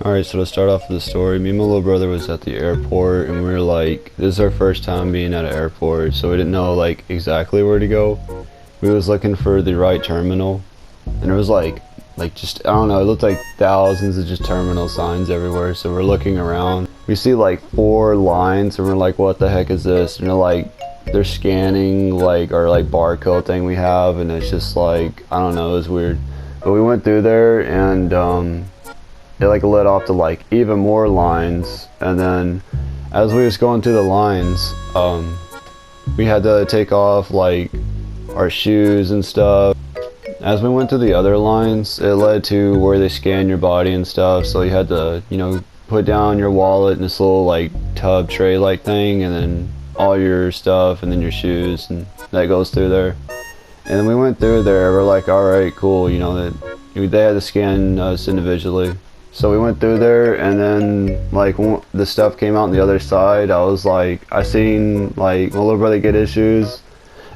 Alright, so to start off with the story, me and my little brother was at the airport, and we were like, this is our first time being at an airport, so we didn't know like exactly where to go. We was looking for the right terminal, and there was like just, I don't know, it looked like thousands of just terminal signs everywhere. So we're looking around, we see like 4 lines, and we're like, what the heck is this? And they're scanning like our like barcode thing we have, and it's just like, I don't know, it was weird. But we went through there, and it like led off to like even more lines, and then as we was going through the lines, we had to take off like our shoes and stuff. As we went through the other lines, it led to where they scan your body and stuff, so you had to, you know, put down your wallet in this little like tub tray like thing, and then all your stuff, and then your shoes, and that goes through there. And then we went through there, we're like, alright, cool, you know, that they had to scan us individually. So we went through there, and then like when the stuff came out on the other side, I was like, I seen like my little brother get his shoes,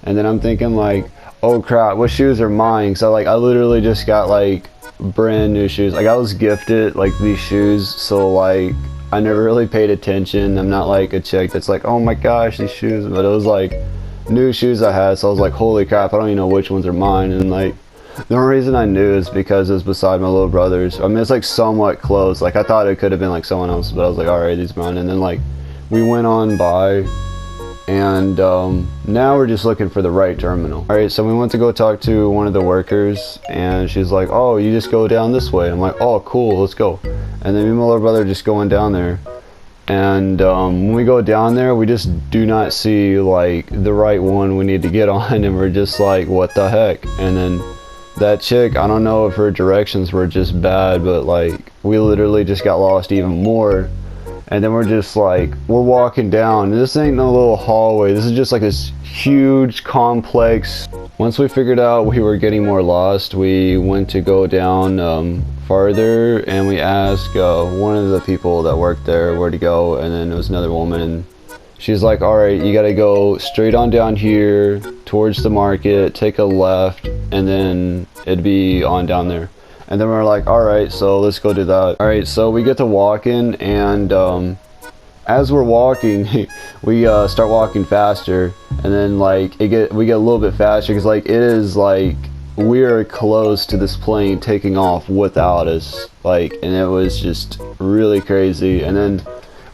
and then I'm thinking like, oh crap, what shoes are mine? So like I literally just got like brand new shoes. Like I was gifted like these shoes, so like I never really paid attention. I'm not like a chick that's like, oh my gosh, these shoes, but it was like new shoes I had, so I was like, holy crap, I don't even know which ones are mine. And like the only reason I knew is because it was beside my little brother's. I mean, it's like somewhat close. Like I thought it could have been like someone else, but I was like, alright, these are mine. And then like we went on by, and now we're just looking for the right terminal. Alright, so we went to go talk to one of the workers, and she's like, oh, you just go down this way. I'm like, oh cool, let's go. And then me and my little brother just going down there, and when we go down there, we just do not see like the right one we need to get on, and we're just like, what the heck? And then that chick, I don't know if her directions were just bad, but like we literally just got lost even more. And then we're just like, we're walking down, and this ain't no little hallway, this is just like this huge complex. Once we figured out we were getting more lost, we went to go down farther, and we asked one of the people that worked there where to go, and then it was another woman, and she's like, alright, you gotta go straight on down here towards the market, take a left, and then it'd be on down there. And then we're like, alright, so let's go do that. Alright, so we get to walking, and as we're walking, we start walking faster, and then like we get a little bit faster, because like it is like we're close to this plane taking off without us, like, and it was just really crazy. And then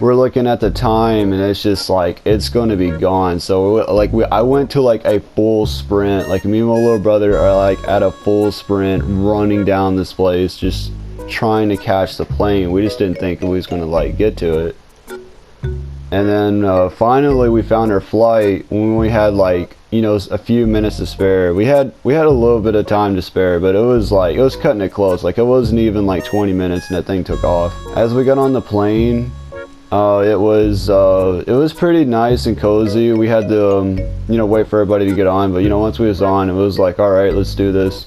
we're looking at the time, and it's just like it's going to be gone. So like I went to like a full sprint. Like me and my little brother are like at a full sprint running down this place, just trying to catch the plane. We just didn't think we was going to like get to it. And then finally we found our flight when we had like, you know, a few minutes to spare. We had a little bit of time to spare, but it was cutting it close. Like it wasn't even like 20 minutes and that thing took off. As we got on the plane, it was pretty nice and cozy. We had to you know, wait for everybody to get on, but you know, once we was on, it was like, all right, let's do this.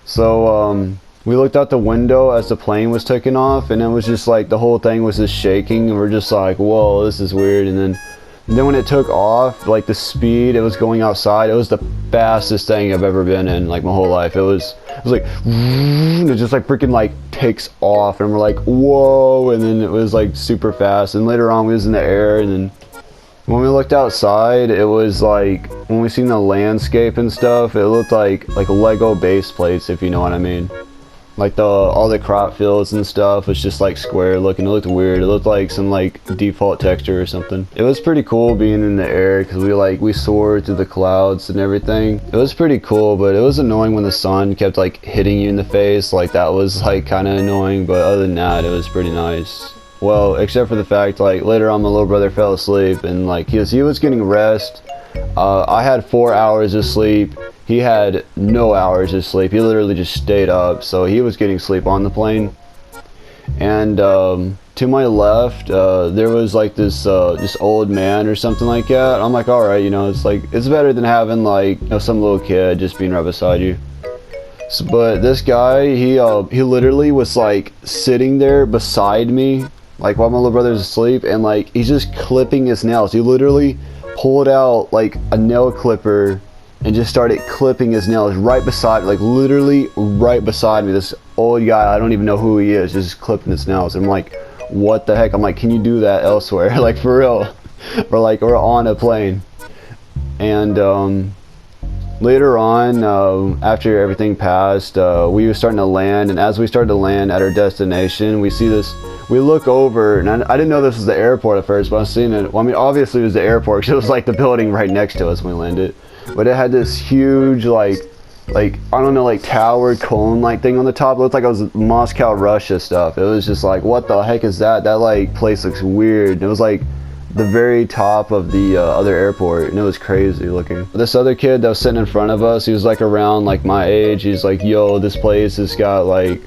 So we looked out the window as the plane was taking off, and it was just like the whole thing was just shaking, and we're just like, whoa, this is weird. And then when it took off, like the speed it was going outside, it was the fastest thing I've ever been in like my whole life. It was like it just like freaking like takes off, and we're like, whoa. And then it was like super fast, and later on we was in the air. And then when we looked outside, it was like, when we seen the landscape and stuff, it looked like Lego base plates, if you know what I mean. Like all the crop fields and stuff was just like square looking. It looked weird. It looked like some like default texture or something. It was pretty cool being in the air, because we soared through the clouds and everything. It was pretty cool, but it was annoying when the sun kept like hitting you in the face. Like that was like kind of annoying, but other than that, it was pretty nice. Well, except for the fact like later on my little brother fell asleep, and like he was getting rest. I had 4 hours of sleep. He had no hours of sleep. He literally just stayed up, so he was getting sleep on the plane. And to my left, there was like this old man or something like that. I'm like, all right, you know, it's better than having like, you know, some little kid just being right beside you. So, but this guy, he literally was like sitting there beside me, like while my little brother's asleep, and like he's just clipping his nails. He literally pulled out like a nail clipper and just started clipping his nails right beside, like literally right beside me, this old guy, I don't even know who he is, just clipping his nails. I'm like, what the heck? I'm like, can you do that elsewhere? Like, for real. We're on a plane. And later on, after everything passed, we were starting to land, and as we started to land at our destination, we see this. We look over, and I didn't know this was the airport at first, but I was seeing it. Well, I mean, obviously it was the airport, because it was like the building right next to us when we landed. But it had this huge, like I don't know, like tower cone like thing on the top. It looked like it was Moscow, Russia stuff. It was just like, what the heck is that? That like place looks weird. It was like the very top of the other airport, and it was crazy looking. This other kid that was sitting in front of us, he was like around like my age. He's like, yo, this place has got like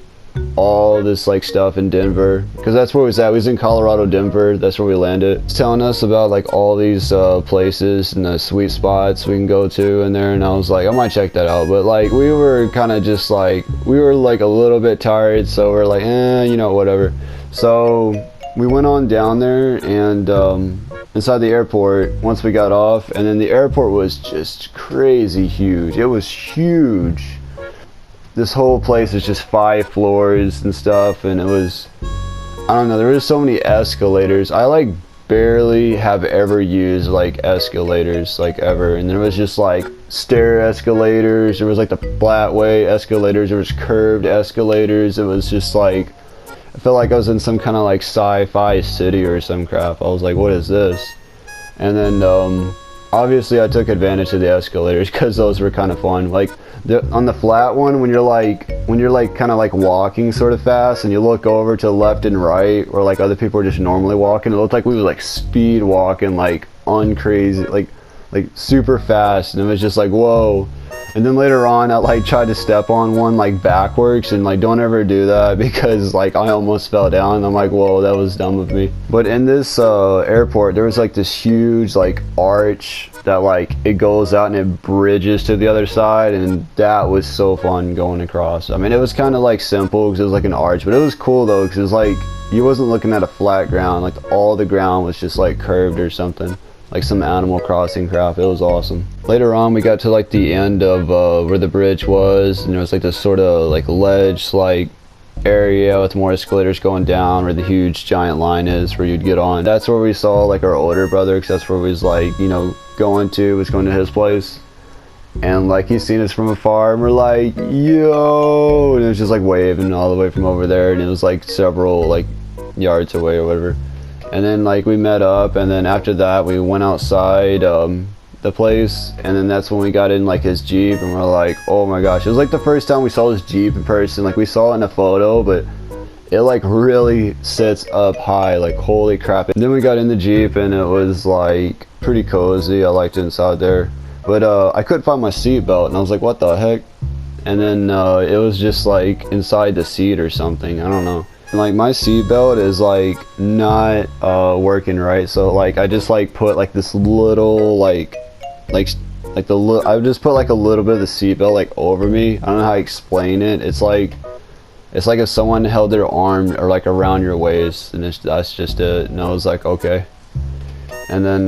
all this like stuff in Denver, because that's where we was at. We was in Colorado, Denver. That's where we landed. He's telling us about like all these places and the sweet spots we can go to in there, and I was like, I might check that out. But like we were kind of just like, we were like a little bit tired, so we're like, you know, whatever. So we went on down there, and inside the airport, once we got off, and then the airport was just crazy huge. It was huge. This whole place is just 5 floors and stuff, and it was, I don't know, there was so many escalators. I like barely have ever used like escalators like ever, and there was just like stair escalators, there was like the flat way escalators, there was curved escalators. It was just like, I felt like I was in some kind of like sci-fi city or some crap. I was like, what is this? And then obviously I took advantage of the escalators, because those were kind of fun. Like on the flat one, when you're like kind of like walking sort of fast, and you look over to the left and right where like other people are just normally walking, it looked like we were like speed walking, like uncrazy, like super fast, and it was just like, whoa. And then later on, I like tried to step on one like backwards, and like, don't ever do that, because like I almost fell down. I'm like, whoa, that was dumb of me. But in this airport, there was like this huge like arch that like it goes out and it bridges to the other side, and that was so fun going across. I mean, it was kind of like simple because it was like an arch, but it was cool though, because it was like you wasn't looking at a flat ground. Like all the ground was just like curved or something, like some Animal Crossing crap. It was awesome. Later on, we got to like the end of where the bridge was, and there was like this sort of like ledge like area with more escalators going down where the huge giant line is where you'd get on. That's where we saw like our older brother, because that's where we was like, you know, going to his place. And like he's seen us from afar, and we're like, yo, and it was just like waving all the way from over there, and it was like several like yards away or whatever. And then like we met up, and then after that we went outside the place, and then that's when we got in like his Jeep, and we're like, oh my gosh, it was like the first time we saw his Jeep in person. Like we saw it in a photo, but it like really sits up high, like holy crap. And then we got in the Jeep, and it was like pretty cozy. I liked it inside there, but I couldn't find my seat belt, and I was like, what the heck? And then it was just like inside the seat or something, I don't know. And like my seatbelt is like not working right, so like I just like put like this little I just put like a little bit of the seatbelt like over me. I don't know how to explain it. It's like if someone held their arm or like around your waist, and that's just it. And I was like, okay. And then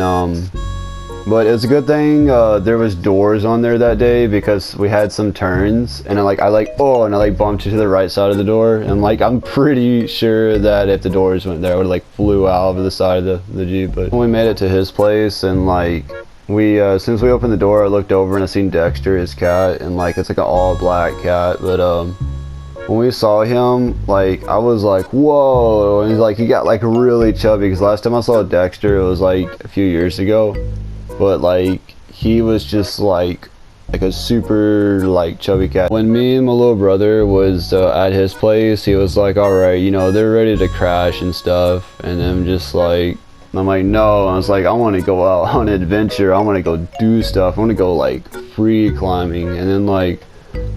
but it's a good thing there was doors on there that day, because we had some turns, and I bumped to the right side of the door, and like I'm pretty sure that if the doors went there, I would like flew out over the side of the Jeep. But when we made it to his place, and like we as soon as we opened the door, I looked over and I seen Dexter, his cat, and like it's like an all black cat. But when we saw him, like I was like, whoa. And he's like, he got like really chubby, because last time I saw Dexter, it was like a few years ago. But like he was just like a super like chubby cat. When me and my little brother was at his place, he was like, all right, you know, they're ready to crash and stuff. And I'm just like, I'm like, no. I was like, I want to go out on an adventure. I want to go do stuff. I want to go like free climbing. And then like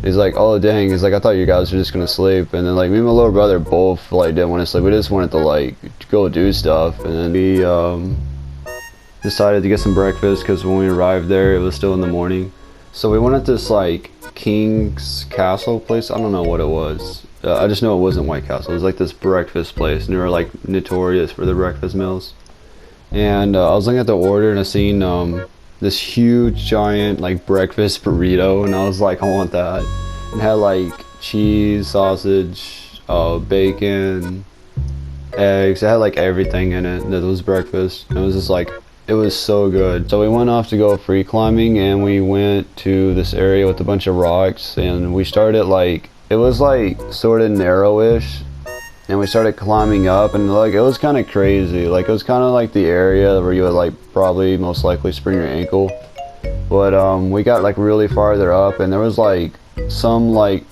he's like, oh dang, he's like, I thought you guys were just gonna sleep. And then like me and my little brother both like didn't want to sleep. We just wanted to like go do stuff. And then we decided to get some breakfast, because when we arrived there it was still in the morning. So we went at this like King's Castle place. I don't know what it was. I just know it wasn't White Castle. It was like this breakfast place, and they were like notorious for their breakfast meals. And I was looking at the order, and I seen this huge giant like breakfast burrito, and I was like, I want that. And it had like cheese, sausage, bacon, eggs. It had like everything in it. That was breakfast. It was just like, it was so good. So we went off to go free climbing, and we went to this area with a bunch of rocks, and we started like, it was like sort of narrowish, and we started climbing up, and like it was kind of crazy. Like it was kind of like the area where you would like probably most likely sprain your ankle. But we got like really farther up, and there was like some like,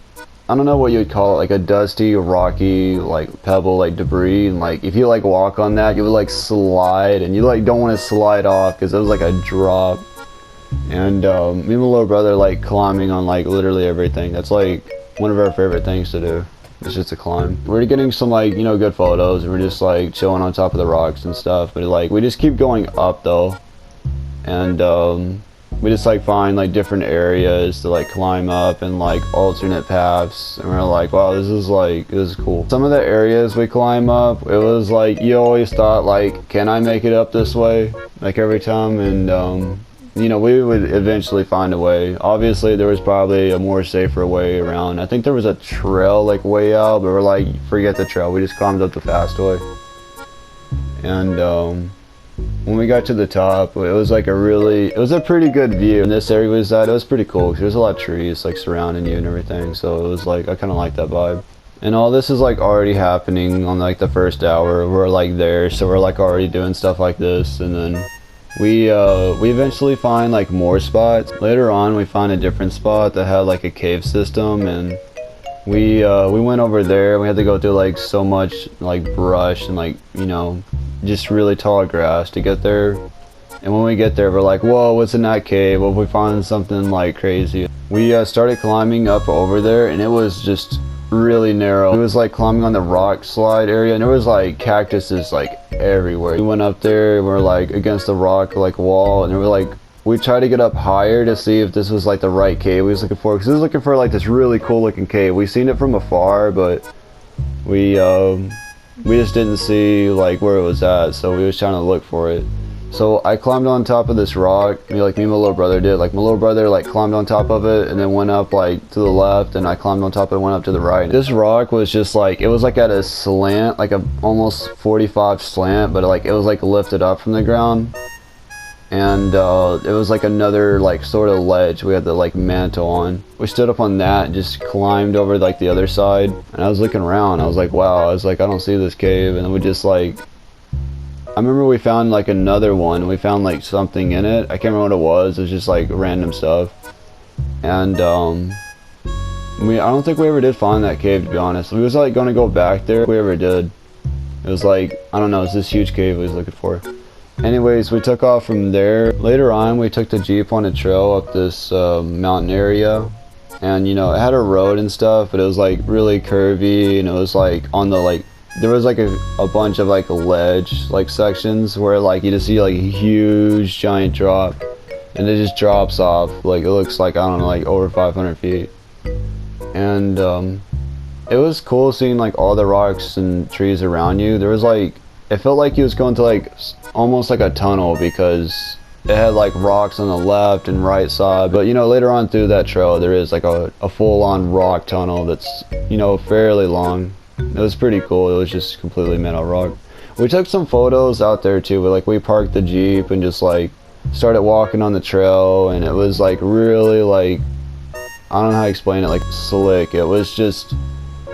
I don't know what you would call it, like a dusty, rocky, like pebble, like debris, and like if you like walk on that, you would like slide, and you like don't want to slide off because it was like a drop. And me and my little brother like climbing on like literally everything. That's like one of our favorite things to do. It's just a climb. We're getting some like, you know, good photos, and we're just like chilling on top of the rocks and stuff. But like we just keep going up though, and we just like find like different areas to like climb up and like alternate paths, and we're like, wow, this is cool. Some of the areas we climb up, it was like you always thought like, can I make it up this way, like every time? And you know, we would eventually find a way. Obviously there was probably a more safer way around. I think there was a trail like way out, but we're like, forget the trail, we just climbed up the fast way. And when we got to the top, it was like it was a pretty good view. And this area was it was pretty cool because there's a lot of trees like surrounding you and everything. So it was like, I kind of like that vibe. And all this is like already happening on like the first hour. We're like there, so we're like already doing stuff like this. And then we eventually find like more spots. Later on we found a different spot that had like a cave system, and we went over there. We had to go through like so much like brush and like, you know, just really tall grass to get there. And when we get there, we're like, whoa, what's in that cave? Well, we find something like crazy. We started climbing up over there, and it was just really narrow. It was like climbing on the rock slide area, and there was like cactuses like everywhere. We went up there, and we're like against the rock like wall, and we're like, we tried to get up higher to see if this was like the right cave we was looking for, because we was looking for like this really cool looking cave. We seen it from afar, but we just didn't see like where it was at, so we was trying to look for it. So I climbed on top of this rock, me and my little brother did. Like my little brother like climbed on top of it and then went up like to the left, and I climbed on top of it and went up to the right. This rock was just like, it was like at a slant, like a almost 45 slant, but like it was like lifted up from the ground. And it was like another like sort of ledge we had the like mantle on. We stood up on that and just climbed over like the other side, and I was looking around, I was like, wow, I was like, I don't see this cave. And then we just like, I remember we found like another one. We found like something in it. I can't remember what it was. It was just like random stuff. And I don't think we ever did find that cave, to be honest. We was like going to go back there if we ever did. It was like, I don't know, it's this huge cave we was looking for. Anyways, we took off from there. Later on, we took the Jeep on a trail up this mountain area. And you know, it had a road and stuff, but it was like really curvy, and it was like on the like, there was like a bunch of like ledge like sections where like you just see like a huge giant drop, and it just drops off. Like it looks like, I don't know, like over 500 feet. And it was cool seeing like all the rocks and trees around you. There was like, it felt like you was going to like almost like a tunnel, because it had like rocks on the left and right side. But you know, later on through that trail there is like a full-on rock tunnel that's, you know, fairly long. It was pretty cool. It was just completely made out of rock. We took some photos out there too, but like we parked the Jeep and just like started walking on the trail, and it was like really like, I don't know how to explain it, like slick. It was just,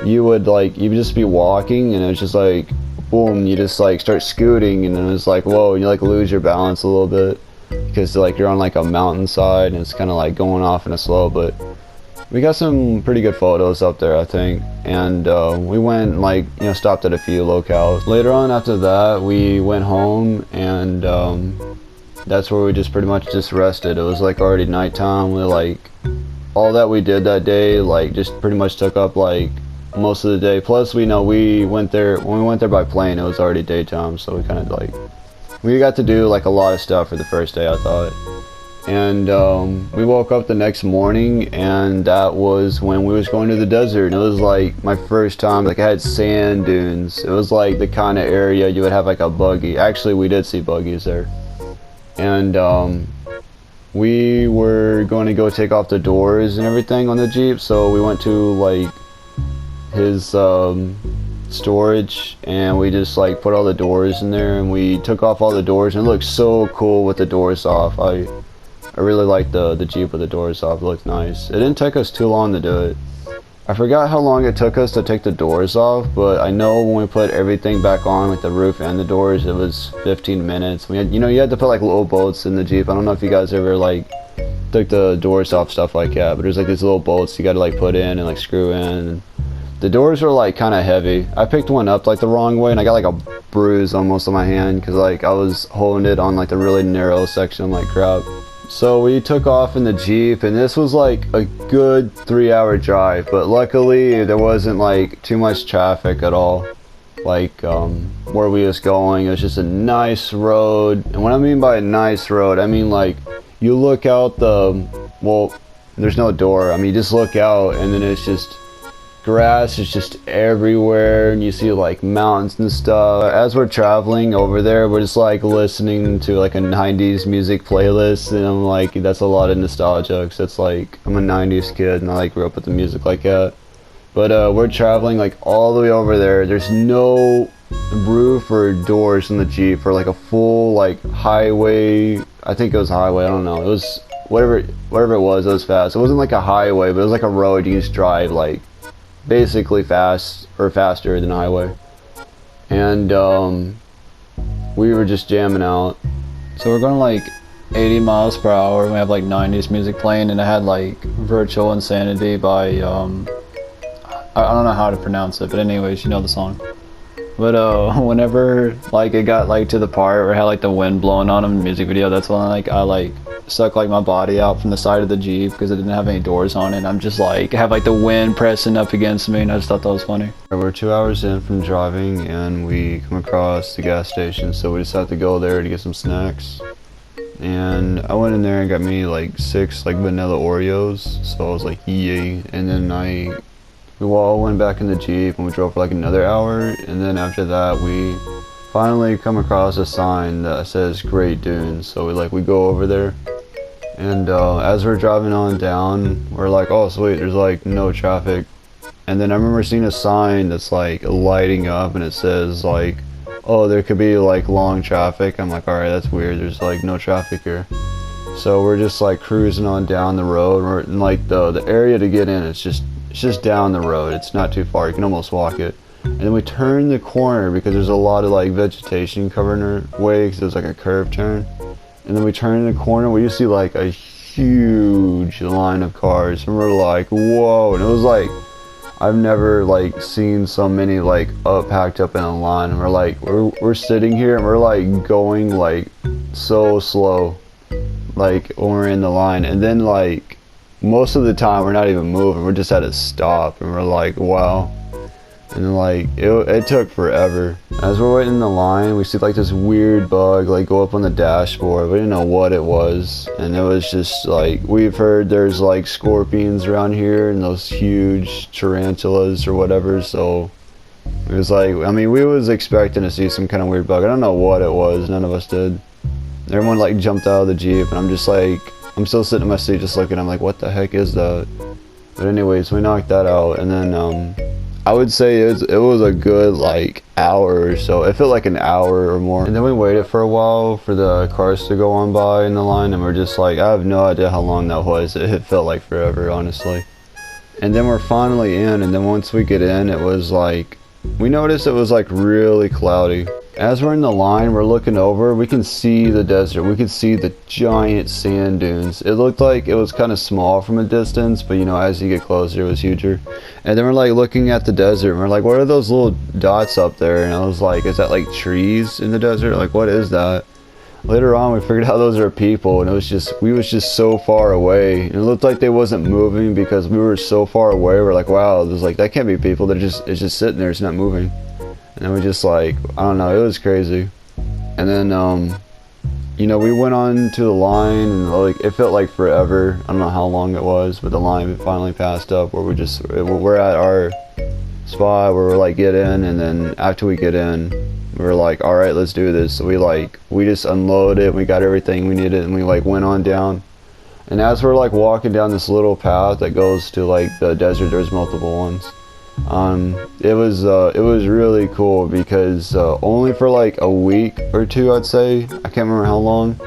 you would just be walking, and it was just like boom, you just like start scooting, and then it was like, whoa, you like lose your balance a little bit because like you're on like a mountainside, and it's kind of like going off in a slow. But we got some pretty good photos up there, I think. And we went and like, you know, stopped at a few locales. Later on after that, we went home, and that's where we just pretty much just rested. It was like already nighttime. We like, all that we did that day like just pretty much took up like most of the day. Plus we know we went there, when we went there by plane, it was already daytime, so we kind of like, we got to do like a lot of stuff for the first day, I thought. And we woke up the next morning, and that was when we was going to the desert. And it was like my first time, like I had sand dunes. It was like the kind of area you would have like a buggy. Actually, we did see buggies there. And we were going to go take off the doors and everything on the Jeep, so we went to like his storage, and we just like put all the doors in there, and we took off all the doors, and it looked so cool with the doors off. I really like the Jeep with the doors off. It looked nice. It didn't take us too long to do it. I forgot how long it took us to take the doors off, but I know when we put everything back on, like the roof and the doors, it was 15 minutes. We had, you know, you had to put like little bolts in the Jeep. I don't know if you guys ever like took the doors off, stuff like that, but there's like these little bolts you gotta like put in and like screw in. And the doors are like kind of heavy. I picked one up like the wrong way, and I got like a bruise almost on my hand because like I was holding it on like the really narrow section like crap. So we took off in the Jeep, and this was like a good 3-hour drive, but luckily there wasn't like too much traffic at all. Like where we was going, it was just a nice road. And what I mean by a nice road, I mean like you look out well, there's no door. I mean, you just look out, and then it's just grass is just everywhere, and you see like mountains and stuff. As we're traveling over there, we're just like listening to like a 90s music playlist, and I'm like, that's a lot of nostalgia, because it's like I'm a 90s kid and I like grew up with the music like that. But we're traveling like all the way over there. There's no roof or doors in the Jeep for like a full like highway. I think it was highway, I don't know, it was whatever it was fast. It wasn't like a highway, but it was like a road you just drive like basically fast or faster than a highway. And we were just jamming out. So we're going like 80 miles per hour. We have like 90s music playing, and I had like Virtual Insanity by I don't know how to pronounce it, but anyways, you know the song. But whenever like it got like to the part where it had like the wind blowing on him in the music video, that's when I like stuck like my body out from the side of the Jeep because it didn't have any doors on it. I'm just like have like the wind pressing up against me, and I just thought that was funny. We're 2 hours in from driving, and we come across the gas station, so we decided to go there to get some snacks. And I went in there and got me like 6 like vanilla Oreos, so I was like yay. And then we all went back in the Jeep, and we drove for like another hour, and then after that we finally come across a sign that says Great Dunes. So we go over there, and as we're driving on down, we're like, oh sweet, there's like no traffic. And then I remember seeing a sign that's like lighting up, and it says like, oh, there could be like long traffic. I'm like, alright, that's weird, there's like no traffic here. So we're just like cruising on down the road. We're in like the area to get in, it's just down the road, it's not too far, you can almost walk it. And then we turn the corner because there's a lot of like vegetation covering our way, because there's like a curved turn. And then we turn in the corner where you see like a huge line of cars, and we're like, whoa. And it was like, I've never like seen so many like packed up in a line. And we're like, we're sitting here, and we're like going like so slow, like when we're in the line. And then like most of the time we're not even moving, we're just at a stop, and we're like, wow. And then like it took forever. As we're waiting in the line, we see like this weird bug like go up on the dashboard. We didn't know what it was, and it was just like, we've heard there's like scorpions around here and those huge tarantulas or whatever, so it was like, I mean, we was expecting to see some kind of weird bug. I don't know what it was, none of us did. Everyone like jumped out of the Jeep, and I'm just like, I'm still sitting in my seat just looking. I'm like, what the heck is that? But anyways, we knocked that out, and then I would say it was a good like hour or so. It felt like an hour or more. And then we waited for a while for the cars to go on by in the line, and we're just like, I have no idea how long that was. It felt like forever, honestly. And then we're finally in, and then once we get in, it was like, we noticed it was like really cloudy. As we're in the line, we're looking over, we can see the desert. We could see the giant sand dunes. It looked like it was kind of small from a distance, but you know, as you get closer, it was huger. And then we're like looking at the desert, and we're like, what are those little dots up there? And I was like, is that like trees in the desert? Like, what is that? Later on, we figured out those are people, and it was just, we was just so far away. And it looked like they wasn't moving because we were so far away. We're like, wow, there's like, that can't be people. It's just sitting there, it's not moving. And then we just like, I don't know, it was crazy. And then, you know, we went on to the line, and like, it felt like forever. I don't know how long it was, but the line finally passed up where we're at our spot where we're like, get in. And then after we get in, we were like, all right, let's do this. So we just unloaded, we got everything we needed, and we like went on down. And as we're like walking down this little path that goes to like the desert, there's multiple ones. It was really cool because only for like a week or two, I'd say, I can't remember how long,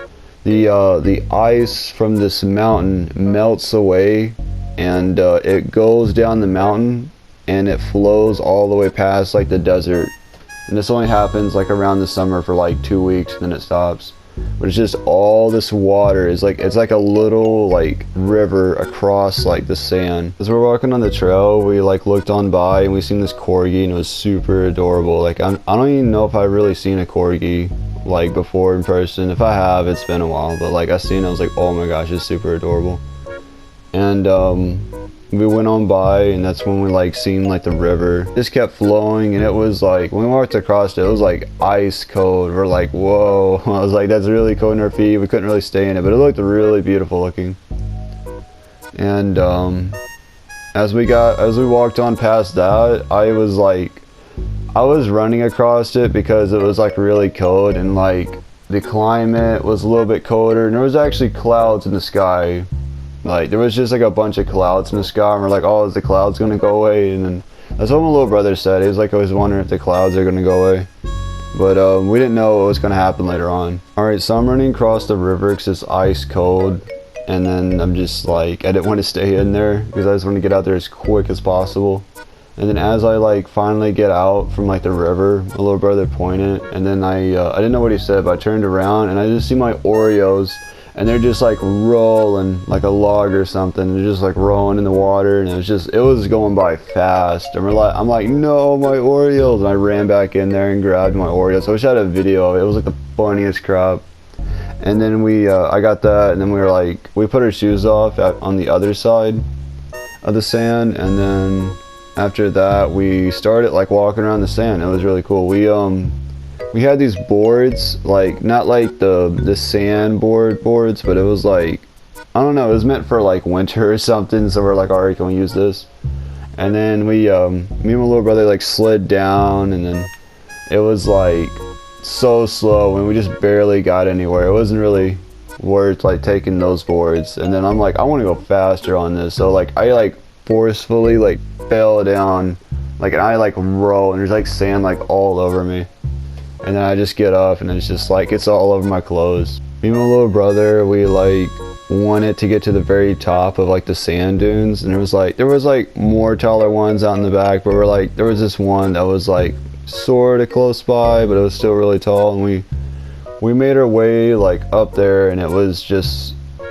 the ice from this mountain melts away, and it goes down the mountain and it flows all the way past like the desert. And this only happens like around the summer for like 2 weeks, then it stops. But it's just all this water is like, it's like a little like river across like the sand. As we're walking on the trail, we like looked on by and we seen this corgi, and it was super adorable. Like I don't even know if I've really seen a corgi like before in person. If I have, it's been a while, but like I seen it, I was like, oh my gosh, it's super adorable. And we went on by, and that's when we like seen like the river just kept flowing, and it was like when we walked across it, it was like ice cold. We're like, whoa. I was like, that's really cold in our feet. We couldn't really stay in it, but it looked really beautiful looking. And as we walked on past that, I was running across it because it was like really cold, and like the climate was a little bit colder, and there was actually clouds in the sky. Like there was just like a bunch of clouds in the sky, and we're like, oh, is the clouds gonna go away? And then that's what my little brother said. He was like, I was wondering if the clouds are gonna go away, but we didn't know what was gonna happen later on. All right, so I'm running across the river because it's ice cold, and then I'm just like, I didn't want to stay in there because I just want to get out there as quick as possible. And then as I like finally get out from like the river, my little brother pointed, and then I didn't know what he said, but I turned around and I just see my Oreos. And they're just like rolling like a log or something. They're just like rolling in the water, and it was going by fast. And I'm like, no, my Oreos! And I ran back in there and grabbed my Oreos. So I wish I had a video of it. It was like the funniest crap. And then I got that, and then we put our shoes off on the other side of the sand, and then after that we started like walking around the sand. It was really cool. We had these boards, like not like the sand boards, but it was like, I don't know, it was meant for like winter or something. So we're like, alright, can we use this? And then me and my little brother like slid down, and then it was like so slow, and we just barely got anywhere. It wasn't really worth like taking those boards. And then I'm like, I want to go faster on this. So like I like forcefully like fell down, like, and I like roll, and there's like sand like all over me. And then I just get up, and it's just like, it's all over my clothes. Me and my little brother, we like wanted to get to the very top of like the sand dunes, and there was like more taller ones out in the back, but there was this one that was like sort of close by, but it was still really tall. And we made our way like up there, and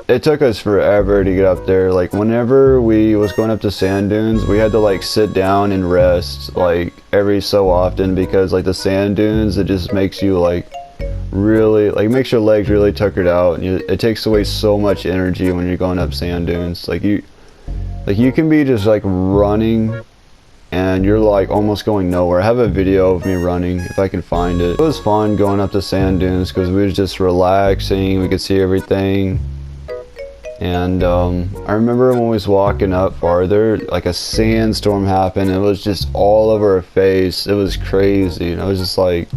it took us forever to get up there. Like whenever we was going up to sand dunes, we had to like sit down and rest like every so often, because like the sand dunes, it just makes you like really, like makes your legs really tuckered out, and it takes away so much energy when you're going up sand dunes. Like you can be just like running, and you're like almost going nowhere. I have a video of me running if I can find it. It was fun going up to sand dunes because we was just relaxing. We could see everything. And I remember when we was walking up farther, like a sandstorm happened. It was just all over our face. It was crazy. And I was just like,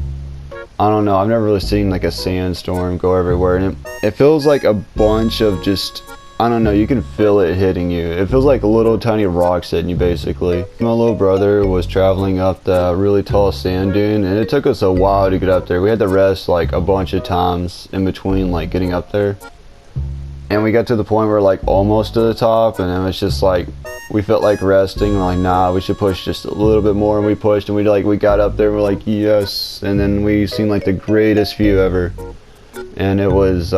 I don't know, I've never really seen like a sandstorm go everywhere. And it feels like a bunch of just, I don't know, you can feel it hitting you. It feels like little tiny rocks hitting you, basically. My little brother was traveling up the really tall sand dune, and it took us a while to get up there. We had to rest like a bunch of times in between like getting up there. And we got to the point where like almost to the top, and it was just like, we felt like resting. We're like, nah, we should push just a little bit more. And we pushed, and we got up there, and we're like, yes. And then we seen like the greatest view ever. And it was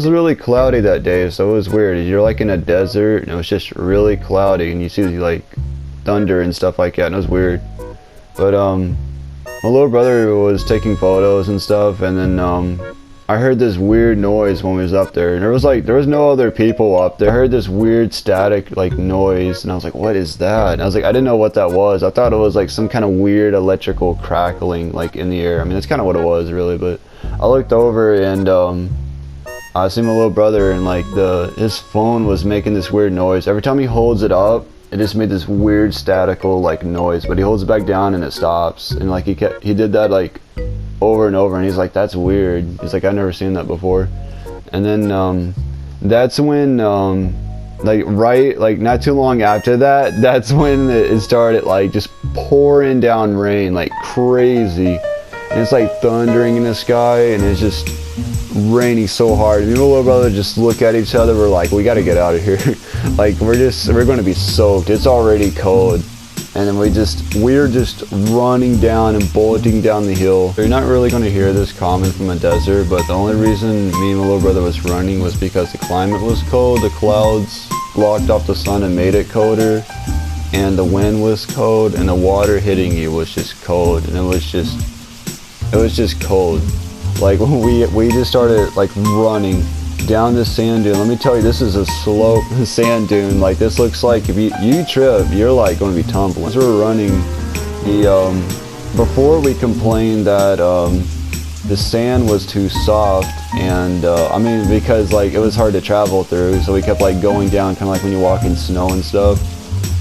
really cloudy that day, so it was weird. You're like in a desert, and it was just really cloudy, and you see like thunder and stuff like that, and it was weird. But my little brother was taking photos and stuff, and then I heard this weird noise when we was up there, and there was no other people up there. I heard this weird static like noise, and I was like, what is that? And I was like, I didn't know what that was. I thought it was like some kind of weird electrical crackling like in the air. I mean, that's kind of what it was really. But I looked over, and I see my little brother, and like his phone was making this weird noise. Every time he holds it up, it just made this weird statical like noise, but he holds it back down and it stops. And like he did that like over and over, and he's like, that's weird. He's like, I've never seen that before. And then that's when like not too long after that, that's when it started like just pouring down rain like crazy, and it's like thundering in the sky, and it's just raining so hard. Me and my little brother just look at each other. We're like, we got to get out of here. Like we're going to be soaked. It's already cold. And then we're just running down and bolting down the hill. You're not really going to hear this common from a desert, but the only reason me and my little brother was running was because the climate was cold. The clouds blocked off the sun and made it colder, and the wind was cold, and the water hitting you was just cold, and it was just cold. Like we just started like running down this sand dune. Let me tell you, this is a slope sand dune. Like this looks like if you trip, you're like going to be tumbling. As we're running, before we complained that the sand was too soft, and I mean, because like it was hard to travel through, so we kept like going down, kind of like when you walk in snow and stuff.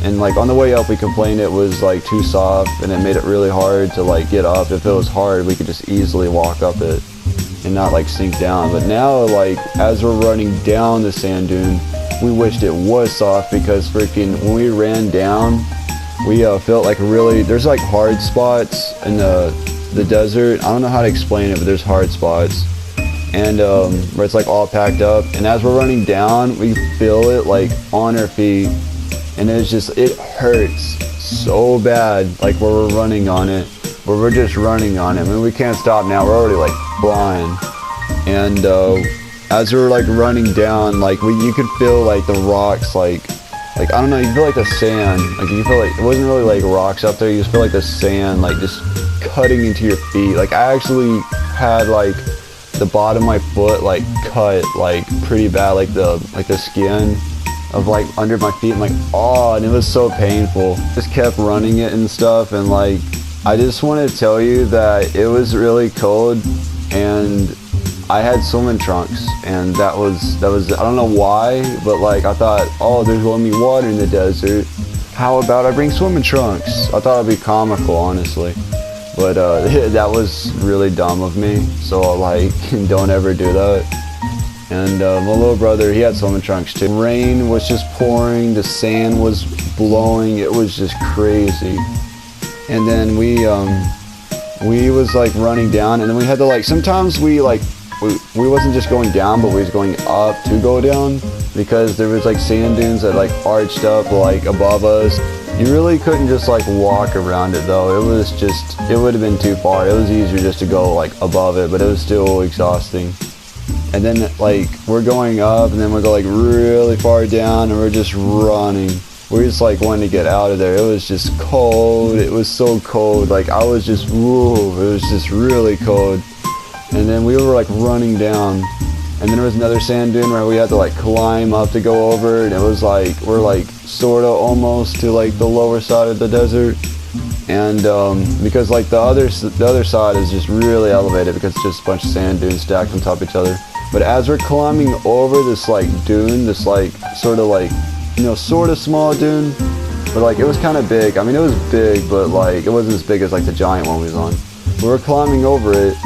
And like on the way up, we complained it was like too soft, and it made it really hard to like get up. If it was hard, we could just easily walk up it and not like sink down. But now, like as we're running down the sand dune, we wished it was soft, because freaking when we ran down, we felt like really, there's like hard spots in the desert. I don't know how to explain it, but there's hard spots, and where it's like all packed up. And as we're running down, we feel it like on our feet, and it hurts so bad, like where we're running on it, where we're just running on it. I mean, we can't stop now. We're already like flying. And as we were like running down, like you could feel like the rocks, like I don't know, you feel like the sand, like you feel like it wasn't really like rocks up there. You just feel like the sand like just cutting into your feet. Like I actually had like the bottom of my foot like cut like pretty bad, like the skin of like under my feet. I'm like, oh, and it was so painful. Just kept running it and stuff, and like I just want to tell you that it was really cold, and I had swimming trunks, and that was I don't know why, but like I thought, oh, there's gonna be water in the desert, how about I bring swimming trunks? I thought it'd be comical, honestly, but that was really dumb of me. So like don't ever do that. And my little brother, he had swimming trunks too. Rain was just pouring, the sand was blowing, it was just crazy. And then we was like running down, and then we had to like, sometimes we wasn't just going down, but we was going up to go down, because there was like sand dunes that like arched up like above us. You really couldn't just like walk around it though. It would have been too far. It was easier just to go like above it, but it was still exhausting. And then like we're going up, and then we go like really far down, and we're just running. We just like wanted to get out of there. It was just cold. It was so cold. Like I was just, whoa, it was just really cold. And then we were like running down, and then there was another sand dune where we had to like climb up to go over, and it was like, we're like sorta almost to like the lower side of the desert. And because like the other side is just really elevated, because it's just a bunch of sand dunes stacked on top of each other. But as we're climbing over this like dune, this like sort of small dune, but like it was kind of big. I mean, it was big, but like it wasn't as big as like the giant one we was on. We were climbing over it,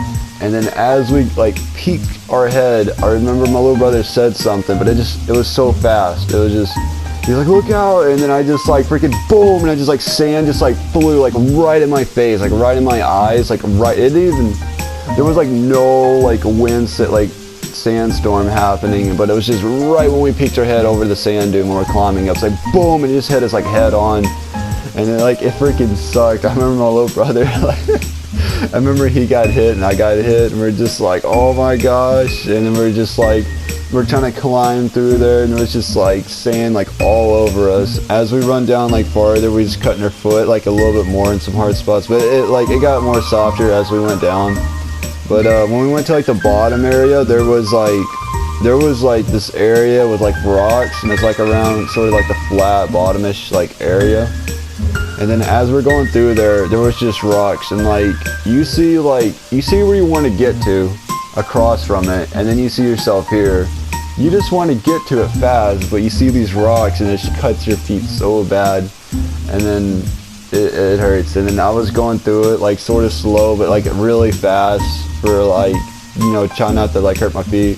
and then as we like peeked our head, I remember my little brother said something, but it was so fast. It was just, he's like, look out, and then I just like freaking boom, and I just like sand just like flew like right in my face, like right in my eyes, like right, it didn't even, there was like no like wind, like sandstorm happening, but it was just right when we peeked our head over the sand dune when we're climbing up. It's like boom, and it just hit us like head on, and then like it freaking sucked. I remember my little brother, like, I remember he got hit and I got hit, and we're just like, oh my gosh, and then we're just like, we're trying to climb through there, and it was just like sand like all over us. As we run down like farther, we just cutting our foot like a little bit more in some hard spots, but it got more softer as we went down. But when we went to like the bottom area, there was like this area with like rocks, and it's like around sort of like the flat bottomish like area. And then as we're going through there was just rocks, and like you see where you want to get to across from it, and then you see yourself here. You just want to get to it fast, but you see these rocks, and it just cuts your feet so bad, and then it hurts. And then I was going through it like sort of slow, but like really fast, for like, you know, trying not to like hurt my feet.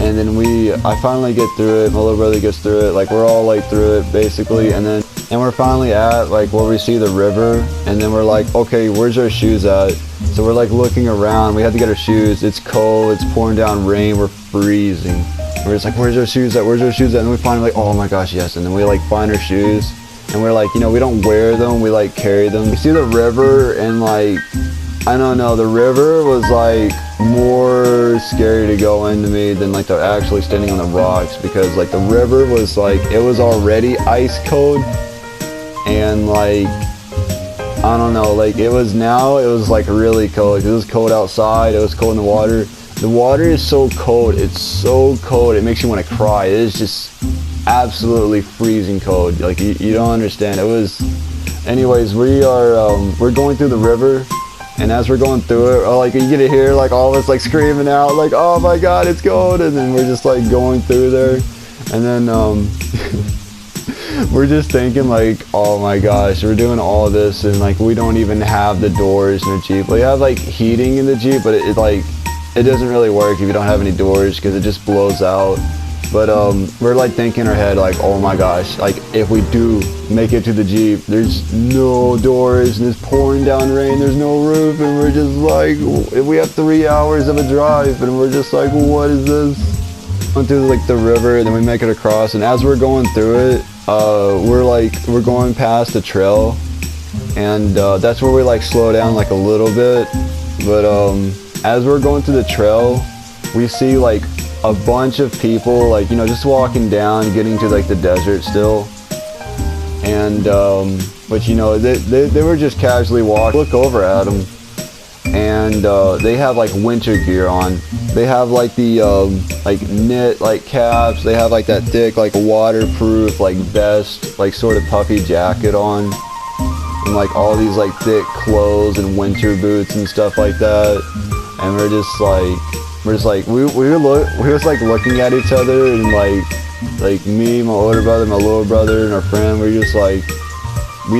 And then I finally get through it, my little brother gets through it, like we're all like through it basically, and then And we're finally at like where we see the river, and then we're like, okay, where's our shoes at? So we're like looking around. We had to get our shoes. It's cold. It's pouring down rain. We're freezing. We're just like, where's our shoes at? Where's our shoes at? And we finally like, oh my gosh, yes. And then we like find our shoes, and we're like, you know, we don't wear them. We like carry them. We see the river, and like, I don't know, the river was like more scary to go into me than like the actually standing on the rocks, because like the river was like, it was already ice cold. And like, I don't know, like it was like really cold. It was cold outside, it was cold in the water. The water is so cold, it's so cold, it makes you want to cry. It is just absolutely freezing cold. Like you don't understand. It was, anyways, we're going through the river, and as we're going through it, like you get to hear like all of us like screaming out like, oh my god, it's cold. And then we're just like going through there, and then we're just thinking like, oh my gosh, we're doing all this, and like we don't even have the doors in the Jeep. We have like heating in the Jeep, but it doesn't really work if you don't have any doors, because it just blows out. But we're like thinking in our head like, oh my gosh, like if we do make it to the Jeep, there's no doors and it's pouring down rain, there's no roof, and we're just like, we have 3 hours of a drive, and we're just like, what is this? Going through like the river, and then we make it across, and as we're going through it, we're going past a trail, and that's where we like slow down like a little bit. But as we're going through the trail, we see like a bunch of people, like, you know, just walking down, getting to like the desert still. And but you know, they were just casually walking. Look over at them, and they have like winter gear on. They have like the like knit like caps. They have like that thick like waterproof like vest, like sort of puffy jacket on, and like all these like thick clothes and winter boots and stuff like that. And we're just like we was like looking at each other, and like me, my older brother, my little brother, and our friend, we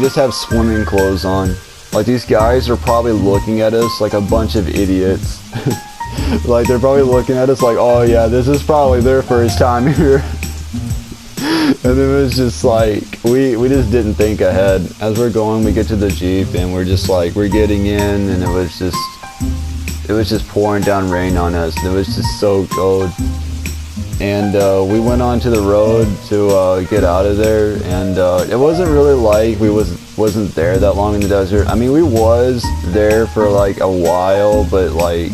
just have swimming clothes on. Like these guys are probably looking at us like a bunch of idiots. Like they're probably looking at us like, oh yeah, this is probably their first time here. And it was just like, we just didn't think ahead. As we're going, we get to the Jeep, and we're just like, we're getting in, and it was just pouring down rain on us. It was just so cold. And we went onto the road to get out of there, and it wasn't really like we wasn't there that long in the desert. I mean, we was there for like a while, but like,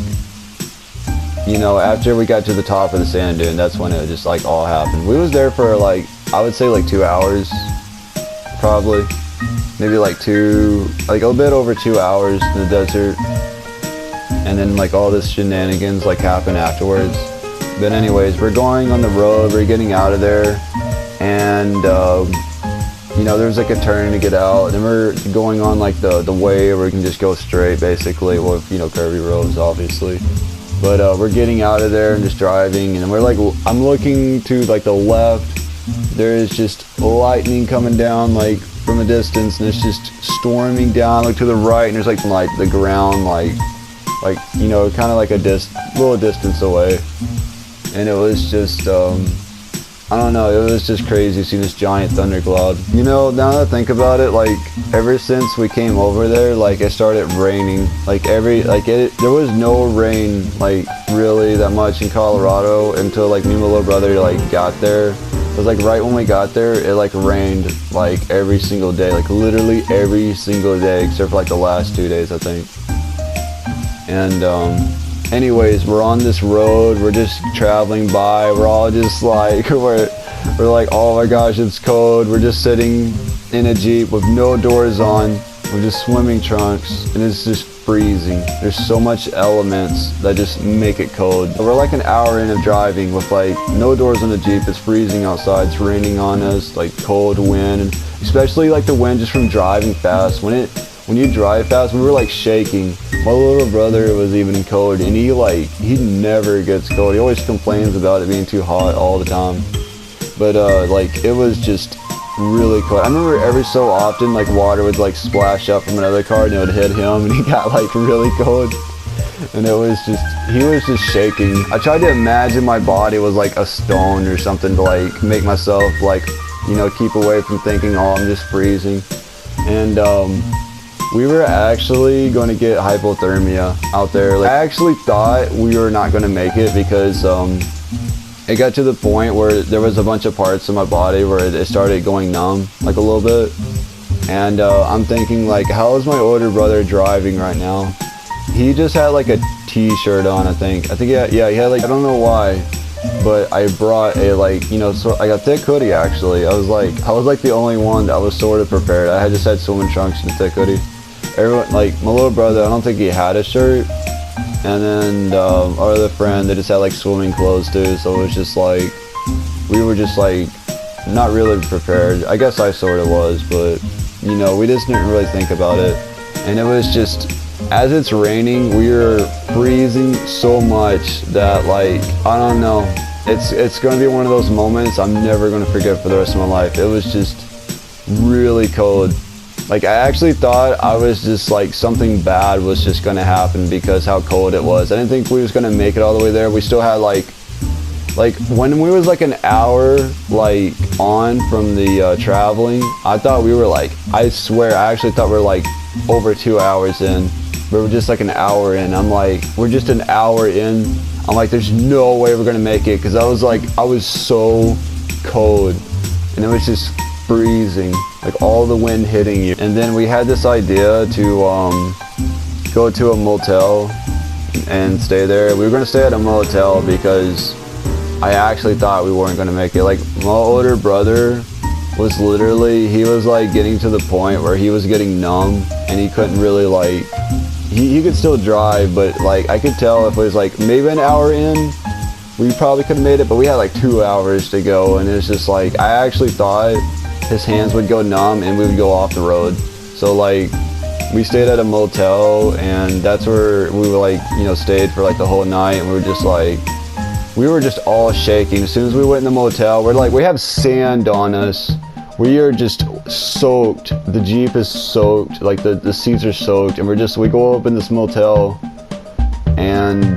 you know, after we got to the top of the sand dune, that's when it just like all happened. We was there for like, I would say like 2 hours, probably, maybe like a little bit over 2 hours in the desert. And then like all this shenanigans like happened afterwards. But anyways, we're going on the road, we're getting out of there, and you know, there's like a turn to get out, and then we're going on like the way where we can just go straight basically, with, you know, curvy roads obviously. But we're getting out of there and just driving, and we're like, I'm looking to like the left, there is just lightning coming down like from a distance, and it's just storming down. Look to the right, and there's like the ground like you know, kind of like a little distance away. And it was just I don't know, it was just crazy seeing this giant thundercloud. You know, now that I think about it, like ever since we came over there, like it started raining. Like there was no rain like really that much in Colorado until like me and my little brother like got there. It was like right when we got there, it like rained like every single day, like literally every single day except for like the last 2 days, I think. And anyways, we're on this road, we're just traveling by, we're all just like, we're like, oh my gosh, it's cold. We're just sitting in a Jeep with no doors on, with just swimming trunks, and it's just freezing. There's so much elements that just make it cold. We're like an hour in of driving with like no doors on the Jeep. It's freezing outside, it's raining on us, like cold wind, and especially like the wind just from driving fast. When you drive fast, we were like shaking. My little brother was even cold, and he never gets cold. He always complains about it being too hot all the time. But like it was just really cold. I remember every so often like water would like splash up from another car, and it would hit him, and he got like really cold. And he was just shaking. I tried to imagine my body was like a stone or something to like make myself like you know, keep away from thinking, oh, I'm just freezing. And we were actually going to get hypothermia out there. Like, I actually thought we were not going to make it because it got to the point where there was a bunch of parts of my body where it started going numb, like a little bit. And I'm thinking, like, how is my older brother driving right now? He just had like a t-shirt on, I think yeah, he had like, I don't know why, but I brought a, like, you know, so I got thick hoodie actually. I was like the only one that was sort of prepared. I had just had swimming trunks and a thick hoodie. Everyone, like my little brother, I don't think he had a shirt. And then our other friend, they just had like swimming clothes too. So it was just like, we were just like not really prepared. I guess I sort of was, but you know, we just didn't really think about it. And it was just, as it's raining, we are freezing so much that, like, I don't know, it's going to be one of those moments I'm never going to forget for the rest of my life. It was just really cold. Like, I actually thought I was just like something bad was just going to happen because how cold it was. I didn't think we was going to make it all the way there. We still had like when we was like an hour like on from the traveling, I thought we were like, I swear I actually thought we were like over 2 hours in. We were just like an hour in. I'm like, we're just an hour in. I'm like, there's no way we're gonna make it, because I was like, I was so cold and it was just freezing, like all the wind hitting you. And then we had this idea to go to a motel and stay there. We were gonna stay at a motel because I actually thought we weren't gonna make it. Like, my older brother was literally, he was like getting to the point where he was getting numb and he couldn't really like, he could still drive, but like I could tell if it was like maybe an hour in, we probably could have made it, but we had like 2 hours to go. And it's just like, I actually thought his hands would go numb and we would go off the road. So like, we stayed at a motel and that's where we were like, you know, stayed for like the whole night. And we were just like, we were just all shaking. As soon as we went in the motel, we're like, we have sand on us. We are just soaked. The Jeep is soaked. Like the seats are soaked. And we go up in this motel and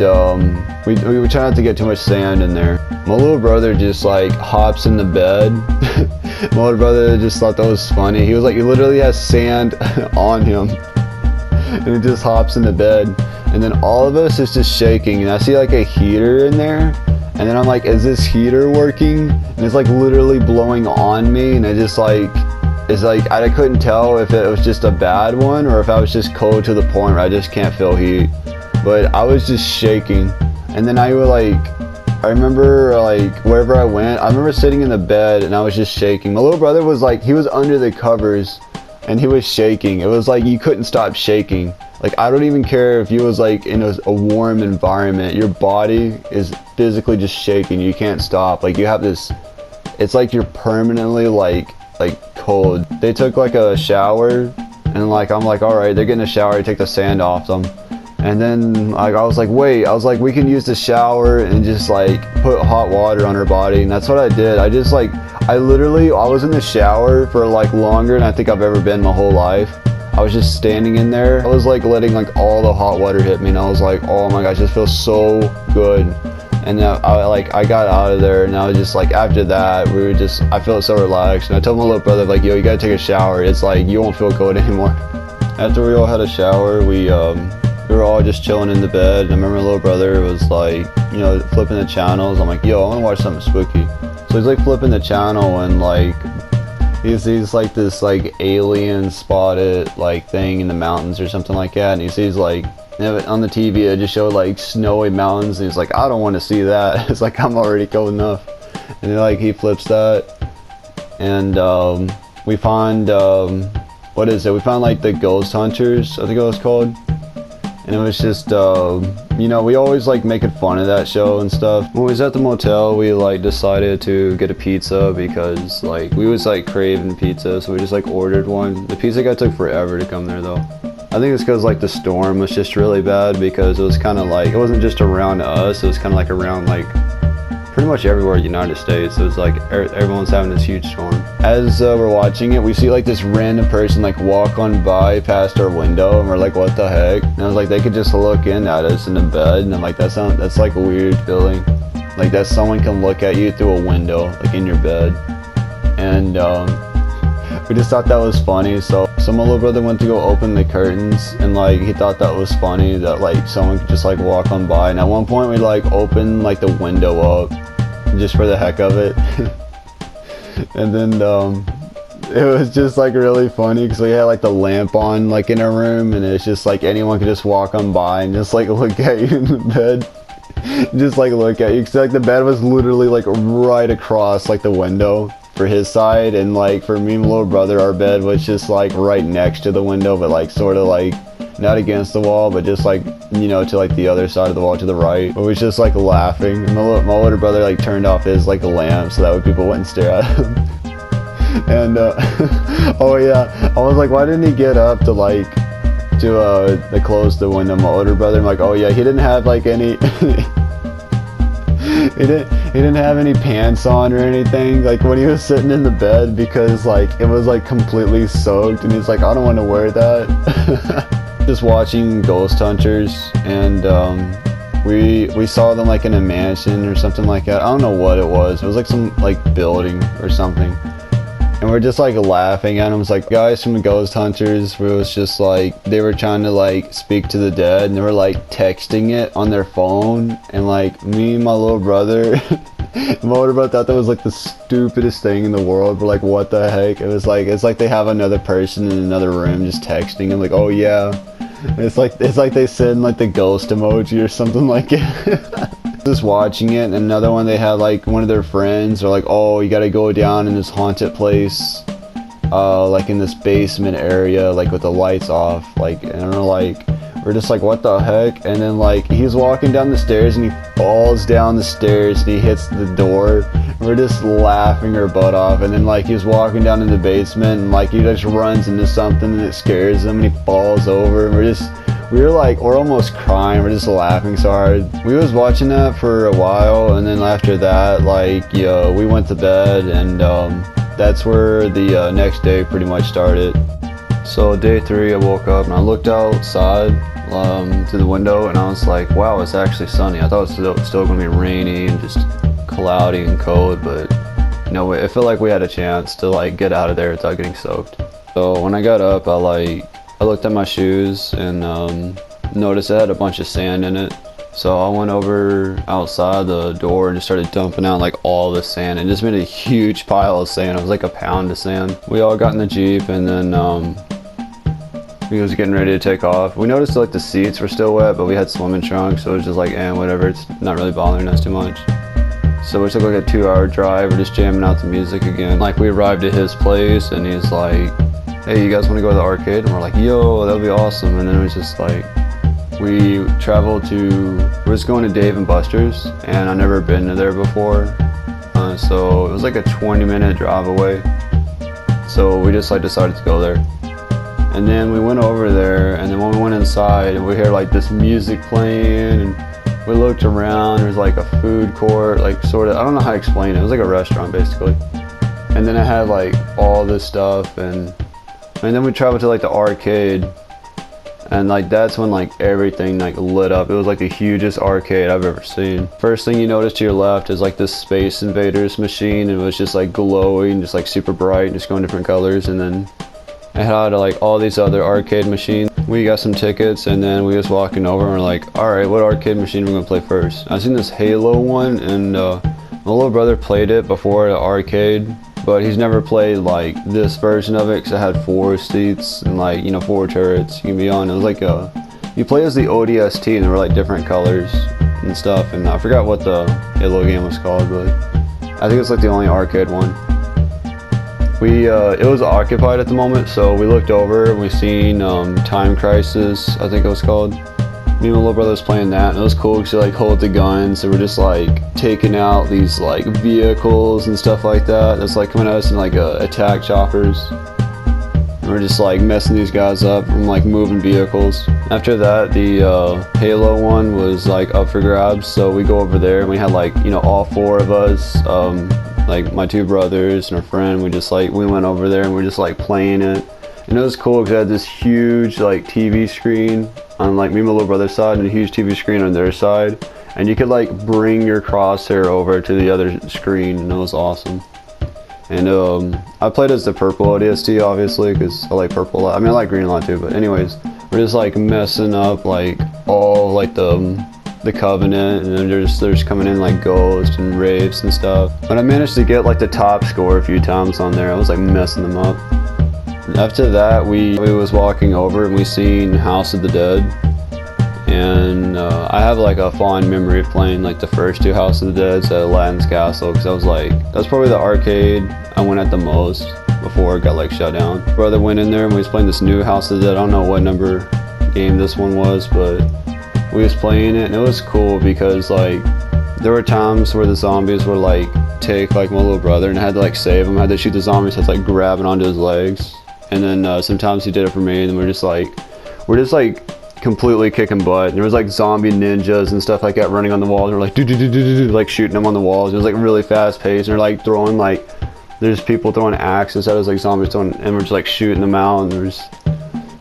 we try not to get too much sand in there. My little brother just like hops in the bed. My little brother just thought that was funny. He was like, he literally has sand on him. And he just hops in the bed. And then all of us is just shaking. And I see like a heater in there. And then I'm like, is this heater working? And it's like literally blowing on me. And I just like, it's like, I couldn't tell if it was just a bad one or if I was just cold to the point where I just can't feel heat. But I was just shaking. And then I would like, I remember like wherever I went, I remember sitting in the bed and I was just shaking. My little brother was like, he was under the covers and he was shaking. It was like, you couldn't stop shaking. Like, I don't even care if you was like in a warm environment, your body is physically just shaking. You can't stop. Like, you have this, it's like you're permanently like cold. They took like a shower and like, I'm like, all right, they're getting a shower, take the sand off them. And then like, I was like, wait, I was like, we can use the shower and just like put hot water on her body. And that's what I did. I just like, I was in the shower for like longer than I think I've ever been my whole life. I was just standing in there. I was like letting like all the hot water hit me and I was like, oh my gosh, this feels so good. And then I got out of there and I was just like, after that, I felt so relaxed. And I told my little brother like, yo, you gotta take a shower. It's like, you won't feel cold anymore. After we all had a shower, we were all just chilling in the bed. And I remember my little brother was like, you know, flipping the channels. I'm like, yo, I wanna watch something spooky. So he's like flipping the channel and like, he sees like this like alien spotted like thing in the mountains or something like that, and he sees like on the TV it just showed like snowy mountains and he's like, I don't want to see that. It's like, I'm already cold enough. And then like he flips that and we find what is it, we found like the Ghost Hunters, I think it was called. And it was just, you know, we always like making fun of that show and stuff. When we was at the motel, we like decided to get a pizza because like we was like craving pizza, so we just like ordered one. The pizza guy took forever to come there though. I think it's because like the storm was just really bad, because it was kind of like, it wasn't just around us, it was kind of like around like pretty much everywhere in the United States. It was like everyone's having this huge storm. As we're watching it, we see like this random person like walk on by past our window and we're like, what the heck? And I was like, they could just look in at us in the bed, and I'm like, that's like a weird feeling. Like that someone can look at you through a window, like in your bed. and we just thought that was funny. So my little brother went to go open the curtains, and like he thought that was funny that like someone could just like walk on by. And at one point we like opened like the window up just for the heck of it. And then it was just like really funny because we had like the lamp on like in our room, and it's just like anyone could just walk on by and just like look at you in the bed. Just like look at you, because like the bed was literally like right across like the window for his side, and like for me and my little brother, our bed was just like right next to the window, but like sort of like not against the wall, but just like, you know, to like the other side of the wall to the right. It was just like laughing. And my older brother like turned off his like lamp so that way people wouldn't stare at him. And oh yeah, I was like, why didn't he get up to like to close the window? My older brother, I'm like, oh yeah, he didn't have like any he didn't have any pants on or anything like when he was sitting in the bed, because like it was like completely soaked, and he's like, I don't want to wear that. Just watching Ghost Hunters, and we saw them like in a mansion or something like that. I don't know what it was. It was like some like building or something. And we're just like laughing at them. It's like guys from the Ghost Hunters, where it was just like they were trying to like speak to the dead, and they were like texting it on their phone. And like me and my little brother, my older brother thought that was like the stupidest thing in the world. We're like, what the heck? It was like, it's like they have another person in another room just texting him like, oh yeah. And it's like they send like the ghost emoji or something like it. Just watching it. And another one, they had like one of their friends are like, oh, you gotta go down in this haunted place, like in this basement area, like with the lights off, like, and I don't know, like we're just like, what the heck? And then like he's walking down the stairs and he falls down the stairs and he hits the door, and we're just laughing our butt off. And then like he's walking down in the basement, and like he just runs into something and it scares him, and he falls over, and we're almost crying. We're just laughing so hard. We was watching that for a while, and then after that, like, we went to bed, and that's where the next day pretty much started. So day 3, I woke up and I looked outside to the window, and I was like, wow, it's actually sunny. I thought it was still gonna be rainy and just cloudy and cold, but you know, it felt like we had a chance to like get out of there without getting soaked. So when I got up, I looked at my shoes and noticed it had a bunch of sand in it. So I went over outside the door and just started dumping out like all the sand, and just made a huge pile of sand. It was like a pound of sand. We all got in the Jeep, and then we was getting ready to take off. We noticed like the seats were still wet, but we had swimming trunks, so it was just like, whatever, it's not really bothering us too much. So we took like a 2-hour drive. We're just jamming out the music again. Like we arrived at his place, and he's like, hey, you guys want to go to the arcade? And we're like, yo, that'll be awesome. And then it was just like, we're just going to Dave & Buster's, and I've never been to there before. So it was like a 20-minute drive away. So we just like decided to go there. And then we went over there, and then when we went inside, and we heard like this music playing, and we looked around. There's like a food court, like sort of, I don't know how to explain it. It was like a restaurant basically. And then it had like all this stuff, and then we traveled to like the arcade, and like that's when like everything like lit up. It was like the hugest arcade I've ever seen. First thing you notice to your left is like this Space Invaders machine, and it was just like glowing, just like super bright, just going different colors. And then it had like all these other arcade machines. We got some tickets, and then we was walking over, and we're like, all right, what arcade machine are we gonna play first? I seen this Halo one, and my little brother played it before the arcade, but he's never played like this version of it, because it had 4 seats and like, 4 turrets you can be on. It was like you play as the ODST, and there were like different colors and stuff, and I forgot what the Halo game was called, but I think it's like the only arcade one. It was occupied at the moment, so we looked over and we seen Time Crisis, I think it was called. Me and my little brother was playing that, and it was cool because you like hold the guns, so we're just like taking out these like vehicles and stuff like that. That's like coming at us in like attack choppers. And we're just like messing these guys up from like moving vehicles. After that, the Halo one was like up for grabs, so we go over there, and we had like, all 4 of us, like my 2 brothers and a friend. We went over there, and we're just like playing it. And it was cool because it had this huge like TV screen on like me and my little brother's side, and a huge TV screen on their side, and you could like bring your crosshair over to the other screen, and it was awesome. And I played as the purple ODST, obviously, because I like purple a lot. I mean, I like green a lot too, but anyways, we're just like messing up like all like the Covenant, and then there's coming in like Ghost and Wraiths and stuff. But I managed to get like the top score a few times on there. I was like messing them up. After that, we was walking over and we seen House of the Dead. And I have like a fond memory of playing like the first two House of the Deads at Aladdin's Castle, because I was like, that's probably the arcade I went at the most before it got like shut down. Brother went in there and we was playing this new House of the Dead. I don't know what number game this one was, but we was playing it and it was cool because like there were times where the zombies would like take like my little brother, and I had to like save him. I had to shoot the zombies, I was like grabbing onto his legs. And then sometimes he did it for me, and we're just like completely kicking butt. And there was like zombie ninjas and stuff like that running on the walls. And we're like like shooting them on the walls. It was like really fast paced, and they're like throwing like, there's people throwing axes at us, like zombies throwing, and we're just like shooting them out, and they're just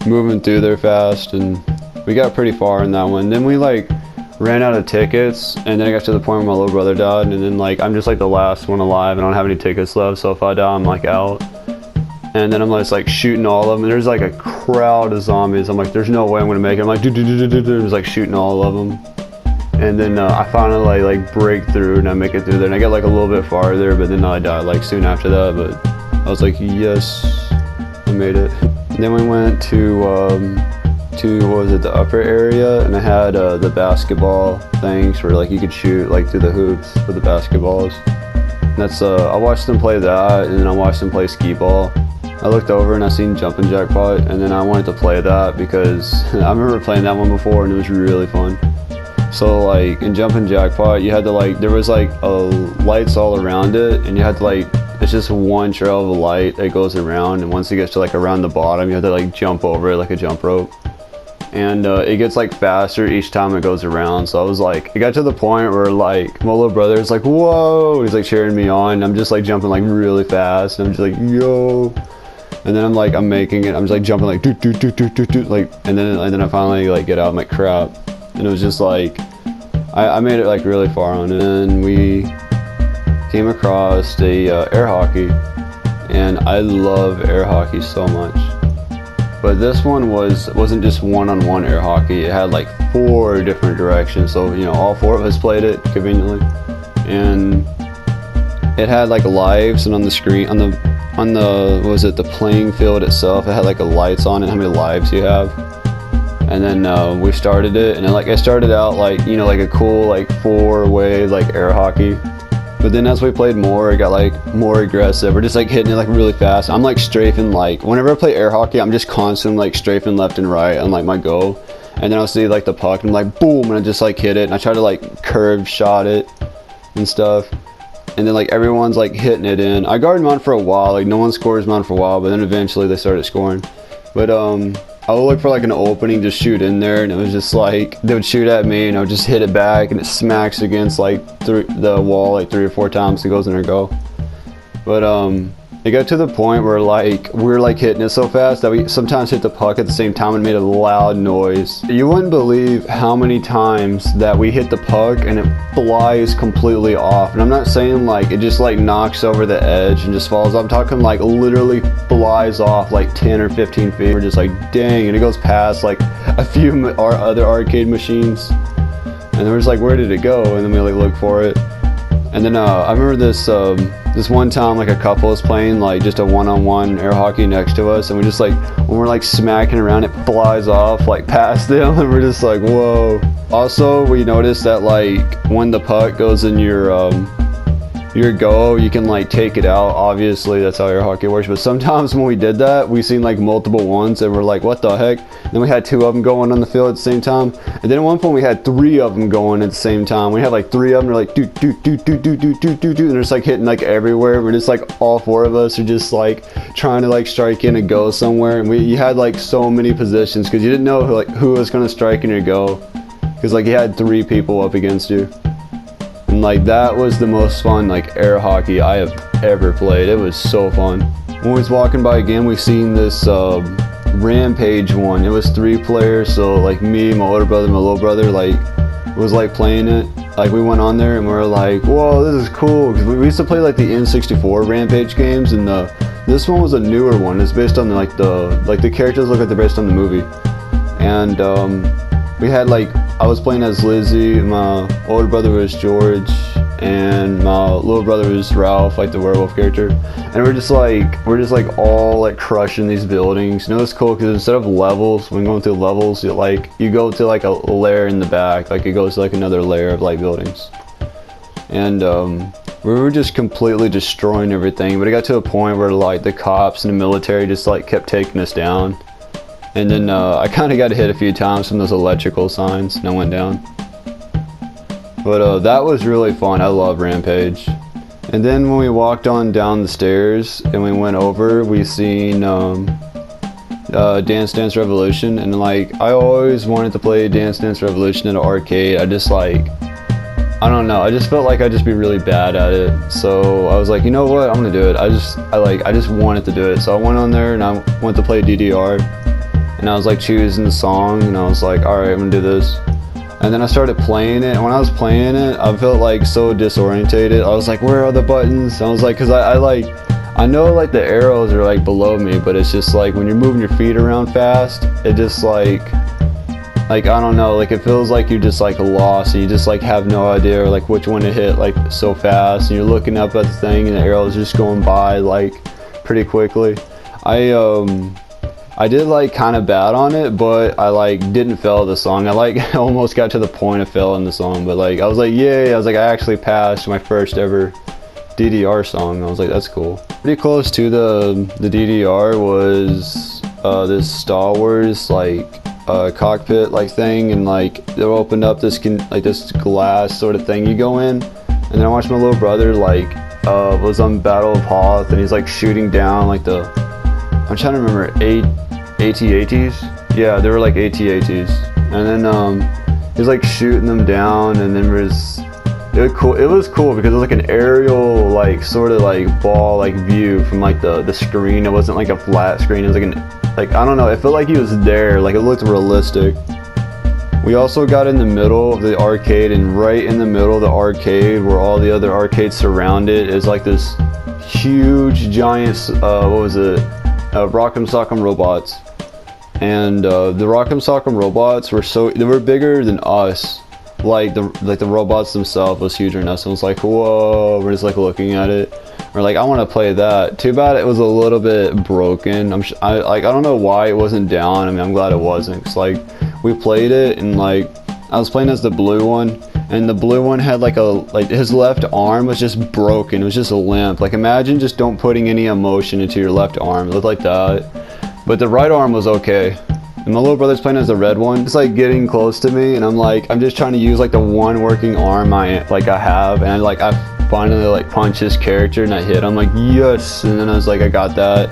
moving through there fast. And we got pretty far in that one. Then we like ran out of tickets, and then I got to the point where my little brother died, and then like I'm just like the last one alive, and I don't have any tickets left, so if I die I'm like out. And then I'm just like shooting all of them, and there's like a crowd of zombies. I'm like, there's no way I'm gonna make it. I'm like, just like shooting all of them. And then I finally like break through and I make it through there, and I get like a little bit farther, but then I died like soon after that. But I was like, yes, I made it. And then we went to what was it, the upper area, and I had the basketball things where like you could shoot like through the hoops with the basketballs. And that's I watched them play that, and then I watched them play skee ball. I looked over and I seen Jumpin' Jackpot, and then I wanted to play that because I remember playing that one before and it was really fun. So like in Jumpin' Jackpot, you had to like, there was like lights all around it, and you had to like, it's just one trail of light that goes around, and once it gets to like around the bottom, you have to like jump over it like a jump rope. And it gets like faster each time it goes around. So I was like, it got to the point where like my little brother's like, whoa, he's like cheering me on. I'm just like jumping like really fast, and I'm just like, yo. And then I'm like, I'm making it. I'm just like jumping like like, and then I finally like get out. I'm like, crap. And it was just like, I made it like really far on it. And we came across a air hockey, and I love air hockey so much. But this one wasn't just one-on-one air hockey. It had like 4 different directions. So you know, all 4 of us played it conveniently, and it had like lives, and on the screen, on the what was it, the playing field itself, it had like a lights on it, how many lives you have. And then we started it, and then like it started out like, you know, like a cool like 4-way like air hockey. But then as we played more, it got like more aggressive. We're just like hitting it like really fast. I'm like strafing, like whenever I play air hockey, I'm just constantly like strafing left and right on like my go. And then I'll see like the puck, and I'm like boom, and I just like hit it, and I try to like curve shot it and stuff. And then like everyone's like hitting it in. I guarded mine for a while, like no one scores mine for a while, but then eventually they started scoring. But I would look for like an opening to shoot in there, and it was just like they would shoot at me, and I would just hit it back, and it smacks against like the wall like 3 or 4 times. It goes in their go. But it got to the point where like we were like hitting it so fast that we sometimes hit the puck at the same time and made a loud noise. You wouldn't believe how many times that we hit the puck and it flies completely off. And I'm not saying like it just like knocks over the edge and just falls. I'm talking like literally flies off like 10 or 15 feet. We're just like, dang, and it goes past like a few other arcade machines. And we're just like, where did it go? And then we like look for it. And then I remember this one time, like a couple was playing like just a one-on-one air hockey next to us, and we just like, when we're like smacking around, it flies off like past them, and we're just like, whoa. Also, we noticed that like when the puck goes in your go, you can like take it out. Obviously that's how air hockey works, but sometimes when we did that, we seen like multiple ones, and we're like, what the heck? And then we had 2 of them going on the field at the same time, and then at one point we had 3 of them going at the same time. We had like 3 of them, they're like do do do do do do do do do, and they're just like hitting like everywhere. We're just like, all 4 of us are just like trying to like strike in and go somewhere, and you had like so many positions because you didn't know who was going to strike in or go, because like you had 3 people up against you. And like that was the most fun like air hockey I have ever played. It was so fun. When we was walking by again, we seen this Rampage one. It was 3 players, so like me, my older brother, my little brother like was like playing it. like we went on there and we were like, whoa, this is cool, because we used to play like the N64 Rampage games, and this one was a newer one. It's based on like the characters look like they're based on the movie, and we had like, I was playing as Lizzie, my older brother was George, and my little brother was Ralph, like the werewolf character, and we're just like all like crushing these buildings. You know, it's cool because instead of levels, when going through levels, you go to like a layer in the back, like it goes to like another layer of like buildings, and we were just completely destroying everything. But it got to a point where like the cops and the military just like kept taking us down, and then I kind of got hit a few times from those electrical signs, and I went down. But that was really fun. I love Rampage. And then when we walked on down the stairs and we went over, we seen Dance Dance Revolution, and like I always wanted to play Dance Dance Revolution in an arcade. I just like, I don't know, I just felt like I'd just be really bad at it. So I was like, you know what, I'm gonna do it. I just wanted to do it. So I went on there and I went to play DDR, and I was like choosing the song, and I was like, alright, I'm gonna do this. And then I started playing it, and when I was playing it, I felt like so disorientated. I was like, where are the buttons? I was like, cause I know like the arrows are like below me, but it's just like when you're moving your feet around fast, it just like I don't know, like it feels like you're just like lost, and you just like have no idea like which one to hit like so fast, and you're looking up at the thing and the arrows just going by like pretty quickly. I did like kind of bad on it, but I like didn't fail the song. I like almost got to the point of failing the song, but like I was like, yay, I was like, I actually passed my first ever DDR song. I was like, that's cool. Pretty close to the DDR was this Star Wars like cockpit like thing, and like they opened up this this glass sort of thing you go in, and then I watched my little brother like was on Battle of Hoth, and he's like shooting down like I'm trying to remember, AT-ATs? Yeah, they were like AT-ATs. And then he was like shooting them down, and then it was cool because it was like an aerial like sort of like ball like view from like the screen. It wasn't like a flat screen. It was like I don't know, it felt like he was there, like it looked realistic. We also got in the middle of the arcade, and right in the middle of the arcade where all the other arcades surround it is like this huge giant what was it? Rock'em Sock'em Robots, and the Rock'em Sock'em Robots they were bigger than us. Like the robots themselves was huger than us. And it was like, whoa, we're just like looking at it. We're like, I want to play that. Too bad it was a little bit broken. I don't know why it wasn't down. I mean, I'm glad it wasn't. Cause like we played it, and like I was playing as the blue one, and the blue one had like his left arm was just broken. It was just a limp. Like imagine just don't putting any emotion into your left arm. It looked like that. But the right arm was okay. And my little brother's playing as the red one. It's like getting close to me, and I'm just trying to use like the one working arm I have, and like I finally like punch his character and I hit him, like yes, and then I was like, I got that.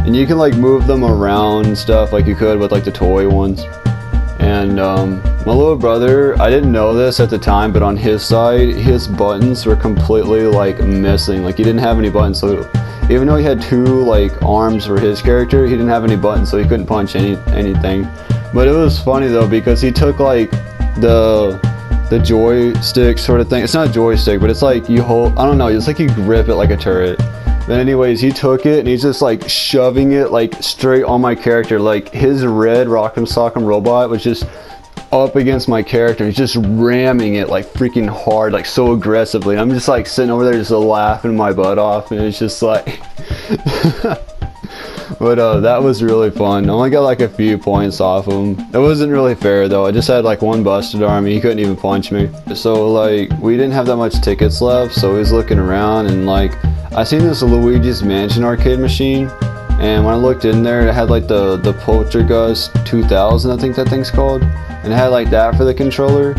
And you can like move them around and stuff like you could with like the toy ones. And my little brother, I didn't know this at the time, but on his side, his buttons were completely like missing. Like he didn't have any buttons, so even though he had two like arms for his character, he didn't have any buttons, so he couldn't punch anything. But it was funny though, because he took like the joystick sort of thing. It's not a joystick, but it's like you hold, I don't know, it's like you grip it like a turret. But anyways, he took it and he's just like shoving it like straight on my character. Like his red Rock'em Sock'em Robot was just up against my character. He's just ramming it like freaking hard, like so aggressively. And I'm just like sitting over there just laughing my butt off, and it's just like but that was really fun. I only got like a few points off him. It wasn't really fair though. I just had like one busted arm, and he couldn't even punch me. So like we didn't have that much tickets left, so he was looking around, and like I seen this Luigi's Mansion arcade machine, and when I looked in there, it had like the Poltergust 2000, I think that thing's called, and it had like that for the controller.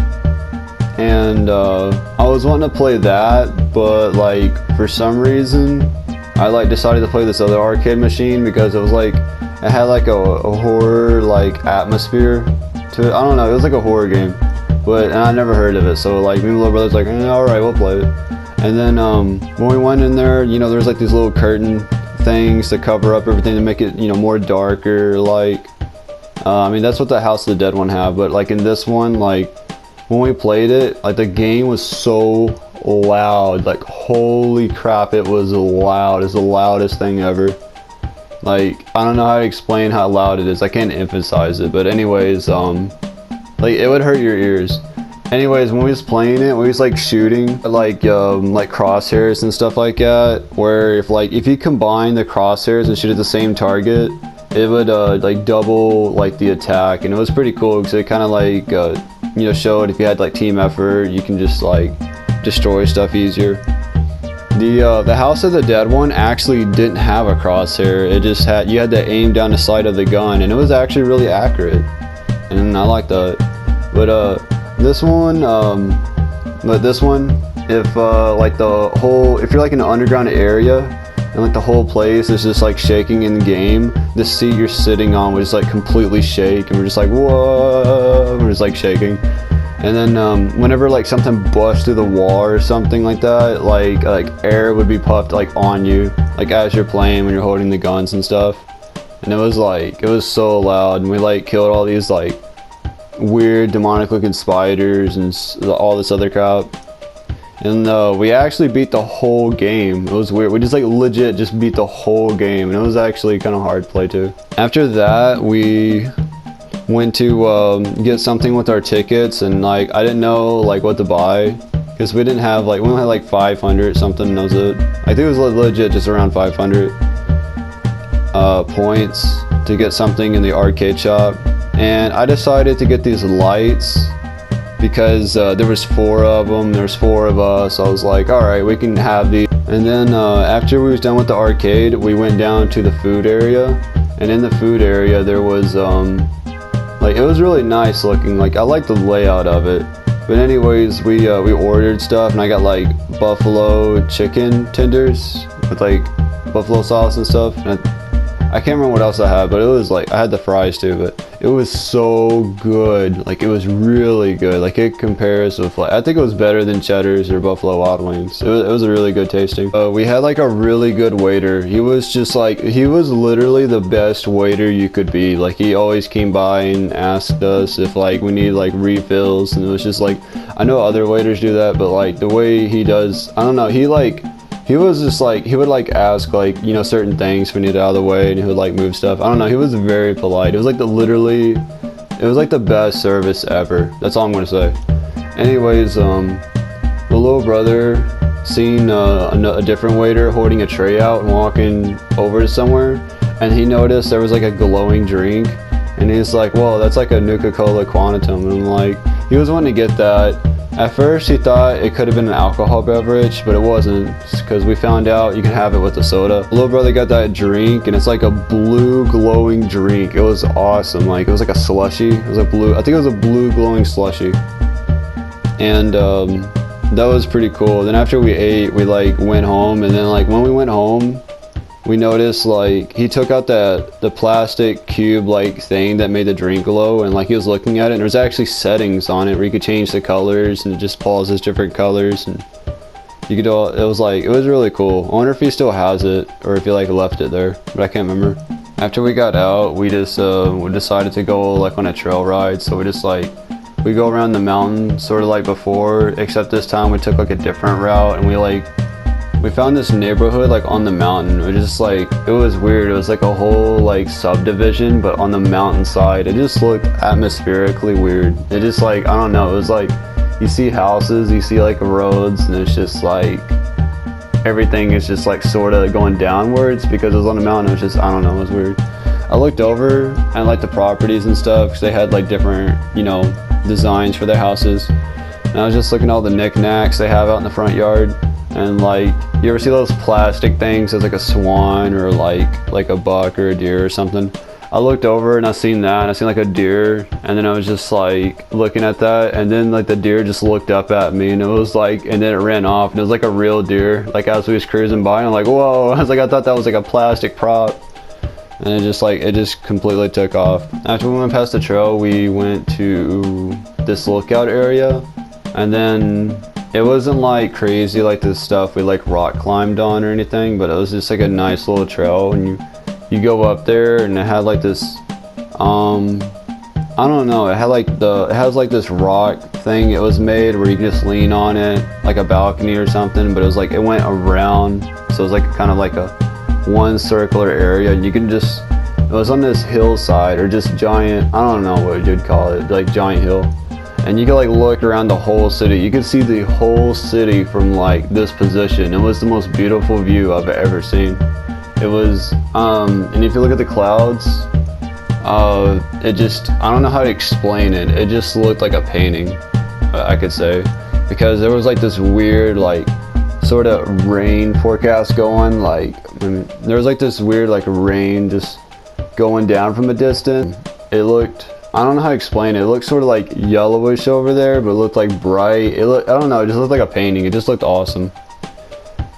And I was wanting to play that, but like for some reason I like decided to play this other arcade machine because it was like it had like a horror like atmosphere to it. I don't know, it was like a horror game, and I never heard of it, so like me and my little brother's like, alright, we'll play it. And then when we went in there, you know, there's like these little curtain things to cover up everything to make it, you know, more darker. Like I mean, that's what the House of the Dead one have, but like in this one, like when we played it, like the game was so loud, like holy crap, it was loud. It's the loudest thing ever. Like, I don't know how to explain how loud it is. I can't emphasize it, but anyways, like it would hurt your ears. Anyways, when we was playing it, we was like shooting like crosshairs and stuff like that, where if you combine the crosshairs and shoot at the same target, it would like double like the attack, and it was pretty cool because it kind of like you know, showed if you had like team effort, you can just like destroy stuff easier. The House of the Dead one actually didn't have a crosshair. It just had, you had to aim down the sight of the gun, and it was actually really accurate, and I like that. But this one, if like if you're like in an underground area and like the whole place is just like shaking in the game, the seat you're sitting on would just like completely shake, and we're just like, whoa, we're just like shaking. And then whenever like something busts through the wall or something like that, like air would be puffed like on you, like as you're playing when you're holding the guns and stuff. And it was so loud, and we like killed all these like weird demonic looking spiders and all this other crap. And we actually beat the whole game. It was weird. We just like legit just beat the whole game, and it was actually kind of hard to play too. After that, we went to get something with our tickets, and like I didn't know like what to buy because we only had like 500 something, and that was it. I think it was legit just around 500 points to get something in the arcade shop. And I decided to get these lights because there was 4 of them, there's 4 of us. I was like, alright, we can have these. And then after we was done with the arcade, we went down to the food area, and in the food area there was like, it was really nice looking. Like, I like the layout of it. But anyways, we ordered stuff, and I got like buffalo chicken tenders with like buffalo sauce and stuff. And I can't remember what else I had, but it was like, I had the fries too, but it was so good. Like, it was really good. Like, it compares with like, I think it was better than Cheddar's or Buffalo Wild Wings. It was a really good tasting. We had like a really good waiter. He was just like, he was literally the best waiter you could be. Like, he always came by and asked us if like we need like refills, and it was just like, I know other waiters do that, but like the way he does, I don't know, he was just like, he would like ask like, you know, certain things we needed out of the way, and he would like move stuff. I don't know, he was very polite. It was like it was like the best service ever. That's all I'm gonna say. Anyways, the little brother seen a different waiter holding a tray out and walking over to somewhere, and he noticed there was like a glowing drink, and he's like, whoa, that's like a Nuka-Cola Quantum. And I'm like, he was wanting to get that. At first he thought it could have been an alcohol beverage, but it wasn't, because we found out you can have it with a soda. Little brother got that drink, and it's like a blue glowing drink. It was awesome. Like, it was like a slushy. It was a blue, I think it was a blue glowing slushy. And that was pretty cool. Then after we ate, we like went home, and then like when we went home, we noticed like he took out the plastic cube like thing that made the drink glow, and like he was looking at it, and there's actually settings on it where you could change the colors, and it just pauses different colors, and you could do, it was really cool. I wonder if he still has it, or if he like left it there, but I can't remember. After we got out, we just we decided to go like on a trail ride. So we just like, we go around the mountain sort of like before, except this time we took like a different route, and we found this neighborhood like on the mountain. It was just like, it was weird. It was like a whole like subdivision, but on the mountainside. It just looked atmospherically weird. It just like, I don't know, it was like, you see houses, you see like roads, and it's just like, everything is just like sort of going downwards because it was on the mountain. It was just, I don't know, it was weird. I looked over and like the properties and stuff, because they had like different, you know, designs for their houses. And I was just looking at all the knickknacks they have out in the front yard. And like, you ever see those plastic things as like a swan or like a buck or a deer or something? I looked over and I seen that, and I seen like a deer, and then I was just like looking at that, and then like the deer just looked up at me, and it was like, and then it ran off, and it was like a real deer, like as we was cruising by, and I'm like, whoa. I was like, I thought that was like a plastic prop, and it just completely took off. After we went past the trail, we went to this lookout area, and then it wasn't like crazy like this stuff we like rock climbed on or anything, but it was just like a nice little trail, and you go up there, and it had like this I don't know, it has like this rock thing it was made where you can just lean on it, like a balcony or something, but it was like, it went around, so it was like kind of like a one circular area, and you can just, it was on this hillside, or just giant, I don't know what you'd call it, like giant hill, and you could like look around the whole city. You could see the whole city from like this position. It was the most beautiful view I've ever seen. It was, and if you look at the clouds, it just, I don't know how to explain it. It just looked like a painting, I could say, because there was like this weird, like, sort of rain forecast going, like, there was like this weird, like, rain just going down from a distance. It looked, I don't know how to explain it. It looked sort of like yellowish over there, but it looked like bright. It looked, I don't know, it just looked like a painting. It just looked awesome.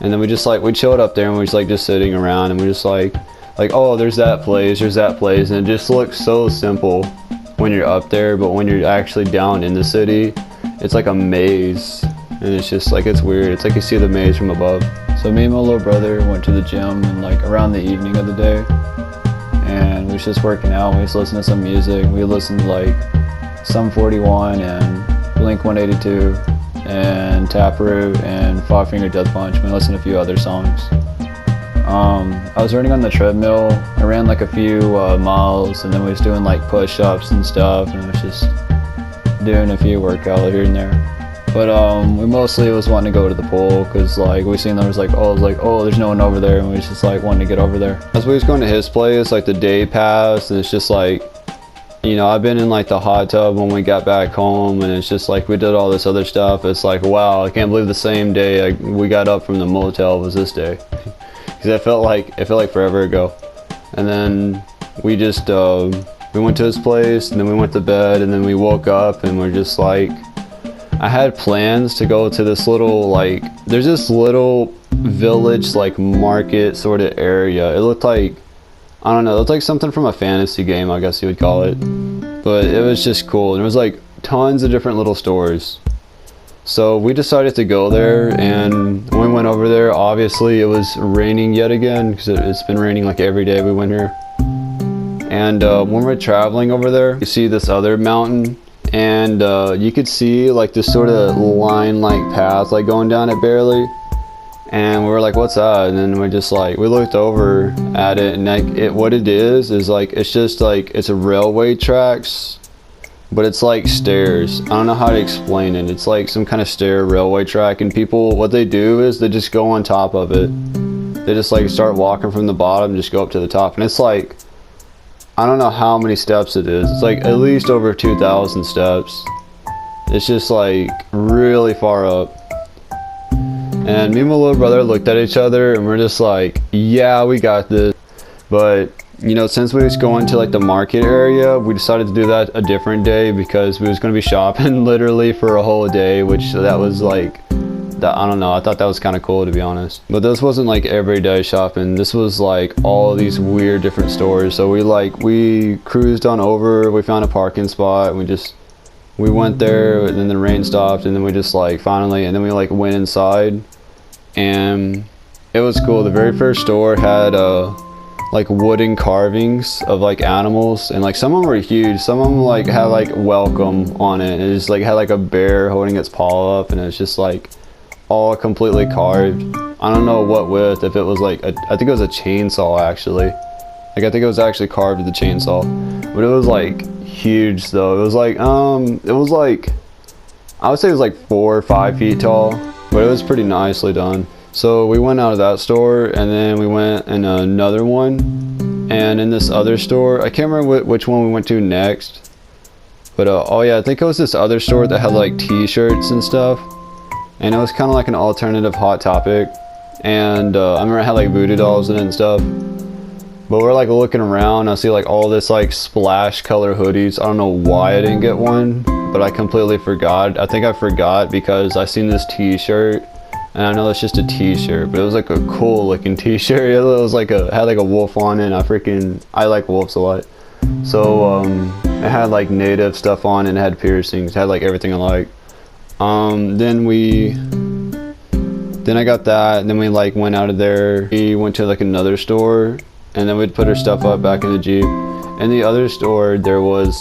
And then we just like, we chilled up there and we was like just sitting around, and we just like, oh, there's that place, and it just looks so simple when you're up there, but when you're actually down in the city, it's like a maze, and it's just like, it's weird. It's like you see the maze from above. So me and my little brother went to the gym and like around the evening of the day, and we was just working out. We was listening to some music. We listened to like Sum 41 and Blink 182 and Taproot and Five Finger Death Punch. We listened to a few other songs. I was running on the treadmill. I ran like a few miles, and then we was doing like push-ups and stuff, and it was just doing a few workouts here and there. But we mostly was wanting to go to the pool, because like we seen there was like, oh, there's no one over there, and we was just like wanting to get over there. As we was going to his place, like the day passed, and it's just like, you know, I've been in like the hot tub when we got back home, and it's just like we did all this other stuff. It's like, wow, I can't believe the same day we got up from the motel was this day. Because it felt like forever ago. And then we just we went to his place, and then we went to bed, and then we woke up, and we're just like, I had plans to go to this little, like, there's this little village, like, market sort of area. It looked like, I don't know, it looked like something from a fantasy game, I guess you would call it. But it was just cool, and it was like tons of different little stores. So we decided to go there, and when we went over there, obviously it was raining yet again, because it's been raining like every day we went here. And when we're traveling over there, you see this other mountain, and you could see like this sort of line-like path like going down it barely. And we were like, what's that? And then we just like, we looked over at it, and like what it is like, it's just like, it's a railway tracks, but it's like stairs. I don't know how to explain it. It's like some kind of stair railway track, and people, what they do is they just go on top of it. They just like start walking from the bottom and just go up to the top, and it's like, I don't know how many steps it is. It's like at least over 2,000 steps. It's just like really far up. And me and my little brother looked at each other, and we're just like, yeah, we got this. But you know, since we was going to like the market area, we decided to do that a different day, because we was going to be shopping literally for a whole day, which that was like, I don't know, I thought that was kind of cool, to be honest. But this wasn't like everyday shopping. This was like all these weird different stores. So we cruised on over, we found a parking spot, and we went there, and then the rain stopped, and then we just like finally, and then we like went inside, and it was cool. The very first store had like wooden carvings of like animals, and like some of them were huge. Some of them like had like welcome on it, and it just like had like a bear holding its paw up, and it's just like all completely carved. I don't know what with, if it was like I think it was a chainsaw actually. Like I think it was actually carved with the chainsaw, but it was like huge though. It was like I would say it was like 4 or 5 feet tall, but it was pretty nicely done. So we went out of that store, and then we went in another one, and in this other store, I can't remember which one we went to next, but oh yeah, I think it was this other store that had like t-shirts and stuff, and it was kind of like an alternative Hot Topic, and I remember it had like voodoo dolls in it and stuff. But we're like looking around, I see like all this like splash color hoodies. I don't know why I didn't get one, but I completely forgot. I think I forgot because I seen this t-shirt, and I know it's just a t-shirt, but it was like a cool looking t-shirt. It was like had like a wolf on it, and I like wolves a lot. So it had like native stuff on it, and it had piercings, it had like everything I like. Then I got that, and then we like went out of there. We went to like another store, and then we'd put our stuff up back in the Jeep. In the other store, there was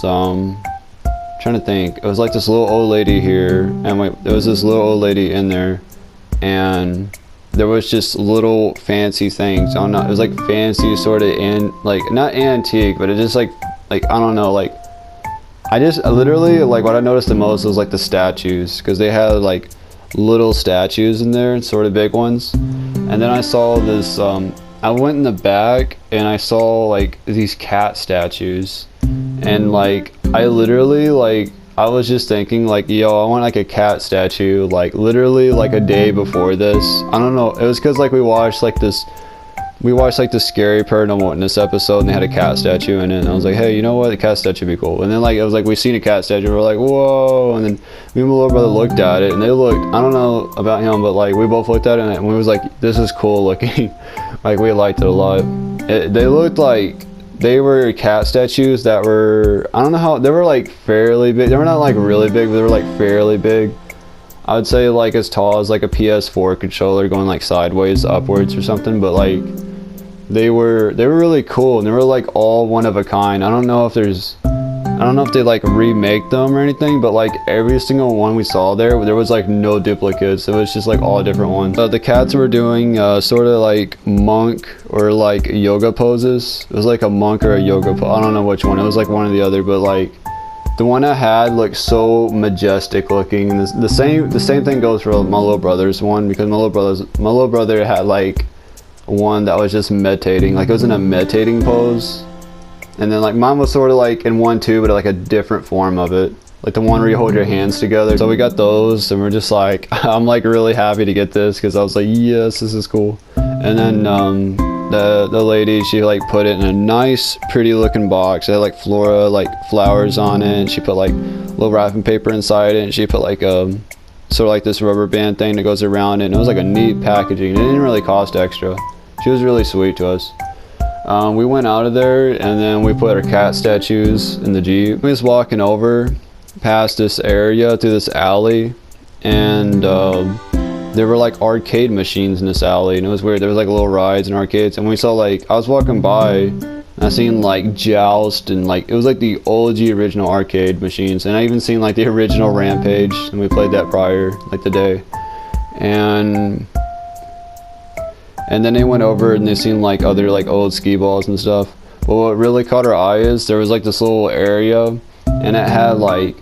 trying to think. It was like this little old lady here, and there was this little old lady in there, and there was just little fancy things. I don't know. It was like fancy sort of, and like not antique, but it just like I don't know. Like I literally like what I noticed the most was like the statues, because they had like little statues in there, sort of big ones. And then I saw this. I went in the back and I saw like these cat statues, and like I literally like I was just thinking like, yo, I want like a cat statue, like literally like a day before this. I don't know, it was because like we watched like the Scary Paranormal Witness episode, and they had a cat statue in it, and I was like, hey, you know what, the cat statue would be cool. And then like it was like we seen a cat statue, and we're like, whoa. And then me and my little brother looked at it, and they looked, I don't know about him, but like we both looked at it and we was like, this is cool looking. Like we liked it a lot. They looked like they were cat statues that were, I don't know how, they were like fairly big. They were not like really big, but they were like fairly big. I would say like as tall as like a PS4 controller going like sideways upwards or something. But like they were really cool, and they were like all one of a kind. I don't know if they like remake them or anything, but like every single one we saw there was like no duplicates. It was just like all different ones. The cats were doing sort of like monk or like yoga poses. It was like a monk or a yoga pose. I don't know which one. It was like one or the other, but like the one I had looked so majestic looking. And the same thing goes for my little brother's one, because my little brother had like one that was just meditating. Like it was in a meditating pose. And then like mine was sort of like in one too, but like a different form of it, like the one where you hold your hands together. So we got those, and we're just like, I'm like really happy to get this, because I was like, yes, this is cool. And then the lady, she like put it in a nice pretty looking box. It had like flowers on it, and she put like little wrapping paper inside it, and she put like sort of like this rubber band thing that goes around it, and it was like a neat packaging. It didn't really cost extra. She was really sweet to us. We went out of there, and then we put our cat statues in the Jeep. We was walking over past this area through this alley, and there were like arcade machines in this alley, and it was weird. There was like little rides and arcades, and we saw like, I was walking by and I seen like Joust, and like it was like the OG original arcade machines, and I even seen like the original Rampage, and we played that prior, like the day. And then they went over and they seen like other like old skee balls and stuff. But what really caught our eye is there was like this little area, and it had like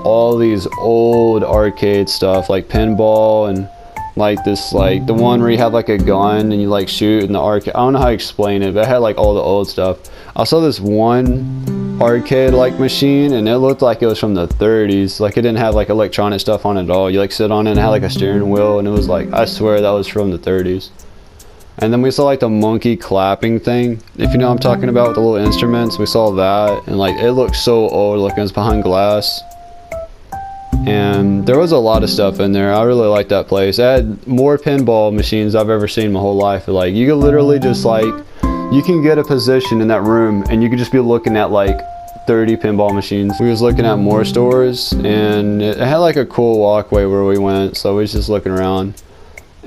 all these old arcade stuff, like pinball, and like this, like the one where you have like a gun and you like shoot in the arcade. I don't know how to explain it, but it had like all the old stuff. I saw this one arcade like machine, and it looked like it was from the 30s. Like it didn't have like electronic stuff on it at all. You like sit on it and it had like a steering wheel, and it was like, I swear that was from the 30s. And then we saw like the monkey clapping thing, if you know what I'm talking about, with the little instruments. We saw that, and like it looked so old looking. It was behind glass, and there was a lot of stuff in there. I really liked that place. It had more pinball machines I've ever seen in my whole life. Like you could literally just like, you can get a position in that room and you could just be looking at like 30 pinball machines. We was looking at more stores, and it had like a cool walkway where we went, so we was just looking around.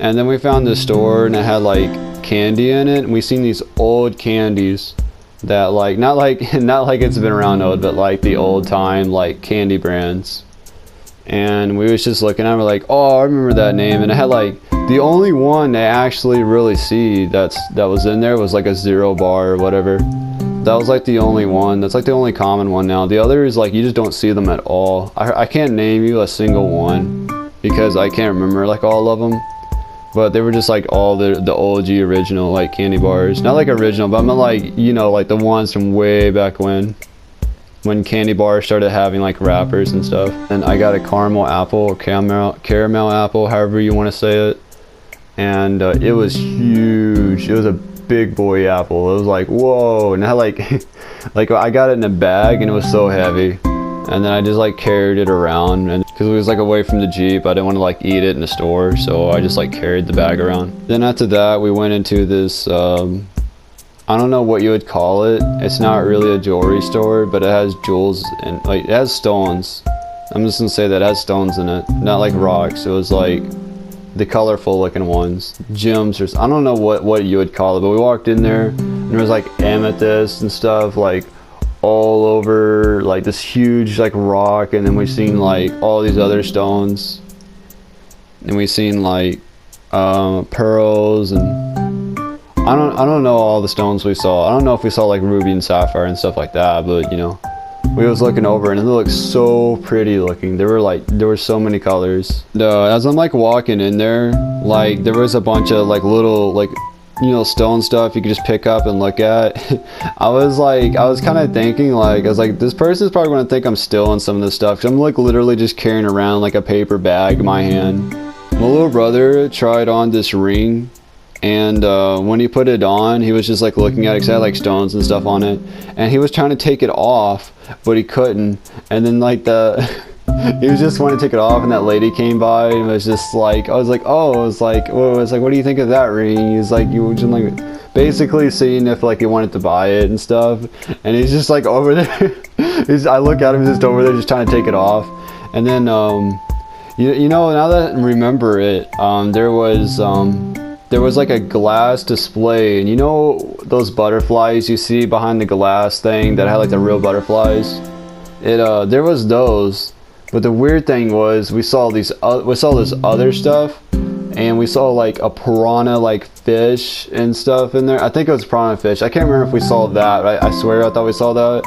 And then we found this store, and it had like candy in it, and we seen these old candies that like not like it's been around old, but like the old time like candy brands. And we was just looking at it, we're like, oh, I remember that name. And it had like, the only one they actually really see that was in there was like a Zero Bar or whatever. That was like the only one. That's like the only common one now. The other is like, you just don't see them at all. I can't name you a single one because I can't remember like all of them. But they were just like all the OG original like candy bars. Not like original, but I'm like, you know, like the ones from way back when candy bars started having like wrappers and stuff. And I got a caramel apple, or caramel apple, however you want to say it. And it was huge. It was a big boy apple. It was like, whoa. And I like I got it in a bag, and it was so heavy. And then I just like carried it around, and because it was like away from the Jeep, I didn't want to like eat it in the store, so I just like carried the bag around. Then after that, we went into this, I don't know what you would call it. It's not really a jewelry store, but it has jewels and like it has stones. I'm just gonna say that it has stones in it, not like rocks. It was like the colorful looking ones, gems, or I don't know what you would call it. But we walked in there, and there was like amethyst and stuff, like all over like this huge like rock, and then we seen like all these other stones, and we seen like pearls, and I don't know all the stones we saw. I don't know if we saw like ruby and sapphire and stuff like that, but you know, we was looking over and it looked so pretty looking. There were so many colors. As I'm like walking in there, like there was a bunch of like little like, you know, stone stuff you could just pick up and look at. I was kind of thinking like, I was like, this person's probably gonna think I'm stealing some of this stuff, 'cause I'm like literally just carrying around like a paper bag in my hand. My little brother tried on this ring, and when he put it on, he was just like looking at it, 'cause it had like stones and stuff on it, and he was trying to take it off, but he couldn't. And then like he was just wanting to take it off, and that lady came by and was just like, I was like, what do you think of that ring? He's like, you were just like basically seeing if like he wanted to buy it and stuff, and he's just like over there. I look at him just over there just trying to take it off. And then you know, now that I remember it, there was like a glass display, and you know those butterflies you see behind the glass thing that had like the real butterflies? There was those. But the weird thing was, we saw this other stuff, and we saw like a piranha like fish and stuff in there. I think it was piranha fish. I can't remember if we saw that. I swear I thought we saw that.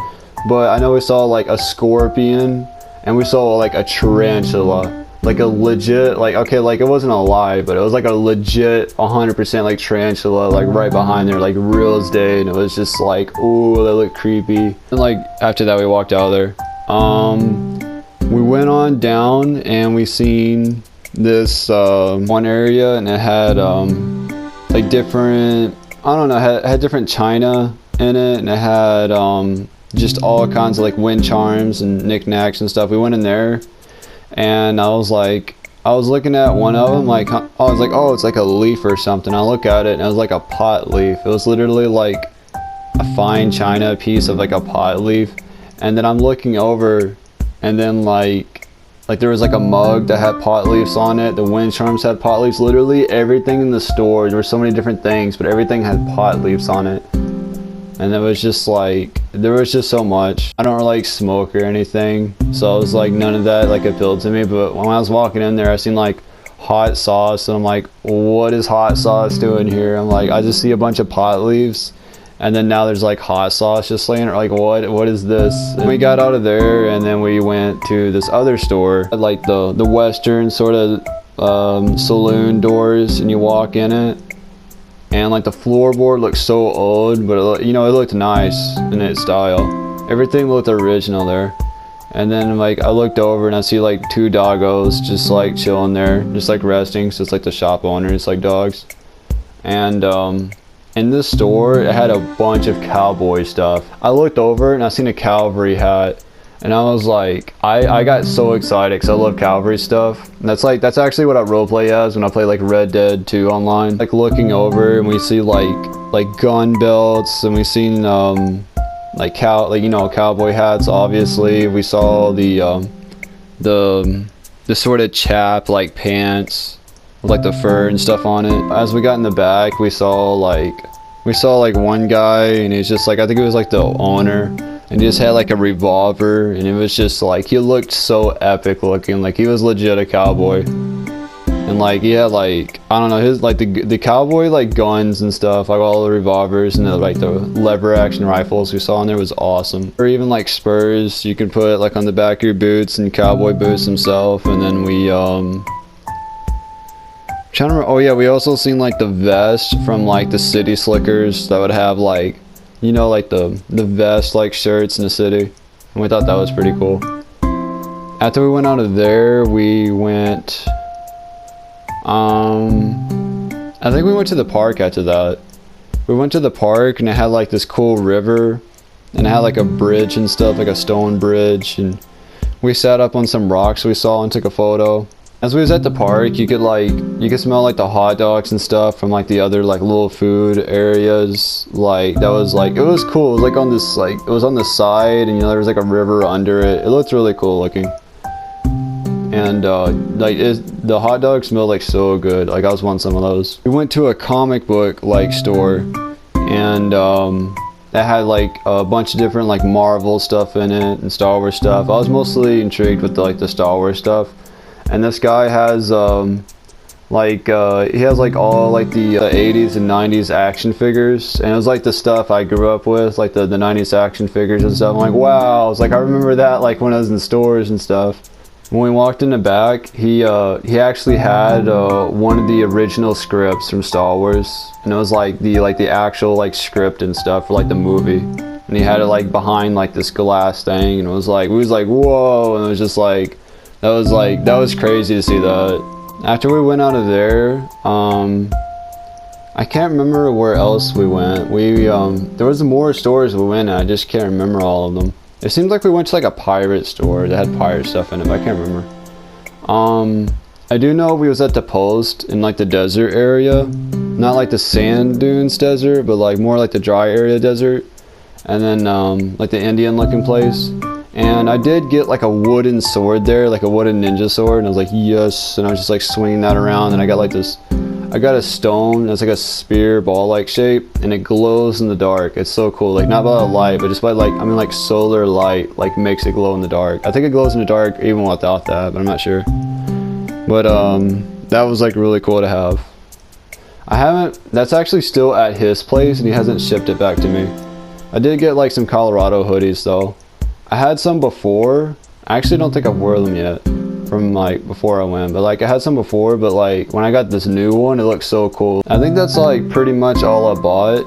But I know we saw like a scorpion, and we saw like a tarantula. Like a legit, like, okay, like it wasn't a lie, but it was like a legit 100% like tarantula, like right behind there, like real as day. And it was just like, ooh, that looked creepy. And like after that we walked out of there. We went on down and we seen this one area, and it had like different, I don't know, had different china in it, and it had just all kinds of like wind charms and knickknacks and stuff. We went in there, and I was looking at one of them, like I was like, oh, it's like a leaf or something. I look at it, and it was like a pot leaf. It was literally like a fine china piece of like a pot leaf. And then I'm looking over, and then like there was like a mug that had pot leaves on it. The wind charms had pot leaves. Literally everything in the store, there were so many different things, but everything had pot leaves on it. And it was just like, there was just so much. I don't really like smoke or anything, so I was like, none of that like appealed to me. But when I was walking in there, I seen like hot sauce, and I'm like, what is hot sauce doing here? I'm like, I just see a bunch of pot leaves, and then now there's like hot sauce just laying there. Like, what is this? And we got out of there, and then we went to this other store, like the western sort of saloon doors, and you walk in it, and like the floorboard looks so old, but it, you know, it looked nice in its style. Everything looked original there. And then like I looked over, and I see like two doggos just like chilling there, just like resting. So it's like the shop owners, like dogs. And in this store, it had a bunch of cowboy stuff. I looked over and I seen a cavalry hat, and I was like, I got so excited because I love cavalry stuff. And that's actually what I roleplay as when I play like Red Dead 2 online. Like looking over, and we see like gun belts, and we seen like cowboy hats. Obviously, we saw the sort of chap like pants with like the fur and stuff on it. As we got in the back, we saw like one guy, and he's just like, I think it was like the owner, and he just had like a revolver, and it was just like, he looked so epic looking, like he was legit a cowboy. And like he had like, I don't know, his like the cowboy like guns and stuff, like all the revolvers and the lever action rifles we saw in there was awesome. Or even like spurs you could put like on the back of your boots, and cowboy boots himself. And then we trying to remember, oh yeah, we also seen like the vest from like the city slickers that would have like, you know, like the vest like shirts in the city, and we thought that was pretty cool. After we went out of there, we went I think we went to the park after that. We went to the park, and it had like this cool river, and it had like a bridge and stuff, like a stone bridge, and we sat up on some rocks we saw and took a photo. As we was at the park, you could smell like the hot dogs and stuff from like the other like little food areas. Like that was like, it was cool. It was like on this, like it was on the side, and you know there was like a river under it. It looked really cool looking. And the hot dogs smelled like so good. Like I was wanting some of those. We went to a comic book like store, and that had like a bunch of different like Marvel stuff in it and Star Wars stuff. I was mostly intrigued with the Star Wars stuff. And this guy has he has like all like the 80s and 90s action figures, and it was like the stuff I grew up with, like the 90s action figures and stuff. I'm like, wow, it's like I remember that like when I was in stores and stuff. When we walked in the back, he actually had one of the original scripts from Star Wars, and it was like the actual like script and stuff for like the movie, and he had it like behind like this glass thing, and it was like we was like whoa, and it was just like that was crazy to see that. After we went out of there, I can't remember where else we went. There was more stores we went at, I just can't remember all of them. It seemed like we went to like a pirate store that had pirate stuff in it, but I can't remember. I do know we was at the Post in like the desert area. Not like the sand dunes desert, but like more like the dry area desert. And then like the Indian looking place. And I did get like a wooden sword there, like a wooden ninja sword, and I was like, yes, and I was just like swinging that around, and I got like this, I got a stone that's like a spear ball like shape, and it glows in the dark. It's so cool, like not by the light, but just by like solar light like makes it glow in the dark. I think it glows in the dark even without that, but I'm not sure. But that was like really cool to have. That's actually still at his place, and he hasn't shipped it back to me. I did get like some Colorado hoodies though. I had some before. I actually don't think I've worn them yet from like before I went, but like I had some before, but like when I got this new one, it looks so cool. I think that's like pretty much all I bought.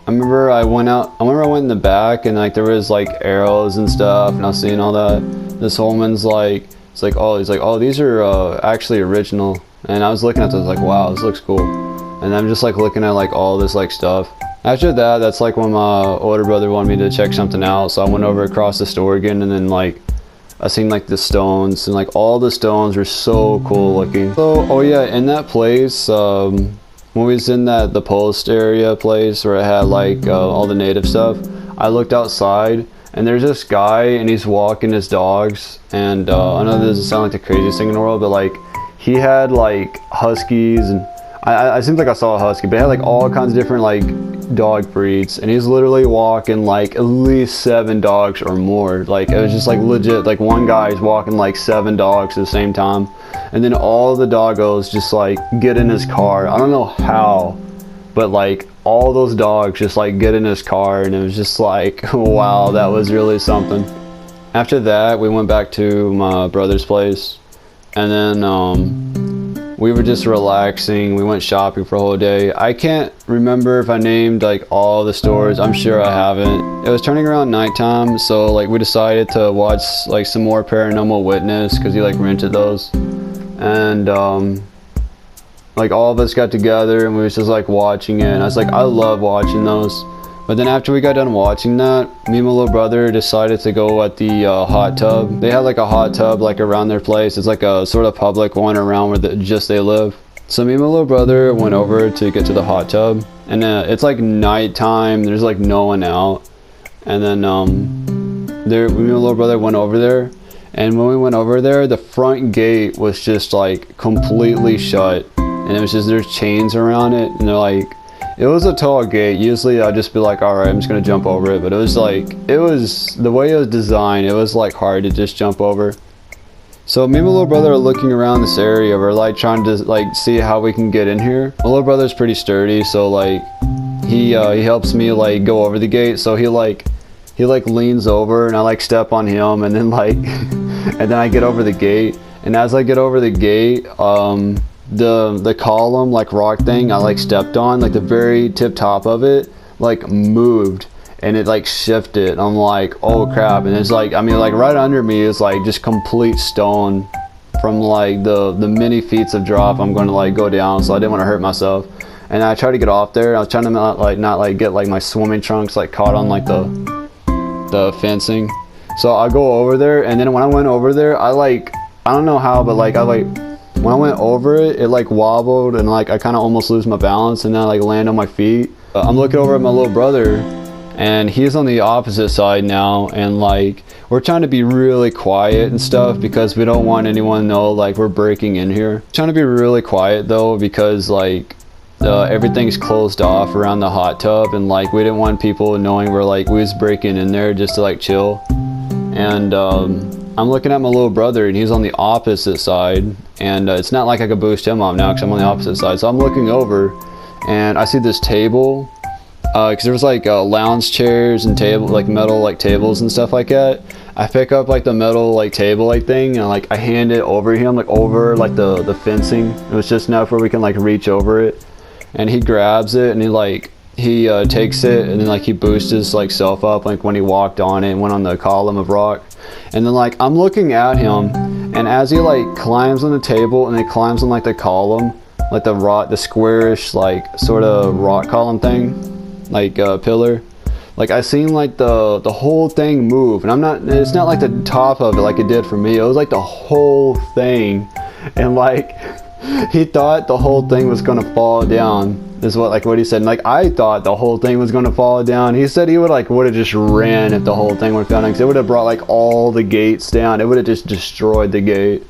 I remember I went in the back, and like there was like arrows and stuff, and I was seeing all that. This woman's like, he's like, oh, these are actually original. And I was looking at those like, wow, this looks cool. And I'm just like looking at like all this like stuff. After that, that's like when my older brother wanted me to check something out, so I went over across the store again, and then like I seen like the stones, and like all the stones were so cool looking. So, oh yeah, in that place, when we was in the Post area place where it had like all the native stuff, I looked outside, and there's this guy, and he's walking his dogs, and I know this doesn't sound like the craziest thing in the world, but like he had like huskies, and I seemed like I saw a husky, but it had like all kinds of different like dog breeds, and he's literally walking like at least 7 dogs or more. Like it was just like legit, like one guy's walking like 7 dogs at the same time, and then all the doggos just like get in his car. I don't know how, but like all those dogs just like get in his car, and it was just like wow, that was really something. After that, we went back to my brother's place, and then we were just relaxing. We went shopping for a whole day. I can't remember if I named like all the stores. I'm sure I haven't. It was turning around nighttime, so like we decided to watch like some more Paranormal Witness, because he like rented those. And like all of us got together, and we was just like watching it. And I was like, I love watching those. But then after we got done watching that, me and my little brother decided to go at the hot tub. They had like a hot tub like around their place. It's like a sort of public one around where they live. So me and my little brother went over to get to the hot tub, and it's like nighttime. There's like no one out. And then me and my little brother went over there, and when we went over there, the front gate was just like completely shut, and it was just, there's chains around it, and they're like, it was a tall gate. Usually I'd just be like, alright, I'm just gonna jump over it, but it was the way it was designed, it was like hard to just jump over. So me and my little brother are looking around this area. We're like trying to like see how we can get in here. My little brother's pretty sturdy, so like he helps me like go over the gate. So he leans over, and I like step on him, and then like and then I get over the gate. And as I get over the gate, the column like rock thing I like stepped on, like the very tip top of it like moved, and it like shifted. I'm like, oh crap. And it's like, I mean, like right under me is like just complete stone from like the many feet of drop I'm going to like go down, so I didn't want to hurt myself. And I tried to get off there. I was trying to not get like my swimming trunks like caught on like the fencing. So I go over there, and then when I went over there, I don't know how, but like when I went over it, it like wobbled, and like I kind of almost lose my balance, and then I like land on my feet. I'm looking over at my little brother, and he's on the opposite side now, and like we're trying to be really quiet and stuff because we don't want anyone to know like we're breaking in here. Trying to be really quiet though, because like everything's closed off around the hot tub, and like we didn't want people knowing we're like we was breaking in there just to like chill. And I'm looking at my little brother, and he's on the opposite side, and it's not like I could boost him up now because I'm on the opposite side. So I'm looking over, and I see this table, because there was like lounge chairs and table, like metal like tables and stuff like that. I pick up like the metal like table like thing, and like I hand it over him, like over like the fencing. It was just enough where we can like reach over it, and he grabs it, and he takes it, and then like he boosts his like self up like when he walked on it and went on the column of rock. And then like I'm looking at him, and as he like climbs on the table and he climbs on like the column, like the squarish like sort of rock column thing, like pillar, like I seen like the whole thing move. And it's not like the top of it like it did for me, it was like the whole thing. And like he thought the whole thing was gonna fall down, is what he said. And like I thought the whole thing was gonna fall down. He said he would have just ran if the whole thing would have fallen down, because it would have brought like all the gates down. It would have just destroyed the gate.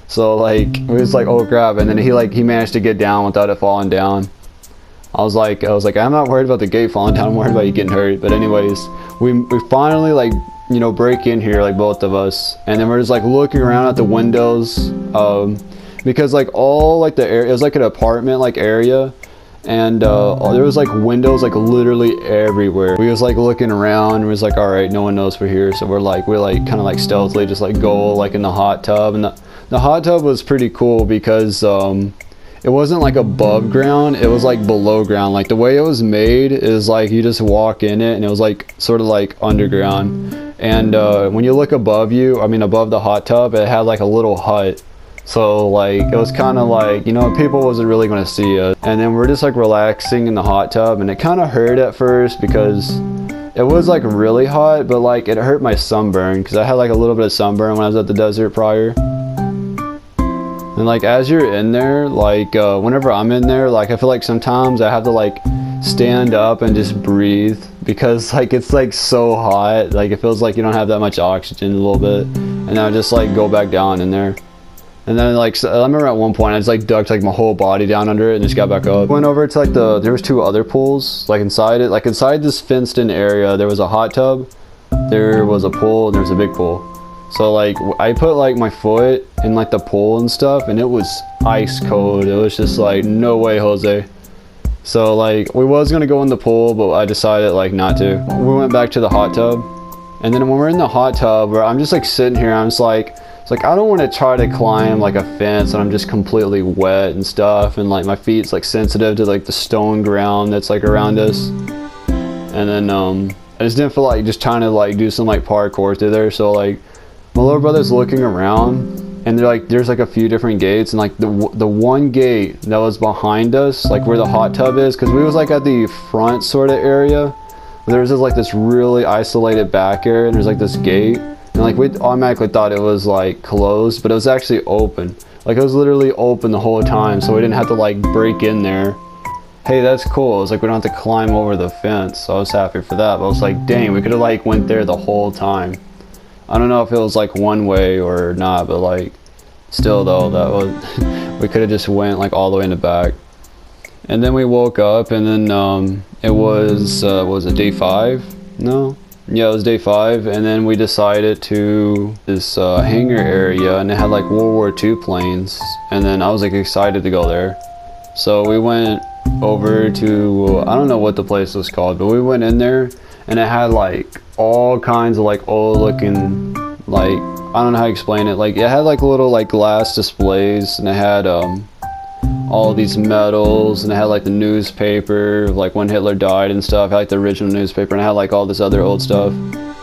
So like it was like, oh crap. And then he managed to get down without it falling down. I was like I'm not worried about the gate falling down, I'm worried about you getting hurt. But anyways, we finally like, you know, break in here, like both of us, and then we're just like looking around at the windows, because like all like the area, it was like an apartment like area, and there was like windows like literally everywhere. We was like looking around, and we was like, all right, no one knows we're here. So we're like kind of like stealthily just like go like in the hot tub. And the hot tub was pretty cool because it wasn't like above ground, it was like below ground. Like the way it was made is like you just walk in it, and it was like sort of like underground. And when you look above the hot tub, it had like a little hut. So like it was kind of like, you know, people wasn't really going to see us. And then we're just like relaxing in the hot tub, and it kind of hurt at first because it was like really hot, but like it hurt my sunburn because I had like a little bit of sunburn when I was at the desert prior. And like as you're in there, like whenever I'm in there, like I feel like sometimes I have to like stand up and just breathe, because like it's like so hot, like it feels like you don't have that much oxygen a little bit. And then I just like go back down in there. And then like I remember at one point I just like ducked like my whole body down under it and just got back up. Went over to like there was 2 other pools like inside it. Like inside this fenced in area there was a hot tub, there was a pool, and there was a big pool. So like I put like my foot in like the pool and stuff, and it was ice cold. It was just like, no way, Jose. So like we was gonna go in the pool, but I decided like not to. We went back to the hot tub, and then when we're in the hot tub, where I'm just like sitting here, I'm just like, it's like I don't want to try to climb like a fence, and I'm just completely wet and stuff, and like my feet's like sensitive to like the stone ground that's like around us. And then I just didn't feel like just trying to like do some like parkour through there. So like my little brother's looking around, and there's like a few different gates, and like the one gate that was behind us, like where the hot tub is, because we was like at the front sort of area, there was just like this really isolated back area, and there's like this gate, and like we automatically thought it was like closed, but it was actually open. Like it was literally open the whole time, so we didn't have to like break in there. Hey, that's cool. It's like we don't have to climb over the fence, so I was happy for that. But I was like, dang, we could have like went there the whole time. I don't know if it was like one way or not, but like still though, that was we could have just went like all the way in the back. And then we woke up, and then it was it day 5? No, yeah, it was day 5. And then we decided to this hangar area, and it had like World War II planes, and then I was like excited to go there. So we went over to I don't know what the place was called, but we went in there, and it had like all kinds of like old looking, like I don't know how to explain it, like it had like little like glass displays, and it had all these medals, and it had like the newspaper like when Hitler died and stuff. It had like the original newspaper, and it had like all this other old stuff.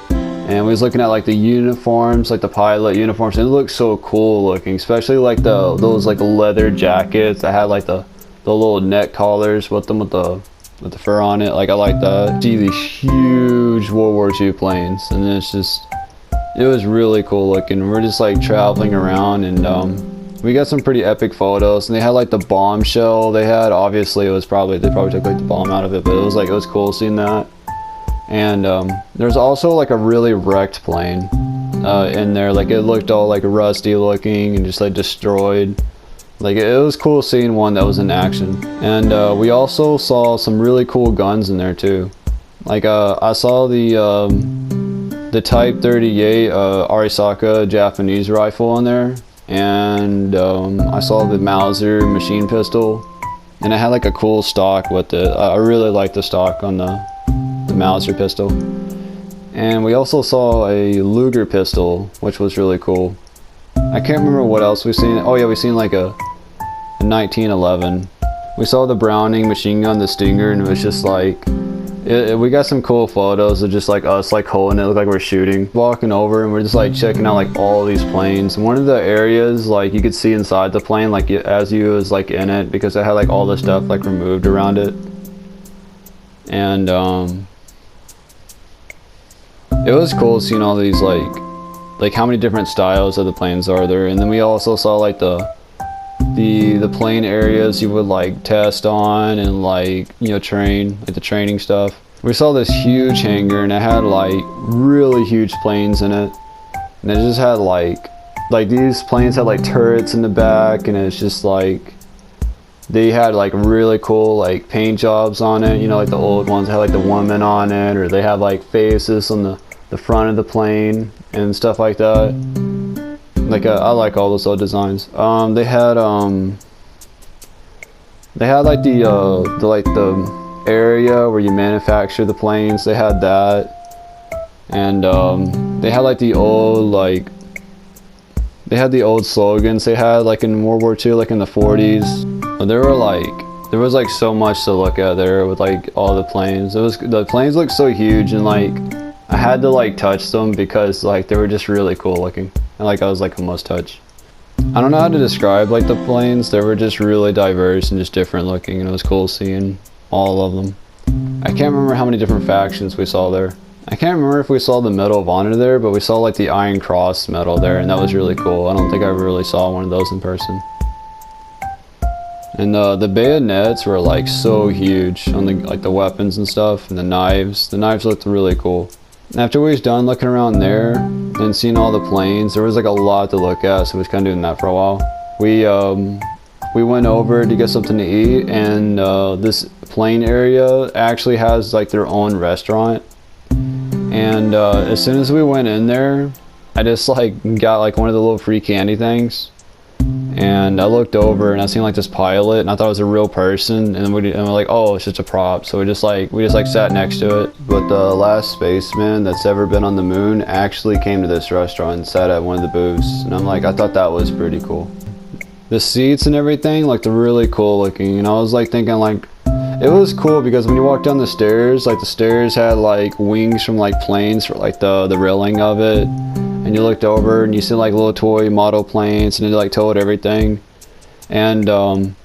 And we was looking at like the uniforms, like the pilot uniforms, and it looked so cool looking, especially like those like leather jackets that had like the little neck collars with them with the fur on it. Like I like that. See these huge World War II planes, and then it was really cool looking. We're just like traveling around, and we got some pretty epic photos. And they had like the bombshell. They had, obviously they probably took like the bomb out of it, but it was cool seeing that. And there's also like a really wrecked plane in there. Like it looked all like rusty looking and just like destroyed. Like it was cool seeing one that was in action. And we also saw some really cool guns in there too. Like I saw the Type 38 Arisaka Japanese rifle in there, and I saw the Mauser machine pistol, and it had like a cool stock with it. I really liked the stock on the Mauser pistol. And we also saw a Luger pistol, which was really cool. I can't remember what else we've seen. Oh yeah, we seen like a 1911. We saw the Browning machine gun, the Stinger, and it was just like, we got some cool photos of just like us like holding it, look like we're shooting. Walking over and we're just like checking out like all these planes. And one of the areas like you could see inside the plane like as you was like in it, because it had like all the stuff like removed around it. And it was cool seeing all these like how many different styles of the planes are there. And then we also saw like the plane areas you would like test on and like, you know, train, like the training stuff. We saw this huge hangar and it had like really huge planes in it, and it just had like these planes had like turrets in the back, and it's just like they had like really cool like paint jobs on it, you know, like the old ones had like the woman on it, or they have like faces on the front of the plane and stuff like that. Like I like all those old designs. They had like the area where you manufacture the planes. They had that, and they had like the old slogans they had like in World War II, like in the 40s. There was like so much to look at there with like all the planes. The planes looked so huge, and like I had to like touch them because like they were just really cool looking. And like I was like a must touch. I don't know how to describe like the planes. They were just really diverse and just different looking, and it was cool seeing all of them. I can't remember how many different factions we saw there. I can't remember if we saw the Medal of Honor there, but we saw like the Iron Cross medal there, and that was really cool. I don't think I ever really saw one of those in person. And the bayonets were like so huge on the weapons and stuff, and the knives. The knives looked really cool. After we was done looking around there and seeing all the planes, there was like a lot to look at, so we was kind of doing that for a while. We went over to get something to eat, and this plane area actually has like their own restaurant. And as soon as we went in there, I just like got like one of the little free candy things. And I looked over and I seen like this pilot, and I thought it was a real person, and we're like, oh, it's just a prop. So we just sat next to it. But the last spaceman that's ever been on the moon actually came to this restaurant and sat at one of the booths, and I'm like, I thought that was pretty cool. The seats and everything looked really cool looking, and I was like thinking like, it was cool because when you walk down the stairs, like the stairs had like wings from like planes for like the railing of it. And you looked over and you see like little toy model planes, and it like towed everything. And the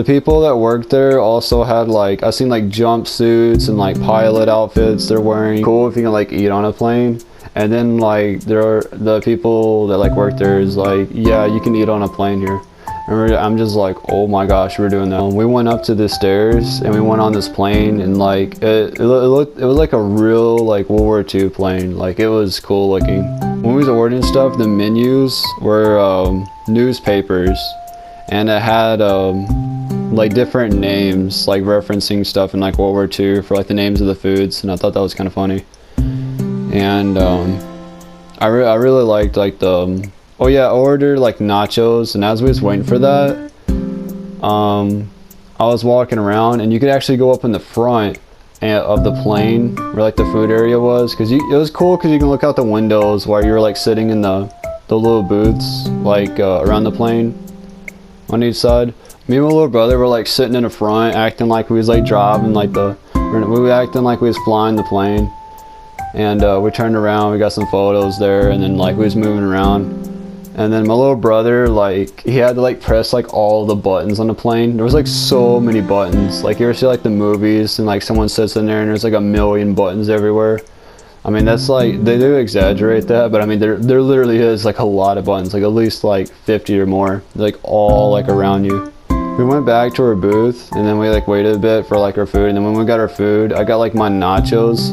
people that worked there also had like, I seen like jumpsuits and like pilot outfits they're wearing. Cool if you can like eat on a plane. And then like the people that like work there is like, yeah, you can eat on a plane here. Remember, I'm just like, oh my gosh, we're doing that. We went up to the stairs and we went on this plane, and like it was like a real like World War II plane. Like it was cool looking. When we was ordering stuff, the menus were newspapers, and it had like different names, like referencing stuff in like World War II for like the names of the foods, and I thought that was kind of funny. And I really liked like the oh yeah, I ordered like nachos, and as we was waiting for that, I was walking around, and you could actually go up in the front of the plane where like the food area was, because it was cool because you can look out the windows while you're like sitting in the little booths like around the plane on each side. Me and my little brother were like sitting in the front, acting like we was like driving like we were acting like we was flying the plane. And we turned around, we got some photos there, and then like we was moving around. And then my little brother, like, he had to like press like all the buttons on the plane. There was like so many buttons. Like you ever see like the movies and like someone sits in there and there's like a million buttons everywhere. I mean, that's like, they do exaggerate that, but I mean there literally is like a lot of buttons, like at least like 50 or more, like all like around you. We went back to our booth, and then we like waited a bit for like our food, and then when we got our food, I got like my nachos,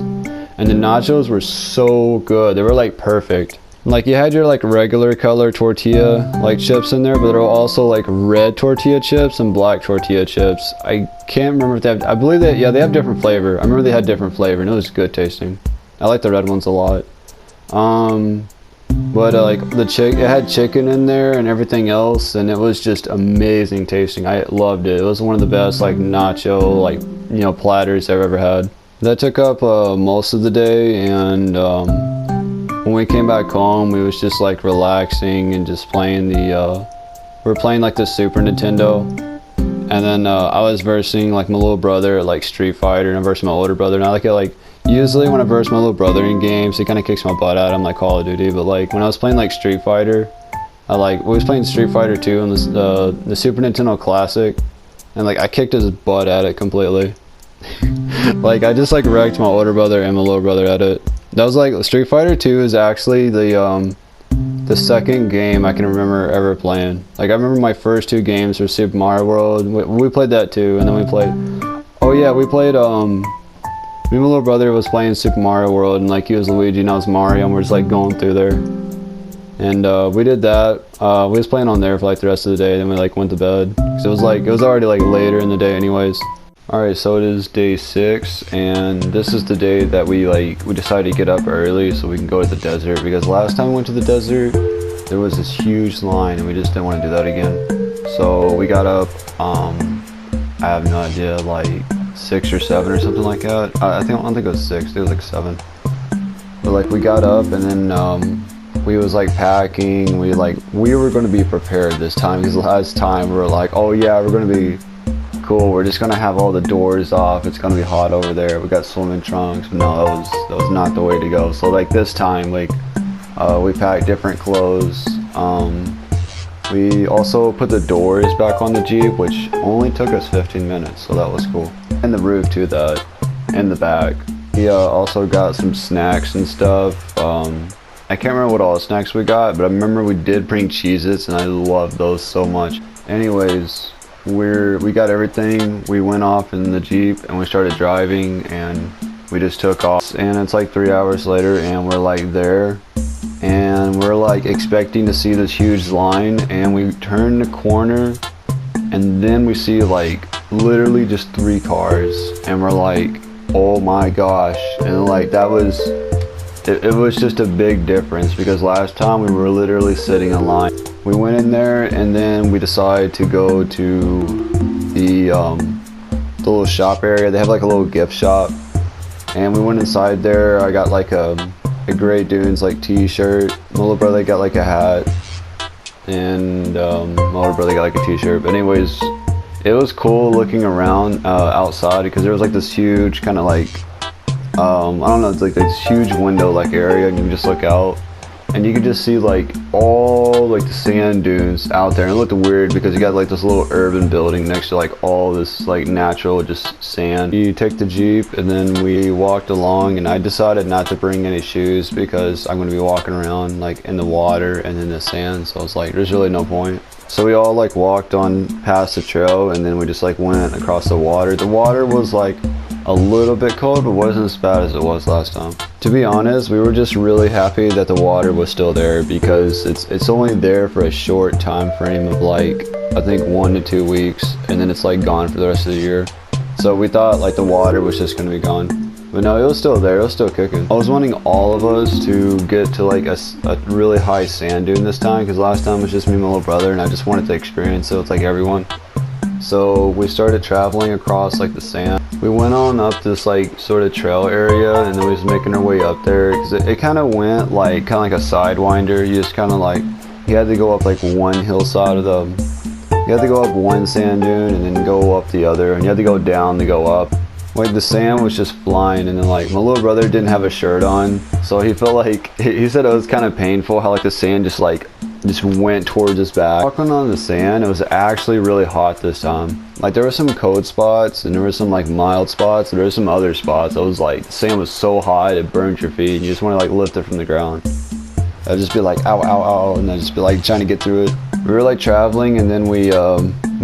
and the nachos were so good. They were like perfect. Like you had your like regular color tortilla like chips in there, but there were also like red tortilla chips and black tortilla chips. I can't remember if they have, I believe that, yeah, they have different flavor. I remember they had different flavor and it was good tasting. I like the red ones a lot. But like it had chicken in there and everything else, and it was just amazing tasting. I loved it. It was one of the best like nacho like, you know, platters I've ever had. That took up most of the day, and when we came back home, we was just like relaxing and just playing we were playing like the Super Nintendo, and then I was versing like my little brother at like Street Fighter, and I versed my older brother, and I like usually when I verse my little brother in games, he kind of kicks my butt at him like Call of Duty, but like when I was playing like Street Fighter, we was playing Street Fighter 2 on the Super Nintendo Classic, and like I kicked his butt at it completely. Like I just like wrecked my older brother and my little brother at it. That was like Street Fighter 2 is actually the second game I can remember ever playing. Like I remember my first two games were Super Mario World. We played that too, and then we played. Oh yeah, we played. Me and my little brother was playing Super Mario World, and like he was Luigi and I was Mario, and we're just like going through there. And we did that. We was playing on there for like the rest of the day. Then we like went to bed. So it was already like later in the day, anyways. Alright, so it is day 6, and this is the day that we decided to get up early so we can go to the desert, because last time we went to the desert there was this huge line and we just didn't want to do that again. So we got up, I have no idea, like 6 or 7 or something like that. I don't think it was 6, it was like 7. But like we got up, and then we was like packing, we were going to be prepared this time, because last time we were like, oh yeah, we're going to be cool, we're just gonna have all the doors off, it's gonna be hot over there, we got swimming trunks. But no, that was not the way to go. So like this time, like we packed different clothes. We also put the doors back on the Jeep, which only took us 15 minutes, so that was cool. And the roof too, that in the back. We also got some snacks and stuff. I can't remember what all the snacks we got, but I remember we did bring Cheez-Its, and I love those so much. Anyways, we got everything. We went off in the Jeep and we started driving, and we just took off, and it's like 3 hours later and we're like there, and we're like expecting to see this huge line, and we turn the corner and then we see like literally just 3 cars, and we're like, oh my gosh. And like that was it was just a big difference, because last time we were literally sitting in line. We went in there, and then we decided to go to the little shop area. They have like a little gift shop, and we went inside there. I got like a Great Dunes like t-shirt. My little brother got like a hat, and my older brother got like a t-shirt. But anyways, it was cool looking around outside, because there was like this huge kind of like I don't know, it's like this huge window like area, and you can just look out, and you can just see like all like the sand dunes out there. And it looked weird because you got like this little urban building next to like all this like natural just sand. You take the Jeep, and then we walked along, and I decided not to bring any shoes because I'm going to be walking around like in the water and in the sand, so I was like, there's really no point. So we all like walked on past the trail, and then we just like went across the water. The water was like a little bit cold, but wasn't as bad as it was last time. To be honest, we were just really happy that the water was still there, because it's only there for a short time frame of like I think 1 to 2 weeks, and then it's like gone for the rest of the year. So we thought like the water was just gonna be gone, but no, it was still there. It was still kicking. I was wanting all of us to get to like a really high sand dune this time, because last time it was just me and my little brother, and I just wanted to experience it with like everyone. So we started traveling across like the sand. We went on up this like sort of trail area, and then we was making our way up there, because it kind of went like a sidewinder. You just kind of like, you had to go up like one hillside of you had to go up one sand dune and then go up the other, and you had to go down to go up. Like the sand was just flying, and then like my little brother didn't have a shirt on, so he felt like, he said it was kind of painful how like the sand just went towards his back. Walking on the sand, it was actually really hot this time. Like there were some cold spots, and there were some like mild spots, and there were some other spots. It was like, the sand was so hot it burned your feet, and you just want to like lift it from the ground. I'd just be like, ow, ow, ow, and I'd just be like trying to get through it. We were like traveling, and then we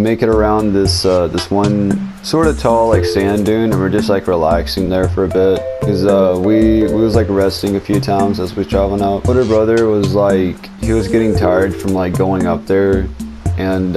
make it around this one sort of tall like sand dune, and we're just like relaxing there for a bit. because we was like resting a few times as we was traveling out. Older brother was like, he was getting tired from like going up there, and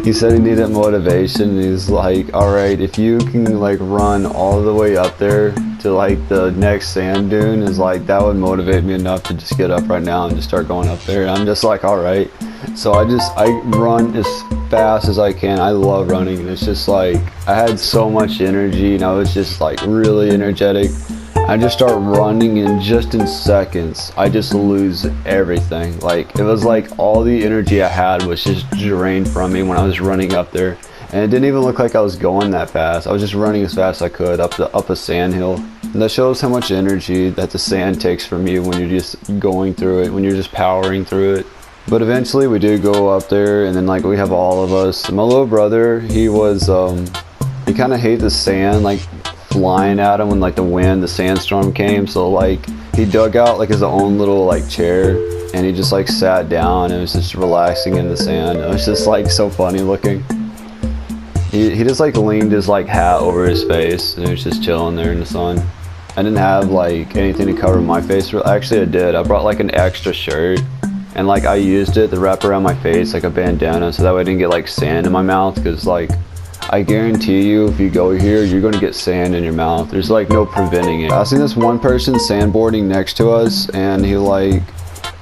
he said he needed motivation. He's like, all right, if you can like run all the way up there to like the next sand dune, is like, that would motivate me enough to just get up right now and just start going up there. And I'm just like, all right. So I run as fast as I can. I love running, and it's just like, I had so much energy and I was just like really energetic. I just start running, and just in seconds I just lose everything. Like, it was like all the energy I had was just drained from me when I was running up there. And it didn't even look like I was going that fast. I was just running as fast as I could up a sand hill. And that shows how much energy that the sand takes from you when you're just going through it, when you're just powering through it. But eventually we do go up there, and then like we have all of us. My little brother, he was he kind of hated the sand like flying at him when like the sandstorm came. So like he dug out like his own little like chair, and he just like sat down and was just relaxing in the sand. It was just like so funny looking. He just like leaned his like hat over his face, and he was just chilling there in the sun. I didn't have like anything to cover my face. Actually I did. I brought like an extra shirt, and like I used it to wrap around my face like a bandana, so that way I didn't get like sand in my mouth. Because like, I guarantee you, if you go here, you're gonna get sand in your mouth. There's like no preventing it. I seen this one person sandboarding next to us, and he like,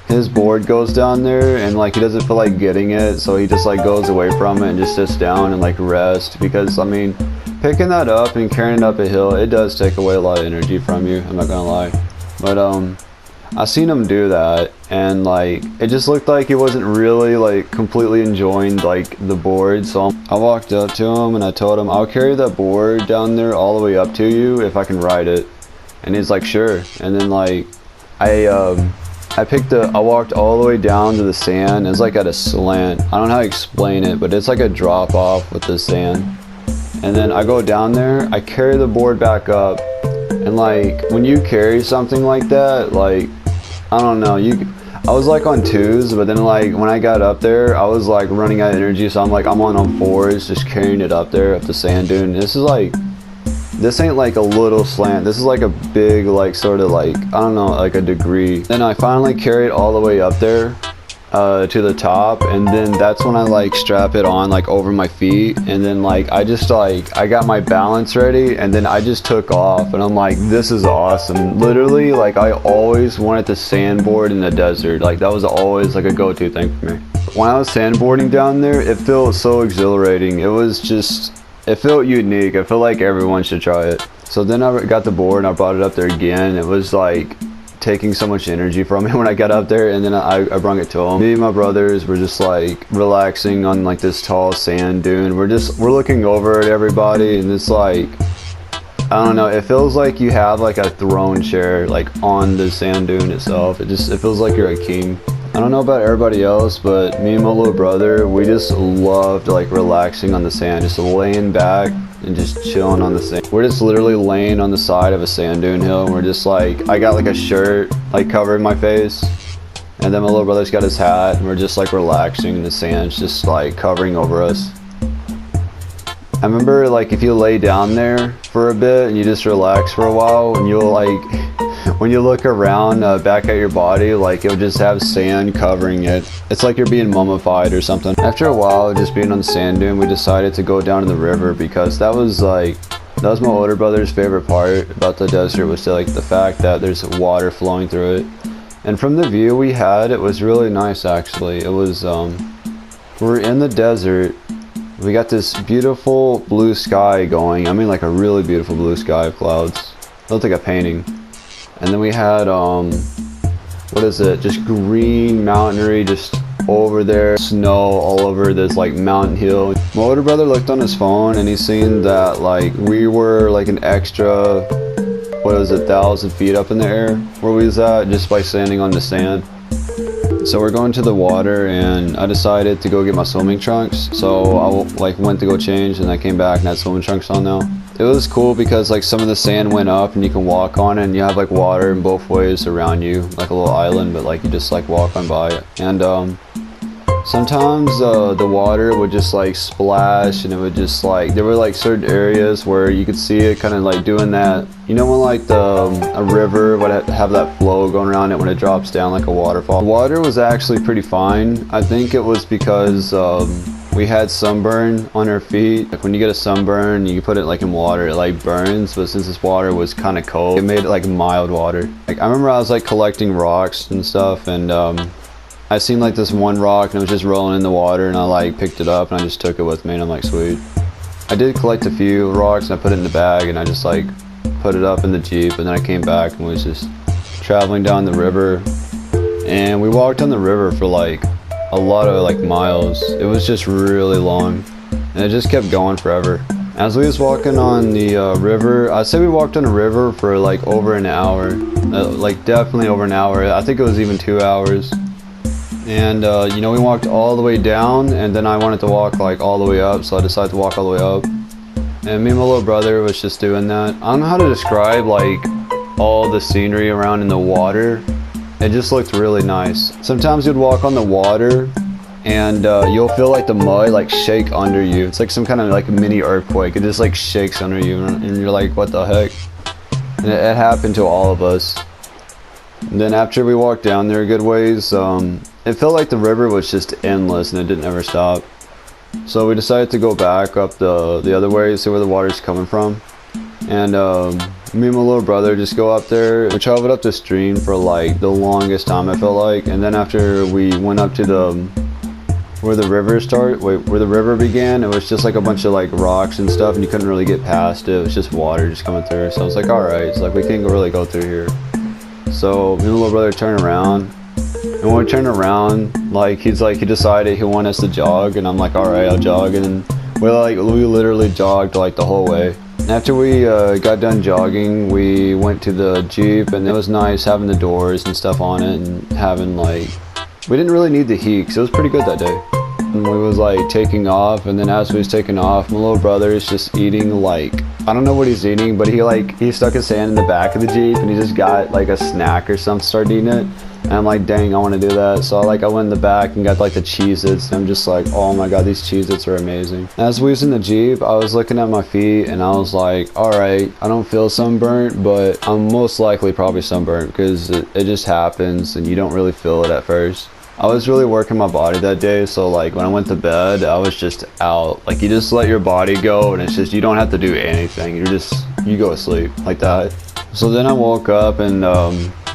his board goes down there, and like he doesn't feel like getting it, so he just like goes away from it and just sits down and like rests. Because I mean, picking that up and carrying it up a hill, it does take away a lot of energy from you, I'm not gonna lie. But I seen him do that, and like it just looked like he wasn't really like completely enjoying like the board. So I walked up to him and I told him, I'll carry that board down there all the way up to you if I can ride it. And he's like, sure. And then like I walked all the way down to the sand. It's like at a slant. I don't know how to explain it, but it's like a drop off with the sand. And then I go down there, I carry the board back up, and like when you carry something like that, like, I don't know, I was like on twos, but then like when I got up there, I was like running out of energy, so I'm on fours, just carrying it up there, up the sand dune. This ain't like a little slant, this is like a big, like sort of like, I don't know, like a degree. Then I finally carry it all the way up there to the top, and then that's when I like strap it on like over my feet, and then like I got my balance ready, and then I just took off, and I'm like, this is awesome. Literally, like, I always wanted to sandboard in the desert. Like, that was always like a go-to thing for me. When I was sandboarding down there, it felt so exhilarating. It felt unique. I feel like everyone should try it. So then I got the board and I brought it up there again. It was like taking so much energy from me when I got up there, and then I brung it to him. Me and my brothers were just like relaxing on like this tall sand dune. We're looking over at everybody, and it's like, I don't know, it feels like you have like a throne chair like on the sand dune itself. It feels like you're a king. I don't know about everybody else, but me and my little brother, we just loved like relaxing on the sand, just laying back and just chilling on the sand. We're just literally laying on the side of a sand dune hill, and we're just like, I got like a shirt like covering my face, and then my little brother's got his hat, and we're just like relaxing, and the sand's just like covering over us. I remember like if you lay down there for a bit and you just relax for a while, and you'll like, when you look around back at your body, like it'll just have sand covering it. It's like you're being mummified or something. After a while, just being on the sand dune, we decided to go down to the river, because that was my older brother's favorite part about the desert, was like the fact that there's water flowing through it. And from the view we had, it was really nice actually. It was, we're in the desert. We got this beautiful blue sky going. I mean like a really beautiful blue sky of clouds. It looked like a painting. And then we had, what is it, just green mountainery just over there, snow all over this like mountain hill. My older brother looked on his phone, and he seen that like we were like an extra, 1,000 feet up in the air where we was at, just by standing on the sand. So we're going to the water, and I decided to go get my swimming trunks. So I like went to go change, and I came back and had swimming trunks on now. It was cool because like some of the sand went up and you can walk on it, and you have like water in both ways around you, like a little island, but like you just like walk on by it. And Sometimes the water would just like splash, and it would just like, there were like certain areas where you could see it kind of like doing that. You know when like a river would have that flow going around it when it drops down like a waterfall. The water was actually pretty fine. I think it was because we had sunburn on our feet. Like when you get a sunburn, you put it like in water, it like burns. But since this water was kind of cold, it made it like mild water. Like I remember I was like collecting rocks and stuff, and I seen like this one rock and it was just rolling in the water, and I like picked it up and I just took it with me, and I'm like, sweet. I did collect a few rocks and I put it in the bag, and I just like put it up in the Jeep, and then I came back and was just traveling down the river, and we walked on the river for like a lot of like miles. It was just really long, and it just kept going forever. As we was walking on the river, I'd say we walked on the river for like over an hour, like definitely over an hour. I think it was even 2 hours. And you know, we walked all the way down, and then I wanted to walk like all the way up, so I decided to walk all the way up. And me and my little brother was just doing that. I don't know how to describe like all the scenery around in the water. It just looked really nice. Sometimes you'd walk on the water, and you'll feel like the mud like shake under you. It's like some kind of like mini earthquake. It just like shakes under you, and you're like, what the heck? And it happened to all of us. And then after we walked down there a good ways, it felt like the river was just endless and it didn't ever stop. So we decided to go back up the other way, see where the water's coming from. And me and my little brother just go up there. We traveled up the stream for like the longest time, I felt like. And then after we went up to where the river began, it was just like a bunch of like rocks and stuff, and you couldn't really get past it. It was just water just coming through. So I was like, alright, it's like we can't really go through here. So me and my little brother turned around, and when we turned around, like he decided he wanted us to jog, and I'm like, alright, I'll jog. And we literally jogged like the whole way. After we got done jogging, we went to the Jeep, and it was nice having the doors and stuff on it, and having like, we didn't really need the heat because it was pretty good that day. And we was like taking off, and then as we was taking off, my little brother is just eating like, I don't know what he's eating, but he stuck his hand in the back of the Jeep, and he just got like a snack or something, started eating it. And I'm like, dang, I want to do that. So I went in the back and got like the Cheez-Its, and I'm just like, oh my god, these Cheez-Its are amazing. As we was in the Jeep, I was looking at my feet, and I was like, alright, I don't feel sunburnt, but I'm most likely probably sunburnt, because it just happens and you don't really feel it at first. I was really working my body that day, so like when I went to bed, I was just out. Like you just let your body go, and it's just, you don't have to do anything. You go to sleep like that. So then I woke up, and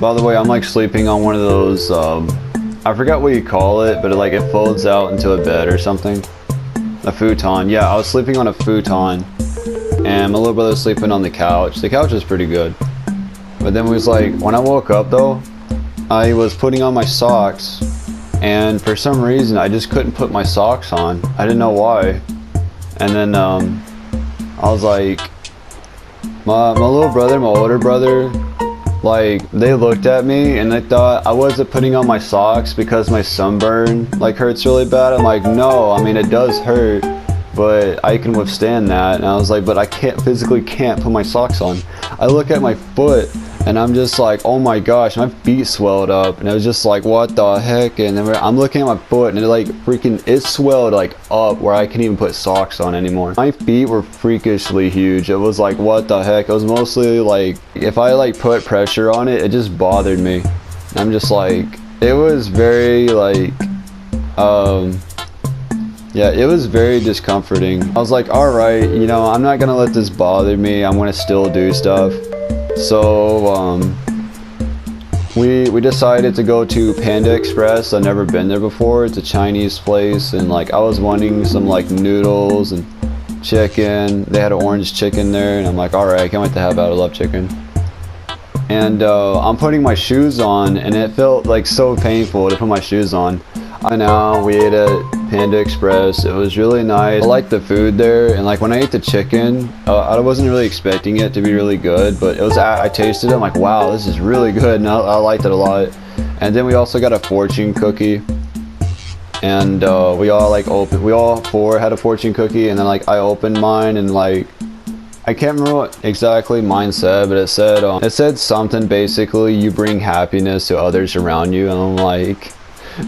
by the way, I'm like sleeping on one of those, I forgot what you call it, but it folds out into a bed or something. A futon. Yeah, I was sleeping on a futon, and my little brother was sleeping on the couch. The couch was pretty good. But then when I woke up though, I was putting on my socks, and for some reason I just couldn't put my socks on. I didn't know why. And then I was like, my little brother, my older brother, like they looked at me and they thought I wasn't putting on my socks because my sunburn like hurts really bad. I'm like, no, I mean it does hurt, but I can withstand that. And I was like, but I physically can't put my socks on. I look at my foot, and I'm just like, oh my gosh, my feet swelled up, and it was just like, what the heck? And then I'm looking at my foot, and it swelled like up where I couldn't even put socks on anymore. My feet were freakishly huge. It was like, what the heck? It was mostly like, if I like put pressure on it, it just bothered me. I'm just like, it was very like, yeah, it was very discomforting. I was like, alright, you know, I'm not gonna let this bother me. I'm gonna still do stuff. So we decided to go to Panda Express. I've never been there before. It's a Chinese place, and like I was wanting some like noodles and chicken. They had an orange chicken there, and I'm like, alright, I can't wait to have that. I love chicken. And I'm putting my shoes on, and it felt like so painful to put my shoes on. I know, we ate at Panda Express. It was really nice. I liked the food there, and like when I ate the chicken, I wasn't really expecting it to be really good, but I tasted it, I'm like, wow, this is really good, and I liked it a lot. And then we also got a fortune cookie, and we all four had a fortune cookie, and then like I opened mine, and like I can't remember what exactly mine said, but it said something basically, you bring happiness to others around you, and I'm like,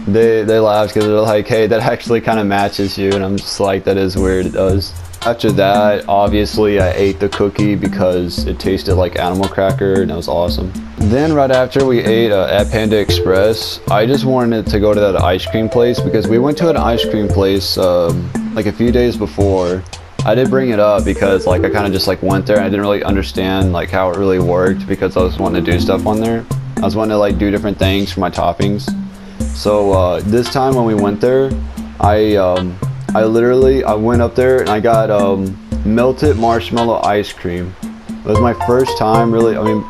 They laughed because they're like, hey, that actually kind of matches you, and I'm just like, that is weird, it does. After that, obviously I ate the cookie because it tasted like animal cracker and it was awesome. Then right after we ate at Panda Express, I just wanted to go to that ice cream place because we went to an ice cream place like a few days before. I did bring it up because like I kind of just like went there and I didn't really understand like how it really worked because I was wanting to do stuff on there. I was wanting to like do different things for my toppings. So this time when we went there, I went up there and I got melted marshmallow ice cream. It was my first time really, I mean,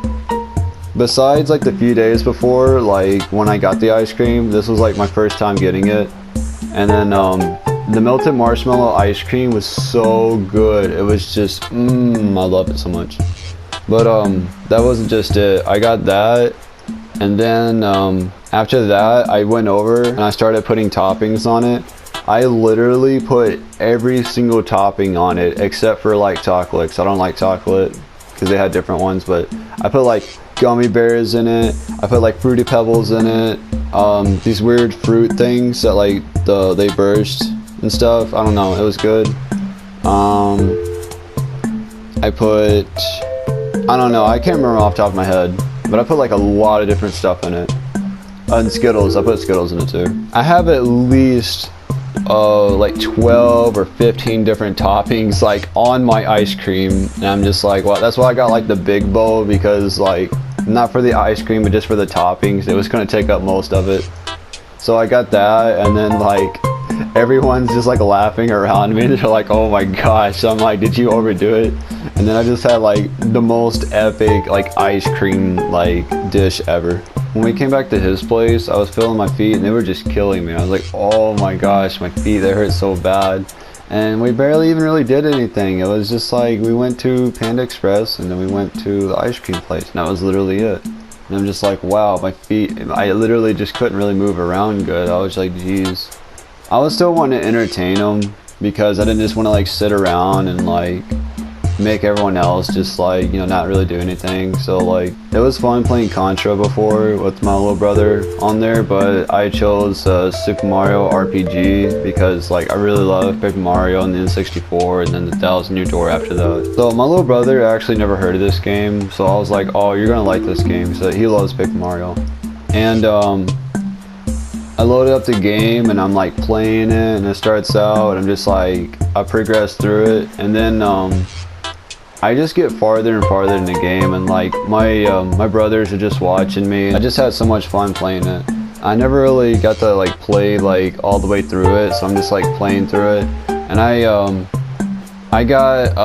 besides like the few days before, like when I got the ice cream, this was like my first time getting it. And then the melted marshmallow ice cream was so good. It was just, I love it so much. But that wasn't just it. I got that. And then after that, I went over and I started putting toppings on it. I literally put every single topping on it except for like chocolate, 'cause I don't like chocolate because they had different ones, but I put like gummy bears in it. I put like Fruity Pebbles in it. These weird fruit things that like they burst and stuff. I don't know, it was good. I put, I don't know, I can't remember off the top of my head, but I put like a lot of different stuff in it. And Skittles, I put Skittles in it too. I have at least like 12 or 15 different toppings like on my ice cream, and I'm just like, well, that's why I got like the big bowl, because like not for the ice cream but just for the toppings, it was going to take up most of it. So I got that, and then like everyone's just like laughing around me. They're like, oh my gosh. So I'm like, did you overdo it? And then I just had like the most epic like ice cream like dish ever. When we came back to his place, I was feeling my feet and they were just killing me. I was like, oh my gosh, my feet, they hurt so bad. And we barely even really did anything. It was just like, we went to Panda Express and then we went to the ice cream place, and that was literally it. And I'm just like, wow, my feet, I literally just couldn't really move around good. I was like, geez. I was still wanting to entertain them because I didn't just want to like sit around and like make everyone else just like, you know, not really do anything. So like it was fun playing Contra before with my little brother on there, but I chose Super Mario RPG because like I really love Paper Mario and the N64 and then the Thousand Year Door after that. So my little brother actually never heard of this game, so I was like, oh, you're gonna like this game. So he loves Paper Mario, and I loaded up the game and I'm like playing it, and it starts out and I'm just like, I progress through it, and then I just get farther and farther in the game, and like my brothers are just watching me. I just had so much fun playing it. I never really got to like play like all the way through it, so I'm just like playing through it. And I got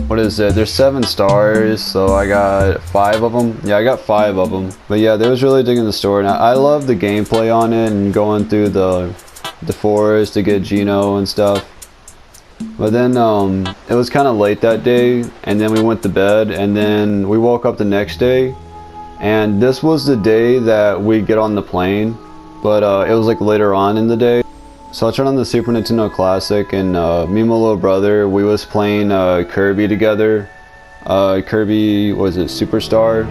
what is it? There's 7 stars, so I got 5 of them. Yeah, I got 5 of them. But yeah, they was really digging the story. And I love the gameplay on it and going through the forest to get Gino and stuff. But then it was kind of late that day, and then we went to bed, and then we woke up the next day, and this was the day that we get on the plane, but it was like later on in the day. So I turned on the Super Nintendo Classic, and me and my little brother, we was playing Kirby together. Kirby, was it Superstar?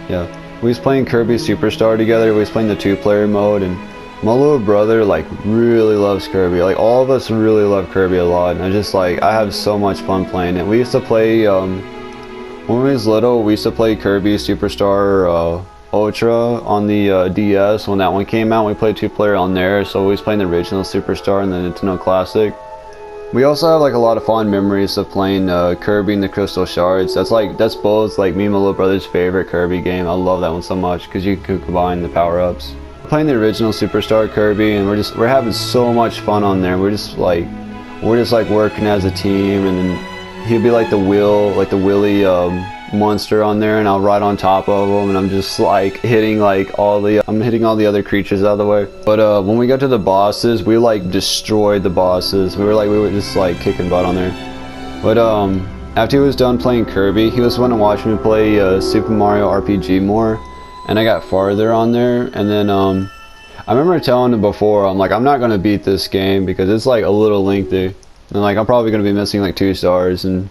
Yeah, we was playing Kirby Superstar together. We was playing the 2-player mode, and my little brother like really loves Kirby. Like all of us really love Kirby a lot, and I just like, I have so much fun playing it. We used to play when we was little, we used to play Kirby Superstar Ultra on the DS. When that one came out, we played 2-player on there, so we was playing the original Superstar and the Nintendo Classic. We also have like a lot of fond memories of playing Kirby and the Crystal Shards. That's both like me and my little brother's favorite Kirby game. I love that one so much because you could combine the power-ups. Playing the original Superstar Kirby, and we're having so much fun on there. We're just like working as a team, and then he'll be like the Willy monster on there, and I'll ride on top of him, and I'm just like hitting all the other creatures out of the way. But when we got to the bosses, we like destroyed the bosses. We were just like kicking butt on there. But after he was done playing Kirby, he was wanting to watch me play Super Mario RPG more. And I got farther on there, and then I remember telling him before, I'm like, I'm not going to beat this game because it's like a little lengthy, and like I'm probably going to be missing like 2 stars. And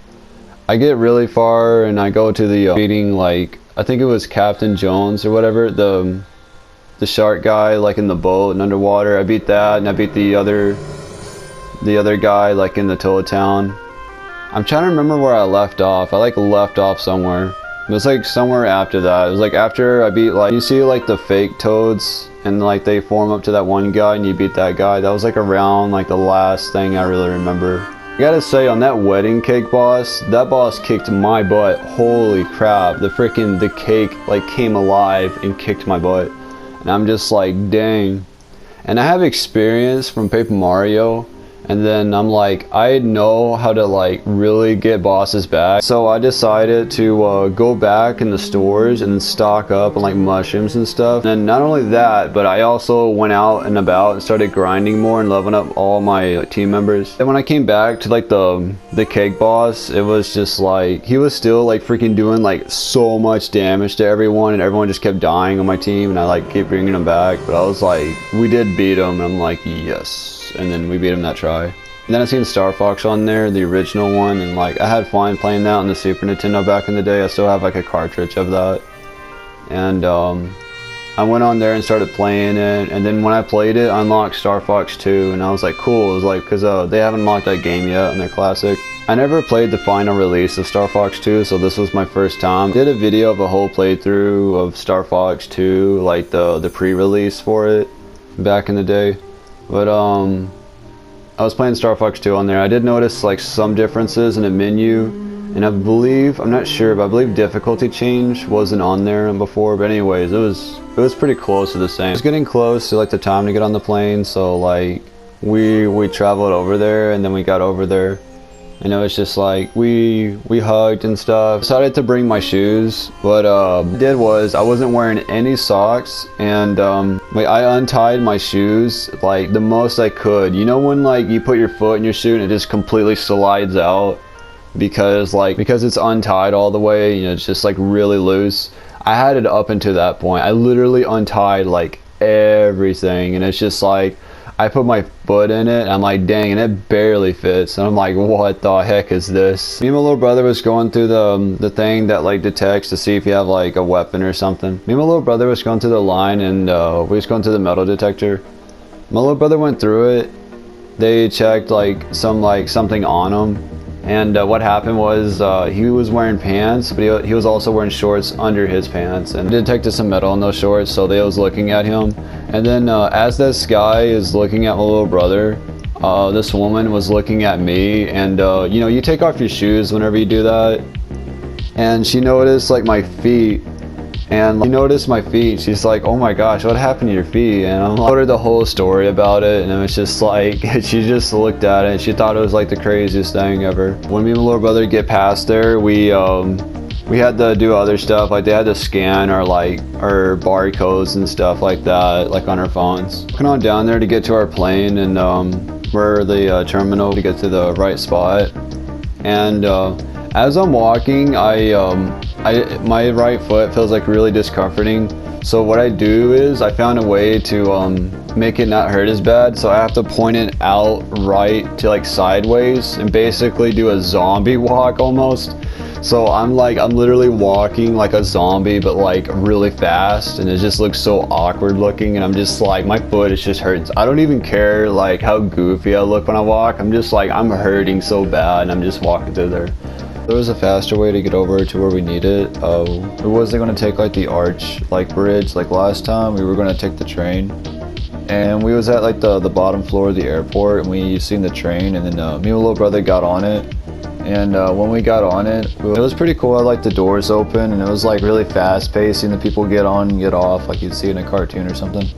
I get really far, and I go to the beating, like I think it was Captain Jones or whatever, the the shark guy like in the boat and underwater. I beat that, and I beat the other guy like in the Toa Town. I'm trying to remember where I left off. I like left off somewhere. It was like somewhere after that. It was like after I beat, like, you see like the fake toads and like they form up to that one guy and you beat that guy. That was like around like the last thing I really remember. I gotta say, on that wedding cake boss, that boss kicked my butt. Holy crap, the cake like came alive and kicked my butt. And I'm just like, dang. And I have experience from Paper Mario, and then I'm like, I know how to like really get bosses back. So I decided to go back in the stores and stock up on like mushrooms and stuff. And not only that, but I also went out and about and started grinding more and leveling up all my team members. And when I came back to like the cake boss, it was just like, he was still like freaking doing like so much damage to everyone, and everyone just kept dying on my team, and I like keep bringing them back. But I was like, we did beat him, and I'm like, yes. And then we beat him that try. And then I seen Star Fox on there, the original one, and like I had fun playing that on the Super Nintendo back in the day. I still have like a cartridge of that. And I went on there and started playing it, and then when I played it, I unlocked Star Fox 2, and I was like, cool. It was like, because they haven't unlocked that game yet, and they're classic. I never played the final release of Star Fox 2, so this was my first time. I did a video of a whole playthrough of Star Fox 2, like the pre-release for it back in the day. But I was playing Star Fox 2 on there. I did notice like some differences in the menu, and I believe, I'm not sure, but I believe difficulty change wasn't on there before. But anyways, it was pretty close to the same. It was getting close to like the time to get on the plane, so like we traveled over there, and then we got over there. And it was just like, we hugged and stuff. Decided to bring my shoes. What I did was, I wasn't wearing any socks, and like I untied my shoes like the most I could. You know when like you put your foot in your shoe and it just completely slides out because it's untied all the way, you know, it's just like really loose. I had it up until that point. I literally untied like everything, and it's just like, I put my foot in it, and I'm like, dang, and it barely fits. And I'm like, what the heck is this? Me and my little brother was going through the thing that like detects to see if you have like a weapon or something. Me and my little brother was going through the line, and we was going through the metal detector. My little brother went through it. They checked like something on him. And what happened was he was wearing pants, but he was also wearing shorts under his pants. And they detected some metal in those shorts, so they was looking at him. And then as this guy is looking at my little brother, this woman was looking at me. And you know, you take off your shoes whenever you do that. And she noticed like my feet. And she noticed my feet. She's like, oh my gosh, what happened to your feet? And I told her the whole story about it, and it was just like, she just looked at it and she thought it was like the craziest thing ever. When me and my little brother get past there, we had to do other stuff, like they had to scan our barcodes and stuff like that, like on our phones. Walking on down there to get to our plane, and we're the terminal to get to the right spot. And as I'm walking, my right foot feels like really discomforting. So what I do is I found a way to make it not hurt as bad. So I have to point it out right to like sideways and basically do a zombie walk almost. So I'm literally walking like a zombie, but like really fast, and it just looks so awkward looking, and I'm just like, my foot is just hurting. I don't even care like how goofy I look when I walk. I'm just like, I'm hurting so bad, and I'm just walking through there. There was a faster way to get over to where we need it. We wasn't going to take like the arch bridge like last time. We were going to take the train, and we was at like the bottom floor of the airport, and we seen the train, and then me and my little brother got on it. And when we got on it, it was pretty cool. I liked the doors open, and it was like really fast paced, seeing the people get on and get off like you'd see in a cartoon or something.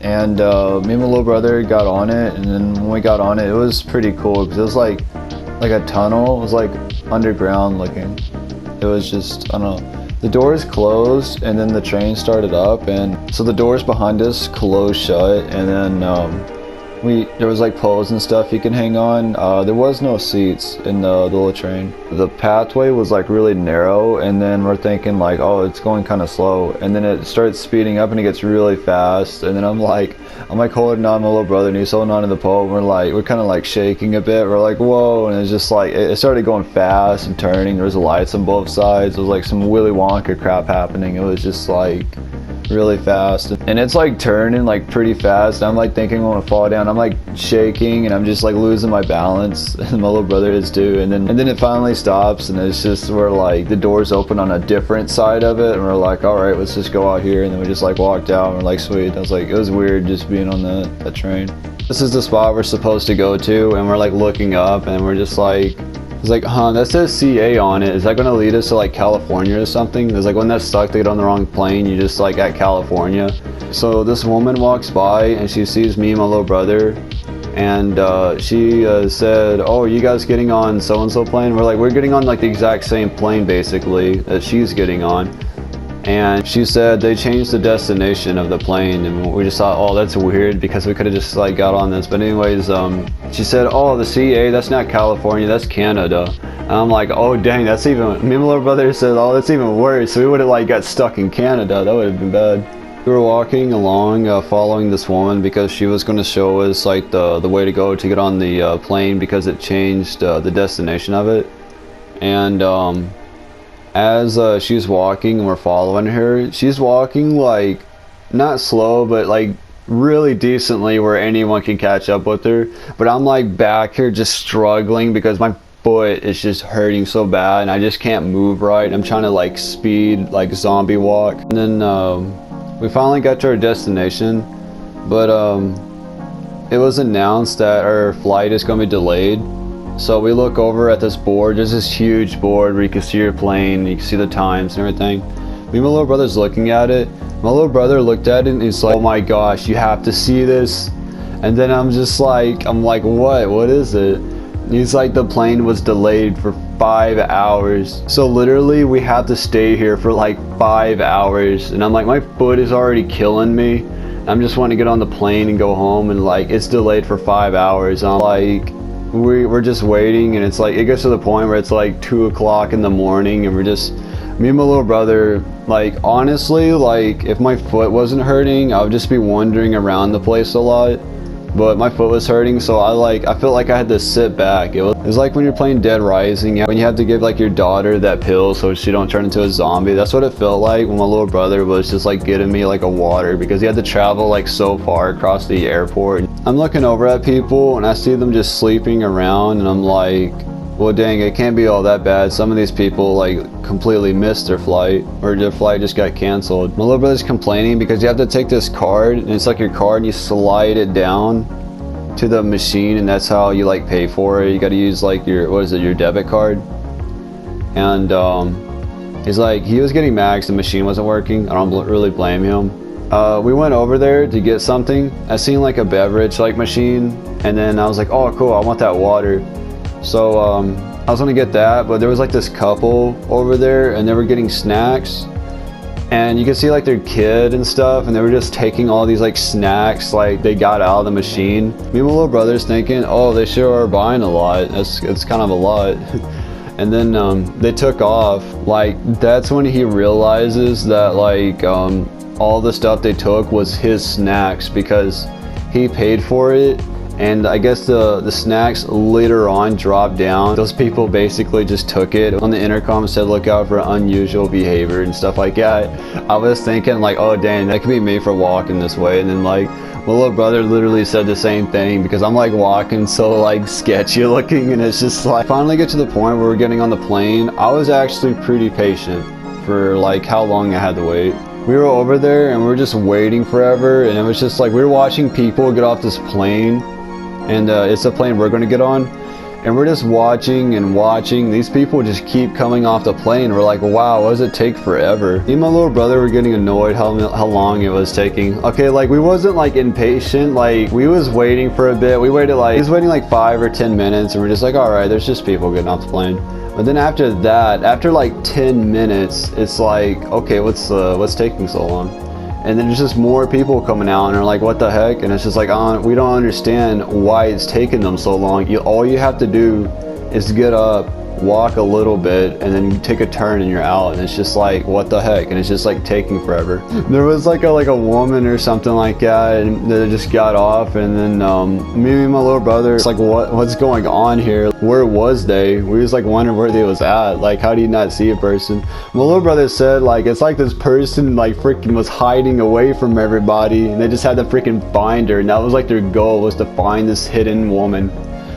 And me and my little brother got on it, and then when we got on it, it was pretty cool because it was like a tunnel. It was like underground looking. It was just, I don't know. The doors closed, and then the train started up, and so the doors behind us closed shut, and then there was like poles and stuff you can hang on. There was no seats in the little train. The pathway was like really narrow, and then we're thinking like, oh, it's going kind of slow, and then it starts speeding up and it gets really fast, and then I'm like holding on to my little brother, and he's holding on to the pole, and we're kind of like shaking a bit. We're like, whoa, and it's just like, it started going fast and turning. There was lights on both sides. It was like some Willy Wonka crap happening. It was just like really fast, and it's like turning like pretty fast. I'm like thinking I'm gonna fall down. I'm like shaking, and I'm just like losing my balance, and my little brother is too. And then it finally stops, and it's just we're like the doors open on a different side of it, and we're like, all right, let's just go out here. And then we just like walked out, and we're like, sweet. I was like, it was weird just being on that train. This is the spot we're supposed to go to, and we're like looking up, and we're just like, it's like, huh, that says CA on it. Is that gonna lead us to like California or something? It's like when that's stuck, they get on the wrong plane, you just like at California. So this woman walks by and she sees me and my little brother, and she said, oh, are you guys getting on so-and-so plane? We're like, we're getting on like the exact same plane basically that she's getting on. And she said they changed the destination of the plane, and we just thought, oh, that's weird, because we could have just like got on this. But anyways, she said, oh, the CA, that's not California, that's Canada. And I'm like, oh dang, that's even, me and my little brother said, oh, that's even worse. So we would have like got stuck in Canada. That would have been bad. We were walking along, following this woman, because she was going to show us like the way to go to get on the plane, because it changed the destination of it. And as she's walking and we're following her, she's walking like not slow, but like really decently where anyone can catch up with her. But I'm like back here just struggling because my foot is just hurting so bad, and I just can't move right. I'm trying to like speed, like zombie walk. And then we finally got to our destination, but it was announced that our flight is going to be delayed. So we look over at this board. There's this huge board where you can see your plane, you can see the times and everything. Me and my little brother's looking at it. My little brother looked at it and he's like, oh my gosh, you have to see this. And then I'm like, what is it? And he's like, the plane was delayed for 5 hours. So literally we have to stay here for like 5 hours. And I'm like, my foot is already killing me. I'm just wanting to get on the plane and go home, and like it's delayed for 5 hours. And I'm like, we're just waiting, and it's like it gets to the point where it's like 2 o'clock in the morning, and we're just, me and my little brother, like honestly, like if my foot wasn't hurting, I would just be wandering around the place a lot. But my foot was hurting, so I felt like I had to sit back. It was like when you're playing Dead Rising, when you have to give like your daughter that pill so she don't turn into a zombie. That's what it felt like when my little brother was just like getting me like a water, because he had to travel like so far across the airport. I'm looking over at people and I see them just sleeping around, and I'm like, well dang, it can't be all that bad. Some of these people like completely missed their flight, or their flight just got canceled. My little brother's complaining because you have to take this card, and it's like your card, and you slide it down to the machine, and that's how you like pay for it. You got to use like your, what is it, your debit card. And he's like, he was getting mad because the machine wasn't working. I don't really blame him. We went over there to get something. I seen like a beverage like machine, and then I was like, oh cool, I want that water. So I was gonna get that, but there was like this couple over there, and they were getting snacks, and you could see like their kid and stuff, and they were just taking all these like snacks like they got out of the machine. Me and my little brother's thinking, oh, they sure are buying a lot. It's kind of a lot. And then they took off. Like that's when he realizes that like all the stuff they took was his snacks, because he paid for it. And I guess the snacks later on dropped down. Those people basically just took it. On the intercom said, look out for unusual behavior and stuff like that. I was thinking like, oh dang, that could be me for walking this way. And then like my little brother literally said the same thing, because I'm like walking so like sketchy looking, and it's just like, finally get to the point where we're getting on the plane. I was actually pretty patient for like how long I had to wait. We were over there and we were just waiting forever, and it was just like we were watching people get off this plane. And it's a plane we're going to get on, and we're just watching and watching. These people just keep coming off the plane. We're like, wow, what does it take forever? Me and my little brother were getting annoyed how long it was taking. Okay, like we wasn't like impatient, like we was waiting for a bit. We waited like, he was waiting like 5 or 10 minutes, and we're just like, all right, there's just people getting off the plane. But then after that, after like 10 minutes, it's like, okay, what's taking so long? And then there's just more people coming out, and they're like, what the heck? And it's just like, we don't understand why it's taking them so long. All you have to do is get up, walk a little bit and then you take a turn and you're out, and it's just like, what the heck? And it's just like taking forever. There was like a woman or something like that, and they just got off, and then me and my little brother, it's like, what's going on here? Where was they? We was like wondering where they was at. Like, how do you not see a person? My little brother said like it's like this person like freaking was hiding away from everybody, and they just had to freaking find her, and that was like their goal, was to find this hidden woman.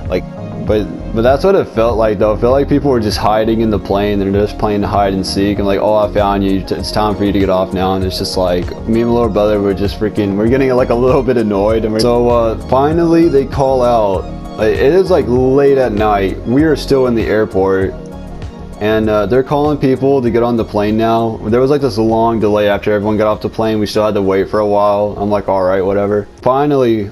Like, but that's what it felt like though. It felt like people were just hiding in the plane. They're just playing hide and seek, and like, oh, I found you, it's time for you to get off now. And it's just like, me and my little brother were just freaking, we're getting like a little bit annoyed. And so finally they call out. Like, it is like late at night. We are still in the airport, and they're calling people to get on the plane now. There was like this long delay after everyone got off the plane. We still had to wait for a while. I'm like, all right, whatever. Finally,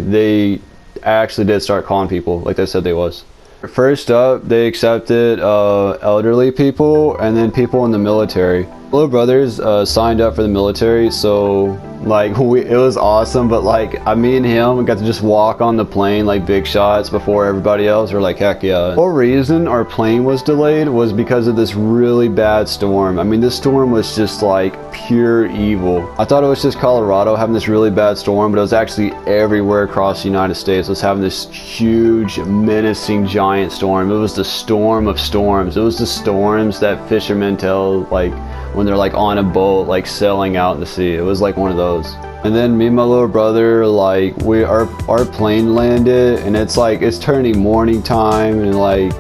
they actually did start calling people like they said they was. First up, they accepted elderly people and then people in the military. Little brothers signed up for the military, so like it was awesome. But like me and him got to just walk on the plane like big shots before everybody else. We're like, heck yeah. The whole reason our plane was delayed was because of this really bad storm. I mean, this storm was just like pure evil. I thought it was just Colorado having this really bad storm, but it was actually everywhere across the United States. It was having this huge, menacing, giant storm. It was the storm of storms. It was the storms that fishermen tell, like when they're like on a boat, like sailing out in the sea. It was like one of those. And then me and my little brother, like our plane landed, and it's like it's turning morning time, and like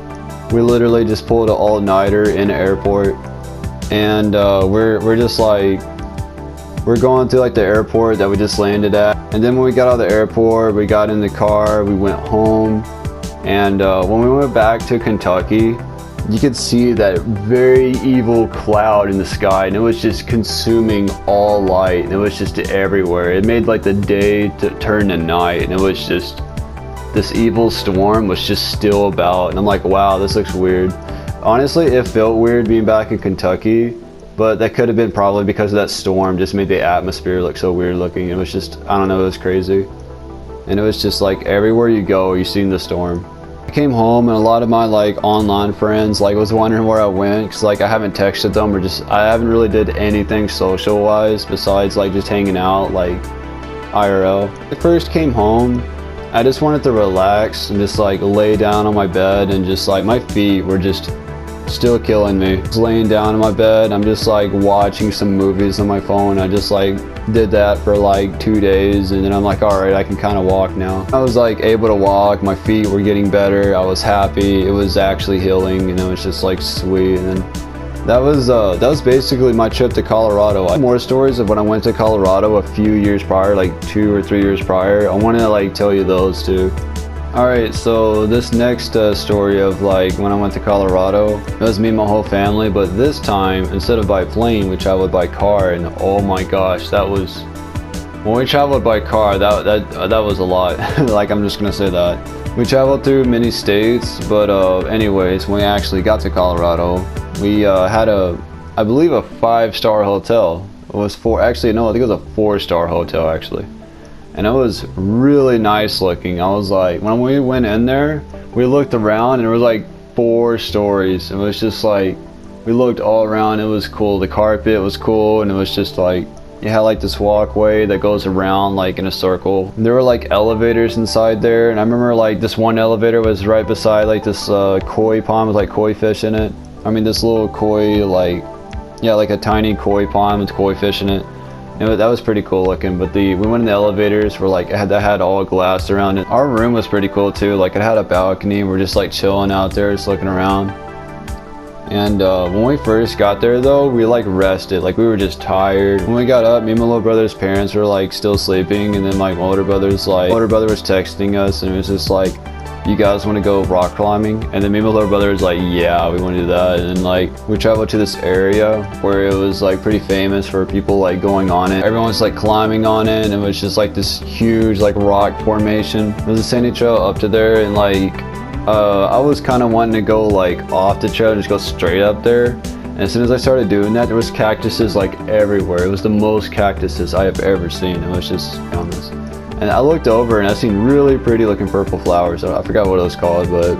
we literally just pulled an all-nighter in the airport. And we're just like, we're going through like the airport that we just landed at. And then when we got out of the airport, we got in the car, we went home. And when we went back to Kentucky, you could see that very evil cloud in the sky, and it was just consuming all light, and it was just everywhere. It made like the day to turn to night, and it was just, this evil storm was just still about. And I'm like, wow, this looks weird. Honestly, it felt weird being back in Kentucky, but that could have been probably because of that storm just made the atmosphere look so weird looking. It was just, I don't know, it was crazy. And it was just like everywhere you go, you seen the storm. I came home, and a lot of my like online friends like was wondering where I went, because like I haven't texted them, or just I haven't really did anything social wise besides like just hanging out like IRL. When I first came home, I just wanted to relax and just like lay down on my bed, and just like my feet were just still killing me. Just laying down in my bed, I'm just like watching some movies on my phone. I just like did that for like 2 days, and then I'm like, all right, I can kind of walk now. I was like able to walk, my feet were getting better, I was happy, it was actually healing, and it was just like sweet. And then that was basically my trip to Colorado. I have more stories of when I went to Colorado a few years prior, like 2 or 3 years prior. I want to like tell you those too. Alright, so this next story of like when I went to Colorado, it was me and my whole family, but this time, instead of by plane, we traveled by car, and oh my gosh, that was, when we traveled by car, that was a lot. Like, I'm just gonna say that. We traveled through many states, but anyways, when we actually got to Colorado, we had I believe a 5-star hotel. It was actually no, I think it was a 4-star hotel actually. And it was really nice looking. I was like, when we went in there, we looked around, and it was like 4 stories. It was just like, we looked all around, it was cool. The carpet was cool, and it was just like, you had like this walkway that goes around like in a circle. There were like elevators inside there, and I remember like this one elevator was right beside like this koi pond with like koi fish in it. I mean, this little koi, like, yeah, like a tiny koi pond with koi fish in it. That was pretty cool looking. But we went in the elevators, were like, that had all glass around it. Our room was pretty cool too. Like, it had a balcony. We're just like chilling out there, just looking around. And when we first got there though, we like rested. Like, we were just tired. When we got up, me and my little brother's parents were like still sleeping, and then like my older brother was texting us, and it was just like, you guys want to go rock climbing? And then me and my little brother was like, yeah, we want to do that. And like, we traveled to this area where it was like pretty famous for people like going on it. Everyone was like climbing on it, and it was just like this huge like rock formation. There's a scenic trail up to there, and like I was kind of wanting to go like off the trail and just go straight up there. And as soon as I started doing that, there was cactuses like everywhere. It was the most cactuses I have ever seen. It was just boundless. And I looked over, and I seen really pretty looking purple flowers. I forgot what it was called, but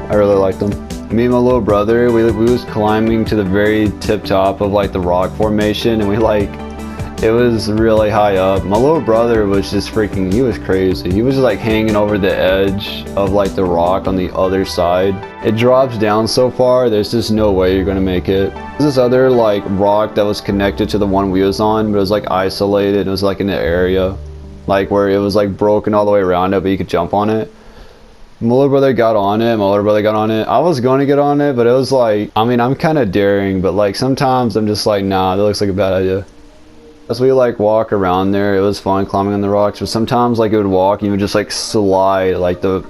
I really liked them. Me and my little brother, we was climbing to the very tip top of like the rock formation, and we like, it was really high up. My little brother was just freaking, he was crazy. He was just like hanging over the edge of like the rock on the other side. It drops down so far, there's just no way you're gonna make it. There's this other like rock that was connected to the one we was on, but it was like isolated. It was like in the area, like where it was like broken all the way around it, but you could jump on it. My little brother got on it, I was going to get on it, but it was like, I mean, I'm kind of daring, but like sometimes I'm just like, nah, that looks like a bad idea. As we like walk around there, it was fun climbing on the rocks, but sometimes like it would walk and you would just like slide, like the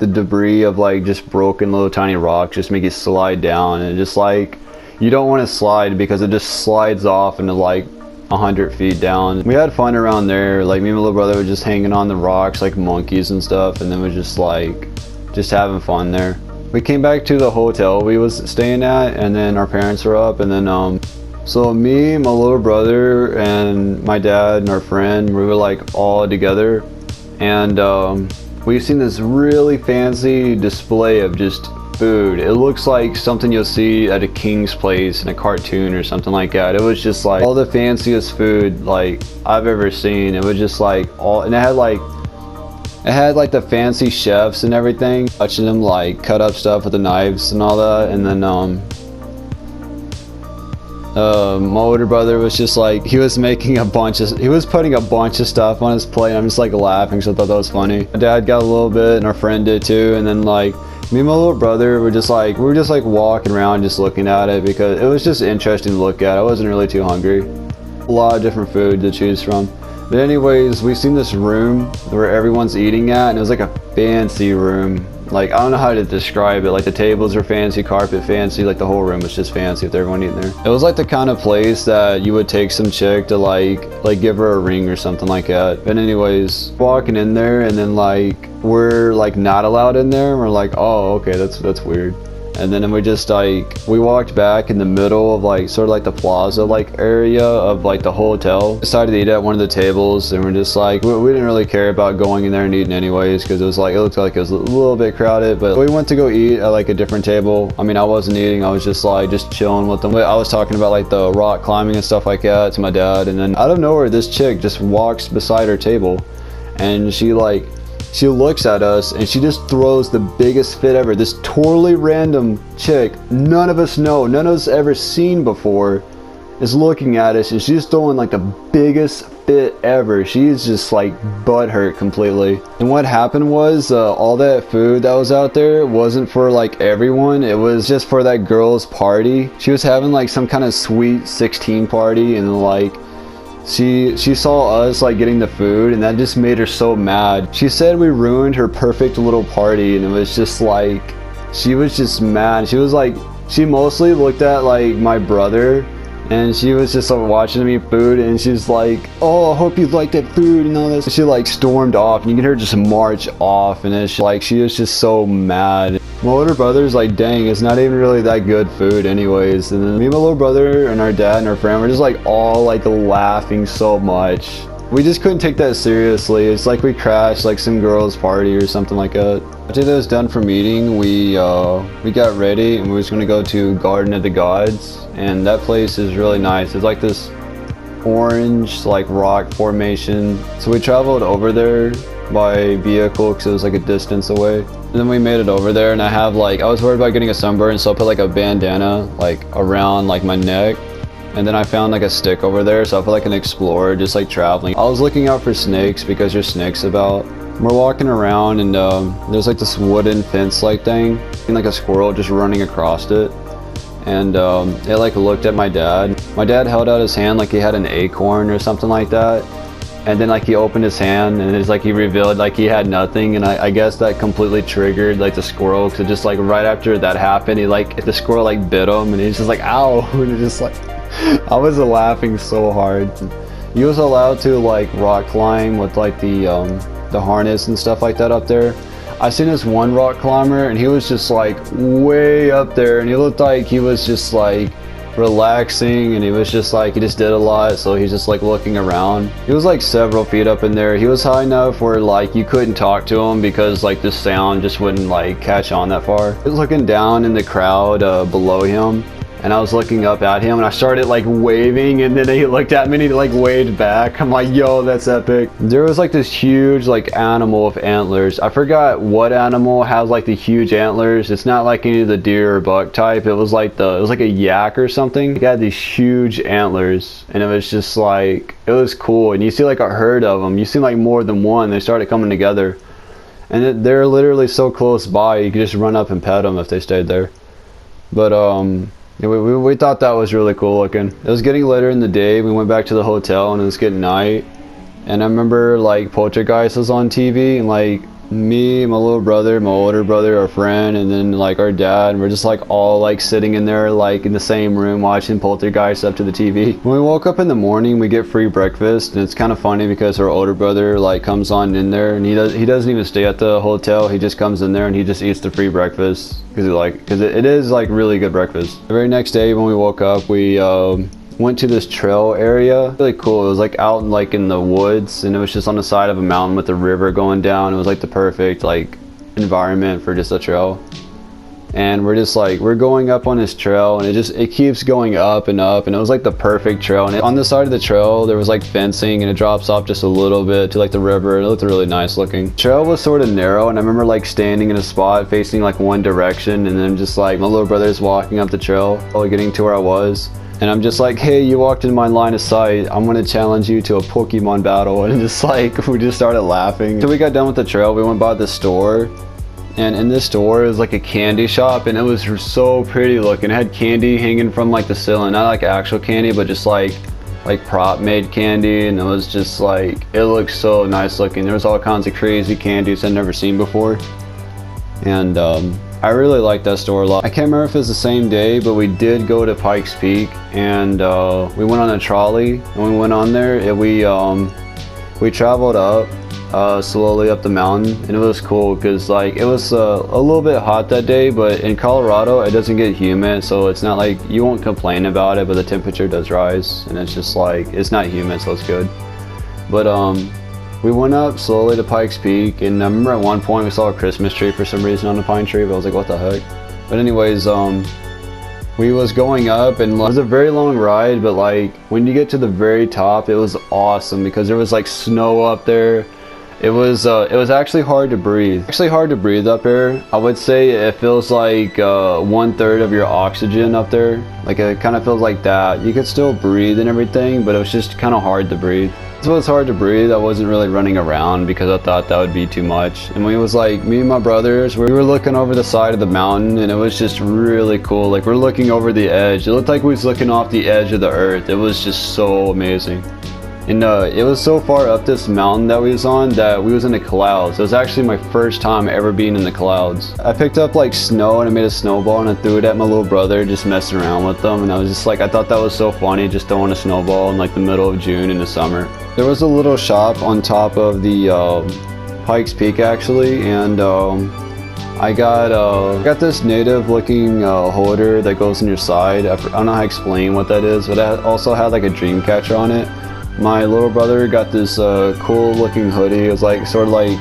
debris of like just broken little tiny rocks just make it slide down, and just like, you don't want to slide because it just slides off into like 100 feet down. We had fun around there, like me and my little brother were just hanging on the rocks like monkeys and stuff, and then we just like, just having fun there. We came back to the hotel we was staying at, and then our parents were up, and then so me, my little brother, and my dad and our friend, we were like all together, and we've seen this really fancy display of just food. It looks like something you'll see at a King's Place in a cartoon or something like that. It was just like all the fanciest food like I've ever seen. It was just like all, and it had like the fancy chefs and everything, watching them like cut up stuff with the knives and all that, and then my older brother was just like, he was putting a bunch of stuff on his plate, and I'm just like laughing, so I thought that was funny. My dad got a little bit, and our friend did too, and then like me and my little brother were just like, walking around just looking at it because it was just interesting to look at. I wasn't really too hungry. A lot of different food to choose from. But anyways, we seen this room where everyone's eating at, and it was like a fancy room. Like, I don't know how to describe it. Like, the tables were fancy, carpet fancy, like the whole room was just fancy with everyone eating there. It was like the kind of place that you would take some chick to like give her a ring or something like that. But anyways, walking in there, and then like we're like not allowed in there, and we're like, oh, okay, that's weird. And then we just like, we walked back in the middle of like sort of like the plaza like area of like the hotel. Decided to eat at one of the tables, and we're just like, we didn't really care about going in there and eating anyways, because it was like, it looked like it was a little bit crowded. But we went to go eat at like a different table. I mean, I wasn't eating, I was just like just chilling with them. I was talking about like the rock climbing and stuff like that to my dad, and then out of nowhere this chick just walks beside our table, and she looks at us and she just throws the biggest fit ever. This totally random chick, none of us know, none of us ever seen before, is looking at us, and she's throwing like the biggest fit ever. She's just like butthurt completely. And what happened was all that food that was out there wasn't for like everyone, it was just for that girl's party. She was having like some kind of sweet 16 party, and like she saw us like getting the food, and that just made her so mad. She said we ruined her perfect little party, and it was just like, she was just mad. She was like, she mostly looked at like my brother, and she was just like watching me eat food, and she's like, oh, I hope you like that food and all this. She like stormed off, and you can hear her just march off, and it's like, she was just so mad. My older brother's like, dang, it's not even really that good food anyways. And then me and my little brother and our dad and our friend were just like all like laughing so much. We just couldn't take that seriously. It's like we crashed like some girl's party or something like that. After that was done from eating, we got ready, and we was gonna go to Garden of the Gods, and that place is really nice. It's like this orange like rock formation. So we traveled over there by vehicle because it was like a distance away. And then we made it over there, and I was worried about getting a sunburn, so I put like a bandana like around like my neck. And then I found like a stick over there, so I felt like an explorer just like traveling. I was looking out for snakes because there's snakes about. We're walking around, and there's like this wooden fence like thing, and like a squirrel just running across it. And it like looked at my dad. My dad held out his hand like he had an acorn or something like that. And then like he opened his hand, and it's like he revealed like he had nothing, and I guess that completely triggered like the squirrel, because just like right after that happened, the squirrel like bit him, and he's just like, ow. And it just like, I was laughing so hard. You was allowed to like rock climb with like the harness and stuff like that up there. I seen this one rock climber, and he was just like way up there, and he looked like he was just like relaxing, and he was just like, he just did a lot, so he's just like looking around. He was like several feet up in there. He was high enough where like you couldn't talk to him because like the sound just wouldn't like catch on that far. He was looking down in the crowd below him, and I was looking up at him, and I started like waving, and then he looked at me and he like waved back. I'm like, yo, that's epic. There was like this huge like animal with antlers. I forgot what animal has like the huge antlers. It's not like any of the deer or buck type. It was like a yak or something. It had these huge antlers, and it was just like, it was cool. And you see like a herd of them. You see like more than one. They started coming together, and they're literally so close by. You could just run up and pet them if they stayed there. But yeah, we thought that was really cool looking. It was getting later in the day. We went back to the hotel and it was getting night. And I remember like Poltergeist was on TV, and like me, my little brother, my older brother, our friend, and then like our dad, and we're just like all like sitting in there like in the same room watching Poltergeist up to the TV. When we woke up in the morning, we get free breakfast, and it's kind of funny because our older brother like comes on in there, and he doesn't even stay at the hotel. He just comes in there and he just eats the free breakfast because it is like really good breakfast. The very next day when we woke up, we went to this trail area. Really cool. It was like out like in the woods, and it was just on the side of a mountain with a river going down. It was like the perfect like environment for just a trail. And we're just like, we're going up on this trail, and it keeps going up and up, and it was like the perfect trail. And on the side of the trail there was like fencing, and it drops off just a little bit to like the river, and it looked really nice looking. The trail was sort of narrow, and I remember like standing in a spot facing like one direction, and then just like my little brother's walking up the trail, getting to where I was. And I'm just like, hey, you walked in my line of sight. I'm gonna challenge you to a Pokemon battle. And just like, we just started laughing. So we got done with the trail, we went by the store. And in this store, it was like a candy shop, and it was so pretty looking. It had candy hanging from like the ceiling, not like actual candy, but just like prop made candy. And it was just like, it looked so nice looking. There was all kinds of crazy candies I'd never seen before. And I really liked that store a lot. I can't remember if it was the same day, but we did go to Pikes Peak, and we went on a trolley, and we went on there, and we traveled up slowly up the mountain, and it was cool because like it was a little bit hot that day, but in Colorado it doesn't get humid, so it's not like you won't complain about it, but the temperature does rise, and it's just like, it's not humid, so it's good. But we went up slowly to Pikes Peak, and I remember at one point we saw a Christmas tree for some reason on the pine tree, but I was like, what the heck? But anyways, we was going up, and it was a very long ride, but like when you get to the very top, it was awesome because there was like snow up there. It was actually hard to breathe. Actually hard to breathe up there. I would say it feels like 1/3 of your oxygen up there. Like it kind of feels like that. You could still breathe and everything, but it was just kind of hard to breathe. So it's hard to breathe. I wasn't really running around because I thought that would be too much. And we was like, me and my brothers, we were looking over the side of the mountain, and it was just really cool. Like we're looking over the edge. It looked like we was looking off the edge of the earth. It was just so amazing. And it was so far up this mountain that we was on that we was in the clouds. It was actually my first time ever being in the clouds. I picked up like snow, and I made a snowball, and I threw it at my little brother, just messing around with them. And I was just like, I thought that was so funny, just throwing a snowball in like the middle of June in the summer. There was a little shop on top of the Pikes Peak actually, and I got this native looking holder that goes on your side. I don't know how to explain what that is, but it also had like a dream catcher on it. My little brother got this cool looking hoodie. It was like sort of like,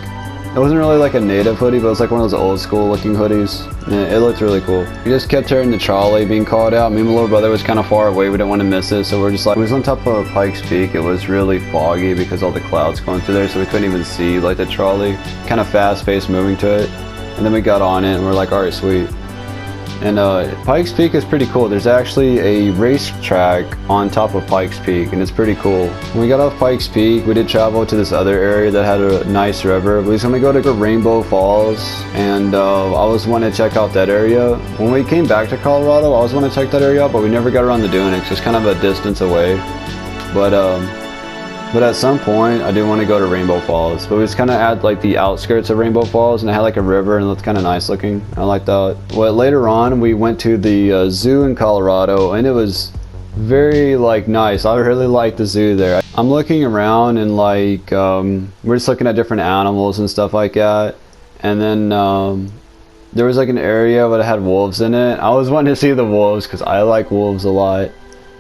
it wasn't really like a native hoodie, but it was like one of those old school looking hoodies. And it looked really cool. We just kept hearing the trolley being called out. Me and my little brother was kind of far away. We didn't want to miss it, so we're just like, we was on top of Pikes Peak. It was really foggy because all the clouds going through there, so we couldn't even see like the trolley. Kind of fast paced moving to it. And then we got on it, and we're like, all right, sweet. And Pikes Peak is pretty cool. There's actually a racetrack on top of Pikes Peak, and it's pretty cool. When we got off Pikes Peak, we did travel to this other area that had a nice river. We was gonna go to Rainbow Falls, and I was wanting to check out that area. When we came back to Colorado, I was wanting to check that area out, but we never got around to doing it. It's just kind of a distance away. But at some point, I do want to go to Rainbow Falls. But we was kind of at like the outskirts of Rainbow Falls, and it had like a river, and it looked kind of nice looking. I like that. Well, later on, we went to the zoo in Colorado, and it was very like nice. I really liked the zoo there. I'm looking around, and like, we're just looking at different animals and stuff like that. And then there was like an area that had wolves in it. I was wanting to see the wolves because I like wolves a lot.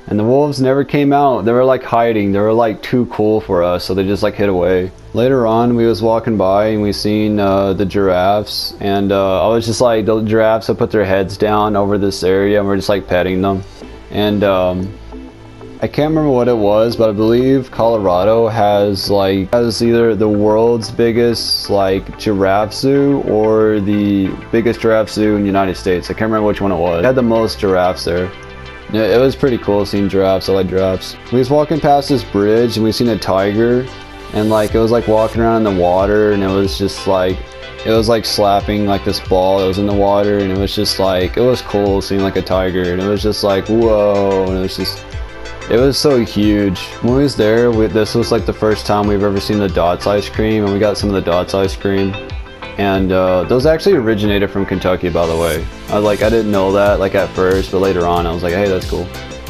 And the wolves never came out. They were like hiding. They were like too cool for us, so they just like hid away. Later on, we was walking by and we seen the giraffes, and I was just like, the giraffes had put their heads down over this area, and we're just like petting them. And I can't remember what it was, but I believe Colorado has either the world's biggest like giraffe zoo or the biggest giraffe zoo in the United States. I can't remember which one it was. It had the most giraffes there. Yeah, it was pretty cool seeing giraffes. I like giraffes. We was walking past this bridge and we seen a tiger, and like it was like walking around in the water, and it was just like, it was like slapping like this ball that was in the water, and it was just like, it was cool seeing like a tiger, and it was just like, whoa, and it was so huge. When we was there, this was like the first time we've ever seen the Dots ice cream, and we got some of the Dots ice cream. And those actually originated from Kentucky, by the way. I didn't know that like at first, but later on I was like, hey, that's cool.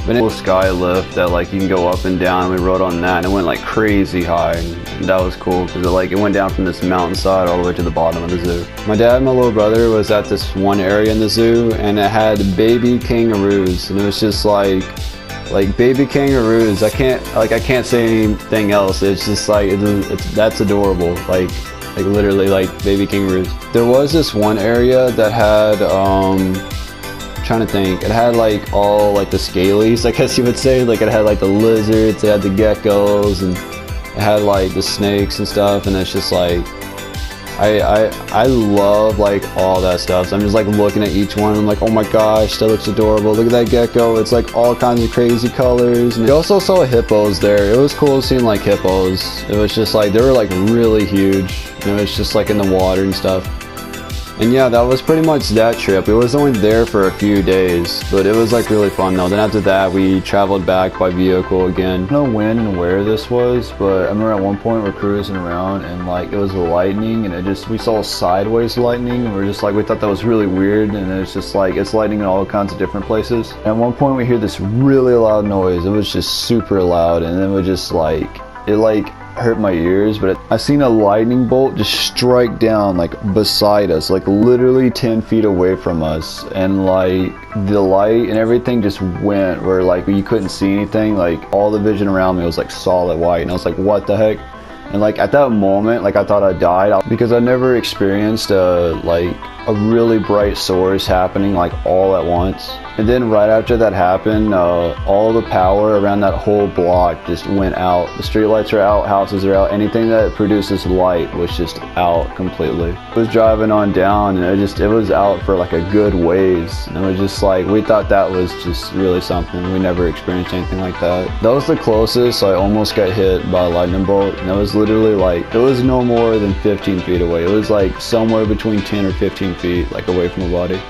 But it was a sky lift that like you can go up and down, and we rode on that, and it went like crazy high, and that was cool because it went down from this mountainside all the way to the bottom of the zoo. My dad and my little brother was at this one area in the zoo, and it had baby kangaroos, and it was just like baby kangaroos. I can't say anything else. It's just like that's adorable. Like literally like baby kangaroos. There was this one area that had trying to think, it had like all like the scalies, I guess you would say. Like it had like the lizards, it had the geckos, and it had like the snakes and stuff, and it's just like I love like all that stuff. So I'm just like looking at each one, and I'm like, oh my gosh, that looks adorable. Look at that gecko. It's like all kinds of crazy colors. And we also saw hippos there. It was cool seeing like hippos. It was just like, they were like really huge. It was just like in the water and stuff. And yeah, that was pretty much that trip. We was only there for a few days, but it was like really fun though. Then after that, we traveled back by vehicle again. I don't know when and where this was, but I remember at one point we're cruising around, and like it was lightning, and we saw sideways lightning, and we thought that was really weird, and it's just like, it's lightning in all kinds of different places. And at one point we hear this really loud noise. It was just super loud, and then we just like, it hurt my ears, but I seen a lightning bolt just strike down like beside us, like literally 10 feet away from us, and like the light and everything just went where like you couldn't see anything. Like all the vision around me was like solid white, and I was like, what the heck? And like at that moment, like I thought I died, because I never experienced a really bright source happening like all at once. And then right after that happened, all the power around that whole block just went out. The street lights are out, houses are out, anything that produces light was just out completely. I was driving on down, and it was out for like a good ways. And it was just like, we thought that was just really something. We never experienced anything like that. That was the closest I almost got hit by a lightning bolt, and it was literally like, it was no more than 15 feet away. It was like somewhere between 10 or 15 feet like away from the body.